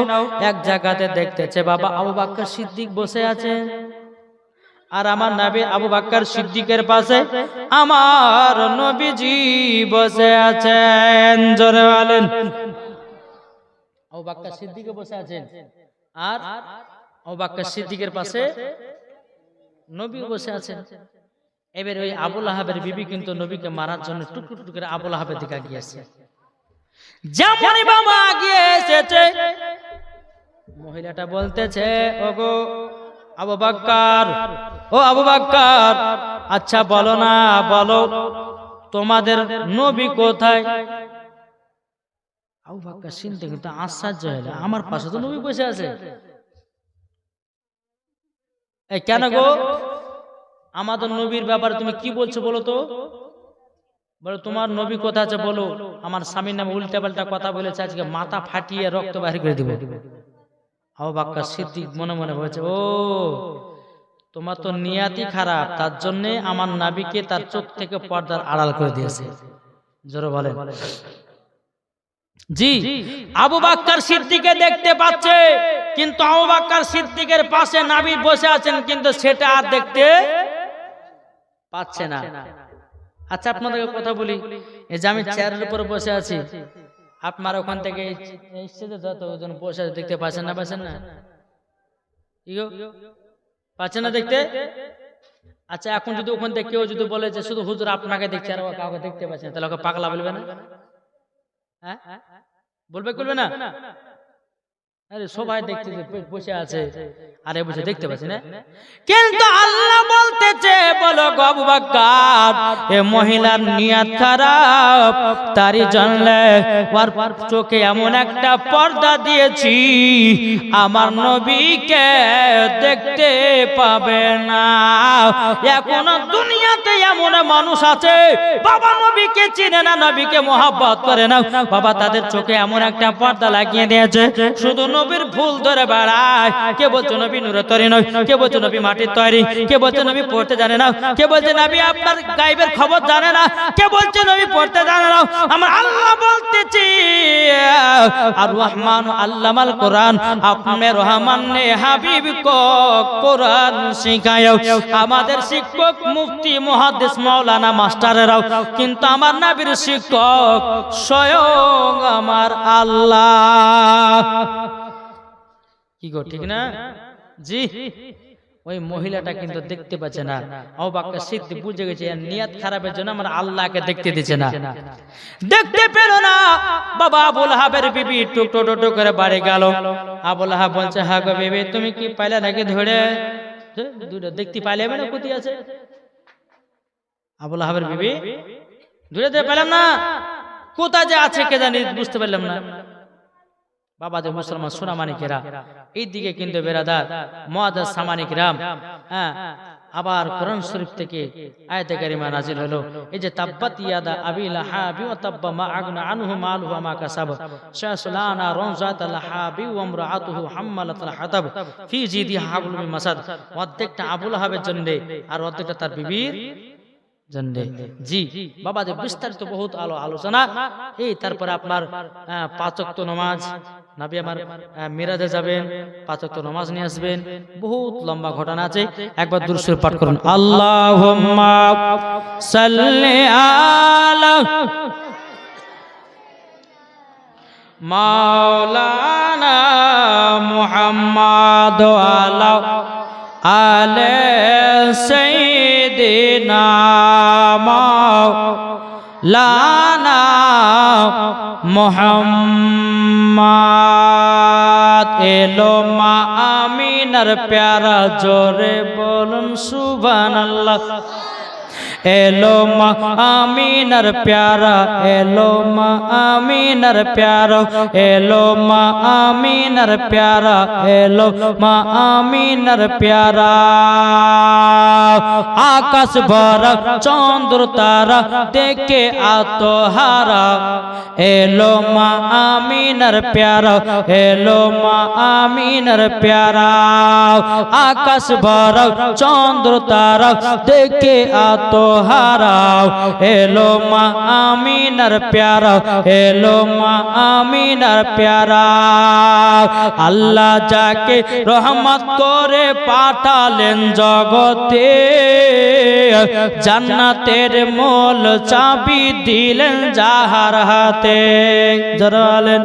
এক জায়গাতে দেখতেছে বাবা আবু বকর সিদ্দিক বসে আছে, আর আমার নবী আবু বকর সিদ্দিকের পাশে আমার নবীজি বসে আছেন। জোরে বলেন, আবু বকর সিদ্দিক বসে আছেন আর আবু বকর সিদ্দিকের পাশে নবী বসে আছেন। এবার ওই আবু লাহাবের বিবি কিন্তু নবীকে মারার জন্য টুকটুক করে আবু লাহাবের দিকে গিয়েছে। যেমনই বাবা গিয়ে এসেছে মহিলাটা বলতেছে, ওগো আবু বকর, ও আবু বকর, আচ্ছা বলো না, বলো তোমাদের নবী কোথায়? আবু বকর শুনতে কিন্তু আশ্চর্য হলো, আমার পাশে তো নবী বসে আছে, এই কেন গো আমাদের নবীর ব্যাপারে তুমি কি বলছো বলো তো? বলো তোমার নবী কোথায় আছে বলো, আমার স্বামীর নামে উল্টা পাল্টা কথা বলেছে, আজকে মাথা ফাটিয়ে রক্ত বাহির করে দিব। আবু বকর সিদ্দিক মনে মনে বলেছে, ও তোমার তো নিয়াতি খারাপ, তার জন্য আমার নবীকে তার চোখ থেকে পর্দার আড়াল করে দিয়েছে। জোরে বলেন জি। আবু বকর সিদ্দিককে দেখতে পাচ্ছে, কিন্তু আবু বকর সিদ্দিকের পাশে নবী বসে আছেন, কিন্তু সেটা আর দেখতে পাচ্ছে না। আচ্ছা আপনাদেরকে কথা বলি, এই যে আমি চেয়ারের উপর বসে আছি, আপনার ওখান থেকে যতজন বসে দেখতে পাচ্ছেন না? পাচ্ছেন না? পাচ্ছেন না দেখতে? আচ্ছা এখন যদি ওখান থেকে কেউ যদি বলে যে শুধু হুজুর আপনাকে দেখছে আর কাউকে দেখতে পাচ্ছেন, তাহলে ওকে পাগলা বলবে না? হ্যাঁ বলবে, করবে না? আরে সবাই দেখতে বসে আছে, আরে বসে দেখতে পাচ্ছি না, কিন্তু আল্লাহ বলতেছে বলো গো আবু বকর, এ মহিলার নিয়ত খারাপ, তারই জন্য ওর চোখে এমন একটা পর্দা দিয়েছি আমার নবীকে দেখতে পাবে না। এখন দুনিয়াতে এমন মানুষ আছে বাবা নবীকে চিনে না, নবীকে মহব্বত করে না, বাবা তাদের চোখে এমন একটা পর্দা লাগিয়ে দিয়েছে, শুধু নবীর ফুল ধরে বেড়ায়। কে বলছে নবী নূরের তৈরি নয়, কে বলছে নবী মাটির তৈরি, কে বলছে নবী পড়তে জানে না, কে বলছে নবী আপনার গায়েবের খবর জানে না, কে বলছে নবী পড়তে জানে না। আমার আল্লাহ বলতেছি আর রহমান আল্লামাল কোরআন, আপনি রহমান নে হাবিব কো কোরআন শিখায়ও। আমাদের শিক্ষক মুফতি মুহাদ্দিস মাওলানা মাস্টারেরাও কিন্তু আমার নবীর শিক্ষক স্বয়ং আমার আল্লাহ। কি গো ঠিক না জি? ওই মহিলাটা কিন্তু দেখতে পাচ্ছে না। আবু বকর সিদ্দিক বুঝে গেছে এর নিয়ত খারাপের জন্য আমার আল্লাহকে দেখতে দিচ্ছে না, দেখতে পেল না। বাবা আবু লাহাবের বিবি টুক টুক টুক করে বাড়ি গেল। আবু লাহাব বলছে, হ্যাঁ গো বিবি তুমি কি পাইলে নাকি ধরে? দুটো দেখতে পাইলে না কোথায় আছে? আবু লাহাবের বিবি ধরে দেখতে পেলাম না, কোথায় যে আছে কে জানি, বুঝতে পারলাম না। বাবা যে মুসলমান সোনামানিকেরা এইদিকে কিন্তু বেরাদার মুআদ্দিস সামানিকরাম, হ্যাঁ আবার কোরআন শরীফ থেকে আয়াতে কারিমা নাজিল হলো, এই যে তাব্বাত ইয়াদা আবি লাহাবি ওয়া তাব্বা মা আগনা আনহু মালুহু মা কাসাব শাসলানা রানজাত লাহাবি ওয়া ইমরাআতুহু হাম্মালাতুল হাতাব ফি জিদিহা হাবলুম মিন মাসাদ। অর্ধেকটা আবু লাহাবের জন্য আর অর্ধেকটা তার বিবির জন্য। জি বাবা যে বিস্তারিত বহুত আলোচনা। এই তারপরে আপনার 5 ওয়াক্ত নামাজ, নবী আমার মিরাজে যাবেন, 5 ওয়াক্ত নামাজ নিয়ে আসবেন, বহুত লম্বা ঘটনা আছে। একবার দুরূদ শরীফ পাঠ করুন, আল্লাহুম্মা সাল্লি আলা মাওলানা মুহাম্মদ আলা আলে সাইয়্যিদিনা মাওলানা মুহাম্মদ এলো মা আমিনার প্যারা জোরে বলুন সুবহানাল্লাহ এলো মা আমিনার প্যারা এলো মা আমিনার প্যারা এলো মা আমিনার প্যারা এলো মা আমিনার প্যারা আকাশ ভরা চন্দ্র তারা দেখে আত্মহারা এলো মা আমিনার প্যারা এলো মা আমিনার প্যারা আকাশ ভরা চন্দ্র তারা দেখে আত্মহারাও এলো মা আমিনার প্যারা এলো মা আমিনার প্যারা আল্লাহ যাকে রহমত করে পাঠালেন জগতে জান্নাতের মূল চাবি দিলেন যাহার হাতে জরালেন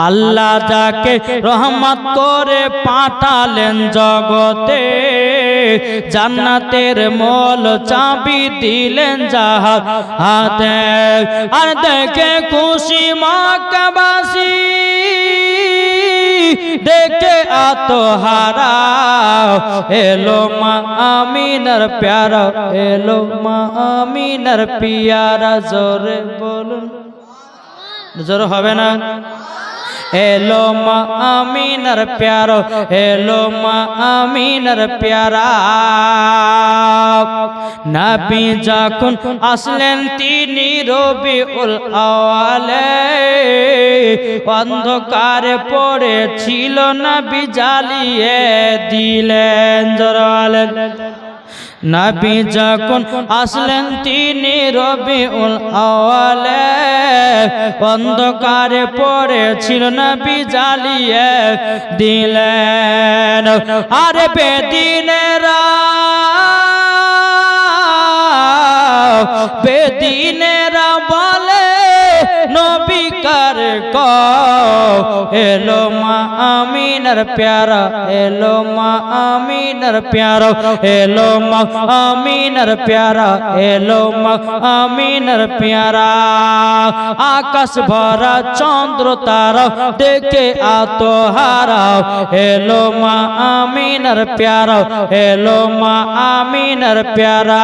আল্লাহ যাকে রহমত করে পাঠালেন জগতে জান্নাতের মূল চাবি দিলেন যাহার হাতে আর দেখে খুশি মক্কাবাসী দেখে আত্মহারা এলো মা আমিনার প্যারা এলো মা আমিনার পিয়ারা জোরে বলুন জোরে হবে না এলো মা আমিনার প্যারা এলো মা আমিনার প্যারা নবী যখন আসলেন তিনি রবিউল আওয়ালে অন্ধকারে পড়েছিল নবী জ্বালিয়ে দিলেন জোরে নবী যখন আসলেন তিনি রবিউল আওয়ালে অন্ধকারে পড়েছিল নবী জ্বালিয়ে দিলেন আরে বেদিনেরা বেদিনেরা বলে নবী কার এলো মা আমিনার প্যারা এলো মা আমিনার প্যারা এলো মা আমিনার প্যারা এলো মা আমিনার প্যারা আকাশ ভরা চন্দ্র তারা দেখে আত্মহারা এলো মা আমিনার প্যারা এলো মা আমিনার প্যারা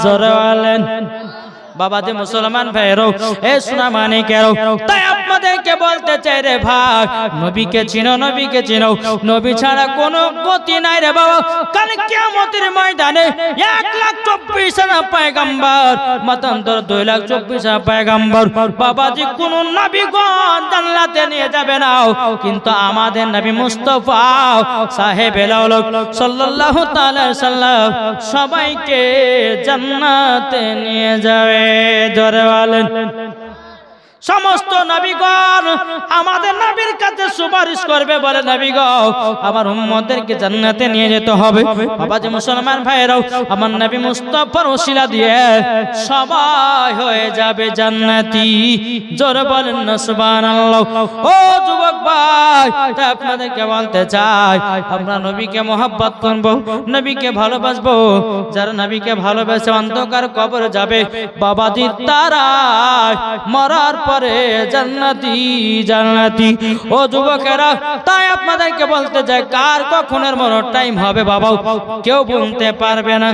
জোরে বলেন বাবা যে মুসলমান ভাইরো এ সোনা মানিকেরো তাই আপনাদেরকে বলতে চাই রে ভাই নবীকে চিনো নবী ছাড়া কোনো গতি নাই রে বাবা কাল কিয়ামতের ময়দানে 1,24,000 পয়গম্বর মতান্তর 2,24,000 পয়গম্বর বাবাজি কোন নবীগণ জান্নাতে নিয়ে যাবে না কিন্তু আমাদের নবী মুস্তাফা সাহেব আলম সাল্লাল্লাহু তাআলা সাল্লাম সবাইকে জান্নাতে নিয়ে যাবে জোরে বলেন সমস্ত নবীগণ আমাদের নবীর কাছে সুপারিশ করবে বলে নবী গো আমার উম্মতদেরকে জান্নাতে নিয়ে যেতে হবে বাবা যে মুসলমান ভাইরাও আমার নবী মুস্তাফার ওসিলা দিয়ে সবাই হয়ে যাবে জান্নাতি জোরে বলেন না সুবহানাল্লাহ ও যুবক ভাই আপনাদেরকে বলতে চাই আমরা নবীকে মহব্বত করব নবীকে ভালোবাসবো যারা নবীকে ভালোবাসে অন্ধকার কবরে যাবে বাবাজি তারা মরার পরে জান্নাতি জান্নাতি ও যুবকেরা তাই আপনাদেরকে বলতে চাই কার কখনের মরণ টাইম হবে বাবা কেউ বলতে পারবে না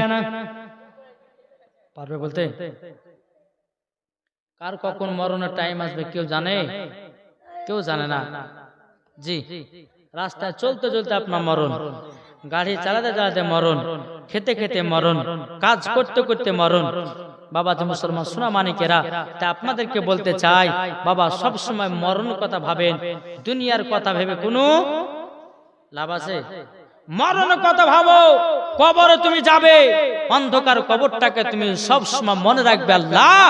পারবে বলতে কার কখন মরণের টাইম আসবে কেউ জানে কেউ জানে না জি রাস্তায় চলতে চলতে আপনার মরণ গাড়ি চালাতে চালাতে মরণ খেতে খেতে মরণ কাজ করতে করতে মরণ বাবা যে মুসলমান সোনা মানিকেরা তা আপনাদেরকে বলতে চাই বাবা সব সময় মরণের কথা ভাবেন দুনিয়ার কথা ভেবে কোনো লাভ আছে মরণের কথা ভাবো কবরে তুমি যাবে অন্ধকার কবরটাকে তুমি সব সময় মনে রাখবে আল্লাহ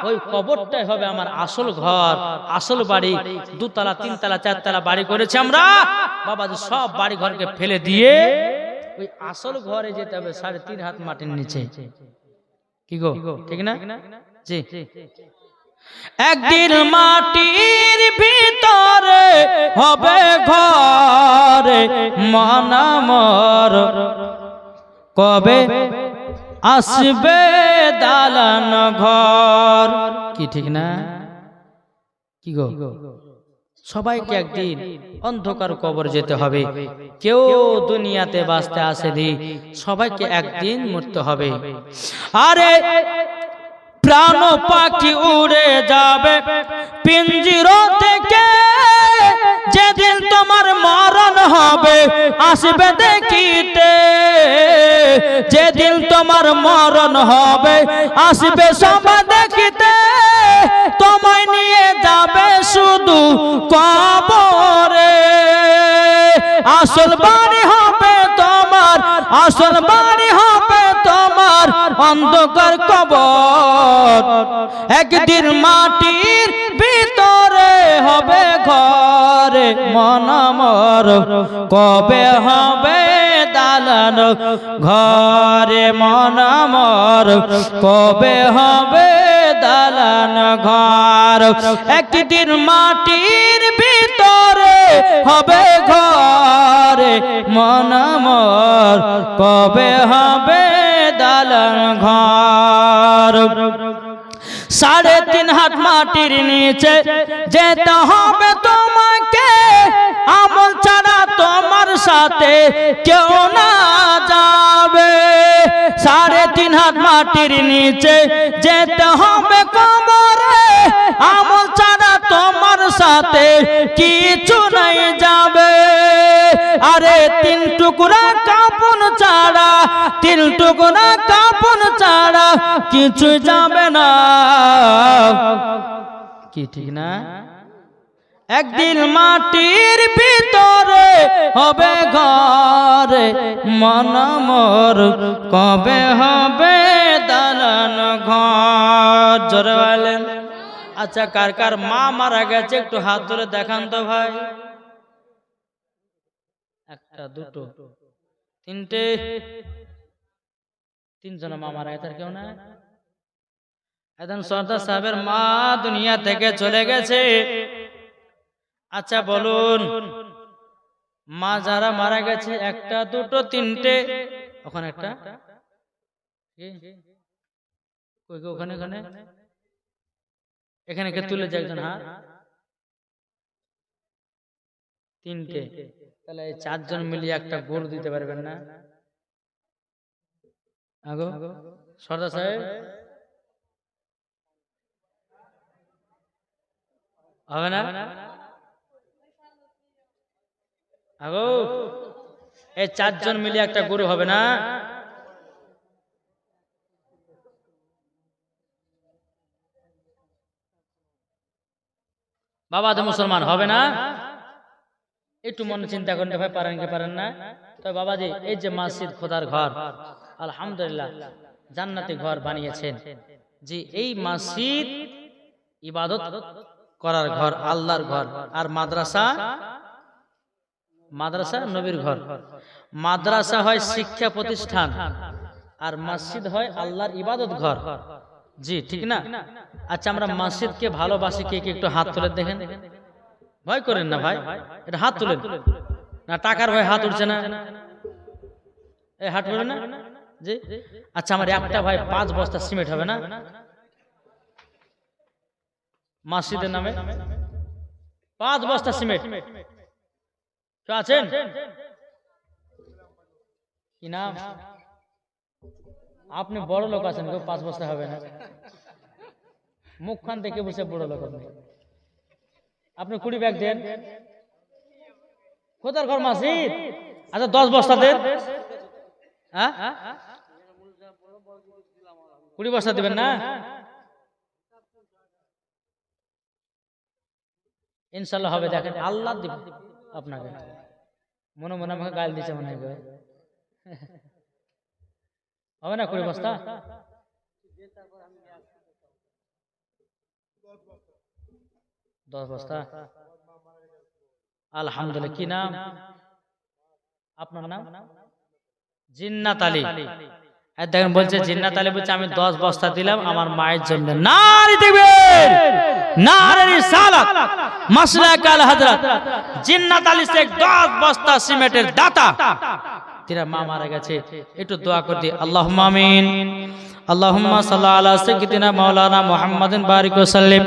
ওই কবরটাই হবে আমার আসল ঘর আসল বাড়ি দুতলা তিনতলা চারতলা বাড়ি করেছি আমরা বাবা যে সব বাড়ি ঘরকে ফেলে দিয়ে ওই আসল ঘরে যেতে হবে 3.5 হাত মাটির নিচে কি গো ঠিক না জি একদিন মাটির ভিতরে হবে ঘরে মন আমার, কবে আসবে দালান ঘর। কি ঠিক না? কি গো, সবাইকে একদিন অন্ধকার কবর যেতে হবে। কেউ দুনিয়াতে বাঁচতে আসেনি, সবাইকে একদিন মরতে হবে। আরে প্রাণ পাখি উড়ে যাবে পিঞ্জিরা থেকে, যেদিন তোমার মরণ হবে আসবে দেখিতে, যেদিন তোমার মরণ হবে আসবে সবাই দেখিতে, তোমায় নিয়ে যাবে শুধু কবরে। আসল বাড়ি হবে তোমার, আসল বাড়ি হবে তোমার অন্ধকার কবর। একদিন মাটির ভিতরে হবে ঘরে মন আমার, কবে হবে দালান ঘরে মন আমার, কবে হবে দালান ঘর। একদিন মাটির ভিতরে হবে ঘরে মন আমার, কবে হবে দালান ঘর। 3.5 হাত মাটির নিচে যেতে হবে তোমাকে, আমল ছাড়া তোমার সাথে কেউ না যাবে। 3.5 হাত মাটির নিচে যেতে হবে কবরে, আমল ছাড়া তোমার সাথে কিছু নাই যাবে। আরে 3 টুকরা কাপড় ছাড়া, 3 টুকরা কাপড় ছাড়া কিছু যাবে না। কি ঠিক না? একদিন মাটির ভিতরে হবে ঘরে মন আমার, কবে হবে দালান ঘর। জোরে বলেন। আচ্ছা, কার কার মা মারা গেছে একটু হাত ধরে দেখান তো ভাই। 1 2 3টে, 3 জন মা মারা গেছে। আর কেউ না? একজন সর্দার সাহেবের মা দুনিয়া থেকে চলে গেছে। আচ্ছা বলুন, মা যারা মারা গেছে 1 2 3টে, ওখানে একটা, ওখানে ওখানে এখানে কে তুলে যায় একজন হাত? 3টে। তাহলে 4 জন মিলিয়ে একটা গরু দিতে পারবেন না? আগো সর্দার সাহেব হবে না? আগো এই 4 জন মিলিয়ে একটা গরু হবে না? বাবা তো মুসলমান হবে না? একটু মনে চিন্তা করতে ভাই, পারেন কি পারেন না? তো বাবাজি, এই যে মসজিদ খোদার ঘর, আলহামদুলিল্লাহ জান্নাতি ঘর বানিয়েছেন। জি, এই মসজিদ ইবাদত করার ঘর, আল্লাহর ঘর। আর মাদ্রাসা, মাদ্রাসা নবীর ঘর। মাদ্রাসা হয় শিক্ষা প্রতিষ্ঠান, আর মসজিদ হয় আল্লাহর ইবাদত ঘর। জি ঠিক না? আচ্ছা, আমরা মসজিদকে ভালোবাসি কে কে একটু হাত তুলে দেখেন। ভয় করেন না ভাই, এটা হাত তুলেন না। টাকার ভয় হাত উঠছে না, এই হাত উঠবে না। জি আচ্ছা, আমার একটা ভাই 5 বস্তা সিমেন্ট হবে না মসজিদের নামে? 5 বস্তা সিমেন্ট। কেউ আছেন? কি নাম? আপনি বড় লোক আছেন, কেউ 5 বস্তা হবে না। মুখখান থেকে বসে বড় লোক আপনি 20 ব্যাগ দেন। খোদার ঘর মসজিদ। আচ্ছা 10 বস্তা দেন। হ্যাঁ 20 বস্তা দিবেন না? ইনশাল্লাহ হবে। দেখেন আল্লাহ দিবে আপনাকে। মনে মনে আমাকে গাল দিচ্ছে মনে হয়। হবে না 20 বস্তা? 10 বস্তা। আলহামদুলিল্লাহ। কি নাম আপনার? নাম জিন্নাত আলী। আর দেখেন বলছে জিন্নাত আলী বলছে আমি 10 বস্তা দিলাম আমার মায়ের জন্য। নারী তাকবীর, নারে রিসালাত, মাসলাক আল হযরত জিন্নাত আলী শেখ 10 বস্তা সিমেন্টের দাতা। তেরা মা মারা গেছে, একটু দোয়া করে দি আল্লাহুম্মা আমিন। আল্লাহুম্মা সাল্লি আলা সাইয়্যিদিনা মাওলানা মুহাম্মাদিন বারিক ওয়া সাল্লিম।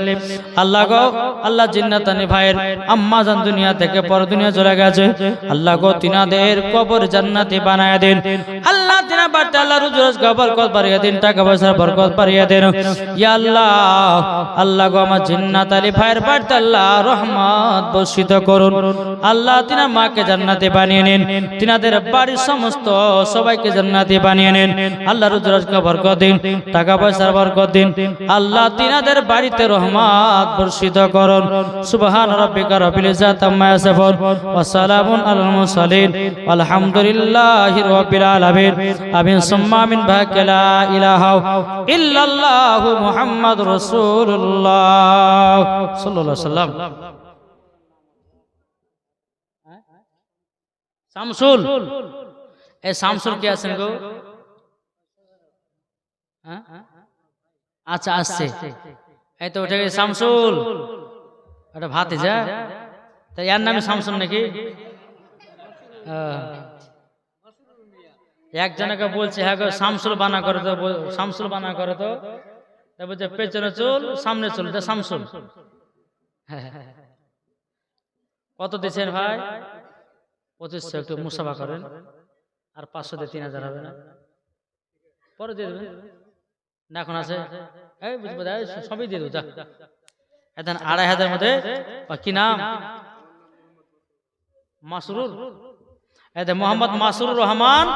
আল্লাহ গো, আল্লাহ জিন্নাত আলী ভাইয়ের আম্মা জান দুনিয়া থেকে পর দুনিয়া চলে গেছে, আল্লাহ গো তিনাদের কবর জান্নাতি বানায় দেন। আল্লাহ তিনা বাড়তে আল্লাহ রুজি রোজগার বরকত বাড়িয়ে দেন, টাকা পয়সার বরকত বাড়িয়ে দেন। ইয়া আল্লাহ, আল্লাহ গো আমার জিন্নাত আলী ভাইয়ের বাড়তে আল্লাহ রহমত বর্ষিত করুন। আল্লাহ তিনার মাকে জান্নাতি বানিয়ে নেন, তিনাদের বাড়ির সমস্ত সবাইকে জান্নাতি বানিয়ে নেন। আল্লাহ রুজি রোজগার বরকত দিন, টাকা পয়সার বরকত দিন। আল্লাহ তিনাদের বাড়িতে রহমত বর্ষিত করুন। সুবহান রাব্বিকা রাব্বিল ইজ্জাতি আম্মা ইয়াসিফুন ওয়া সালামুন আলাল মুরসালিন আলহামদুলিল্লাহি রাব্বিল আলামিন। আমিন সুম্মা আমিন। বাকা লা ইলাহা ইল্লাল্লাহু মুহাম্মাদুর রাসূলুল্লাহ সাল্লাল্লাহু আলাইহি ওয়াসাল্লাম। শামসুল, এই শামসুল কি আছেন গো? আচ্ছা আসছে, এই তো উঠে গেছে শামসুল। এটা ভাতিজা, তাই এর নামে শামসুল নাকি? একজনকে বলছে হ্যাঁ গো শামসুল বানা করে তো, শামসুল বানা করে তো, বলছে পেছনে চুল সামনে চুল, এটা শামসুল। কত দিচ্ছেন ভাই? 2500। একটু মুসাফা করেন, আর 500 দিয়ে 3000 হবে না? পরে দিয়ে দেবেন না, এখন আছে এই বুঝবো সবই দিয়ে দেবো। যা এখন 2500 মধ্যে কি নাম? মাসরুর, এই মোহাম্মদ মাসরুর রহমান,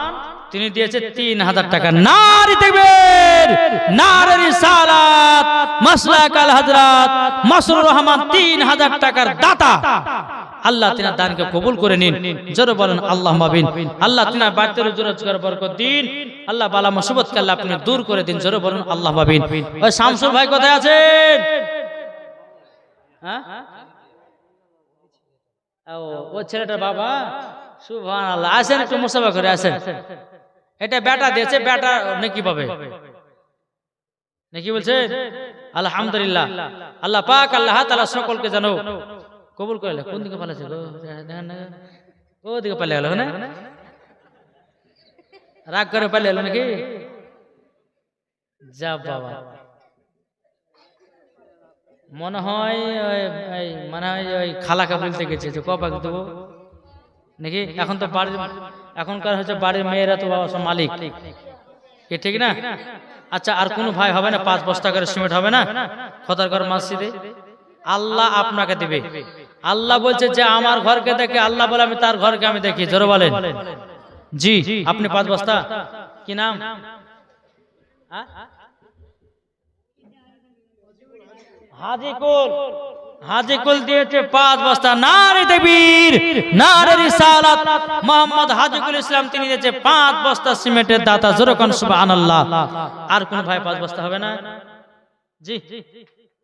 তিনি দিয়েছে 3000 টাকা। নারী তাকবীর, নারে রিসালাত, মাসলাক আল হযরত মাসরুর রহমান 3000 টাকার দাতা। আল্লাহ তিনার দানকে কবুল করে নিন, জোরে বলেন আল্লাহুম্মা আমিন। আল্লাহ তিনার বাড়িতে রুজি রোজগার বরকত দিন, আল্লাহ বালা মুসিবতকে আল্লাহ আপনি দূর করে দিন, জোরে বলেন আল্লাহুম্মা আমিন। ওই শামসুল ভাই কোথায় আছেন? হ্যাঁ, ও ছেলেটার বাবা। সুবহানাল্লাহ, আসেন একটু মুসাফা করে আসেন। এটা বেটা দিয়েছে, বেটা নাকি পাবে নাকি বলছে? আলহামদুলিল্লাহ, আল্লাহ পাক আল্লাহ তাআলা সকলকে জানো কবুল করলে। কোন দিকে পালাছে গো? ও দিকে পালিয়ে গেল না? রাগ করে পালিয়ে গেল নাকি? যা বাবা, মনে হয় ওই খালাকে বলতে গেছে যে কপাক দেবো নাকি? এখন তো বাড়ির, এখনকার হচ্ছে বাড়ির মেয়েরা তো বাবা সব মালিক, কি ঠিক না? আচ্ছা, আর কোনো ভাই হবে না 5 বস্তা করে সিমেন্ট হবে না খোদারগড় মসজিদে? আল্লাহ আপনাকে দিবে। আল্লাহ বলছে যে আমার ঘরকে দেখে, আল্লাহ বলে আমি তার ঘরকে আমি দেখি। জোরে বলেন জি। আপনি 5 বস্তা, কি নাম? হাজিকুল, হাজিকুল দিয়েছে 5 বস্তা। নারে তাকবীর, নারে রিসালাত, মোহাম্মদ হাজিকুল ইসলাম তিনি দিয়েছে 5 বস্তা সিমেন্টের দাতা। জোরে কোন সুবহানাল্লাহ। আর কোন ভাই 5 বস্তা হবে না? জি,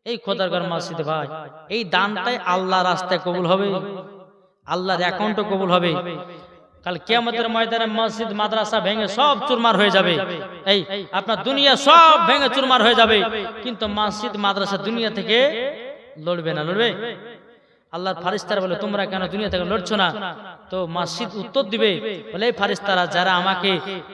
এই খোদারগড় মসজিদে ভাই এই দানটাই আল্লাহর রাস্তায় কবুল হবে, আল্লাহর অ্যাকাউন্টে কবুল হবে। কাল কিয়ামতের ময়দানে মসজিদ মাদ্রাসা ভেঙে সব চুরমার হয়ে যাবে, এই আপনার দুনিয়া সব ভেঙে চুরমার হয়ে যাবে, কিন্তু মসজিদ মাদ্রাসা দুনিয়া থেকে লড়বে না। লড়বে? আল্লাহর ফারিস্তারা বলে তোমরা কেন দুনিয়া থেকে লড়ছো না? তো মসজিদ উত্তর দিবে, বলে এই ফারিস্তারা যারা আমাকে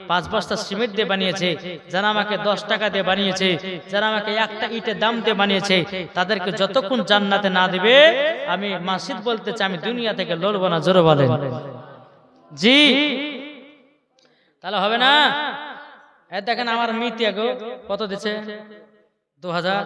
5 বস্তা সিমেন্ট দিয়ে বানিয়েছে, যারা আমাকে 10 টাকা দিয়ে বানিয়েছে, যারা আমাকে একটা ইটের দাম দিয়ে বানিয়েছে, তাদেরকে যতক্ষণ জান্নাতে না দিবে আমি মসজিদ বলতে চাই আমি দুনিয়া থেকে লড়বো না। জোরে বলেন জি। তাহলে হবে না? দেখেন আমার মিতিয়া গো কত দিচ্ছে? 2000।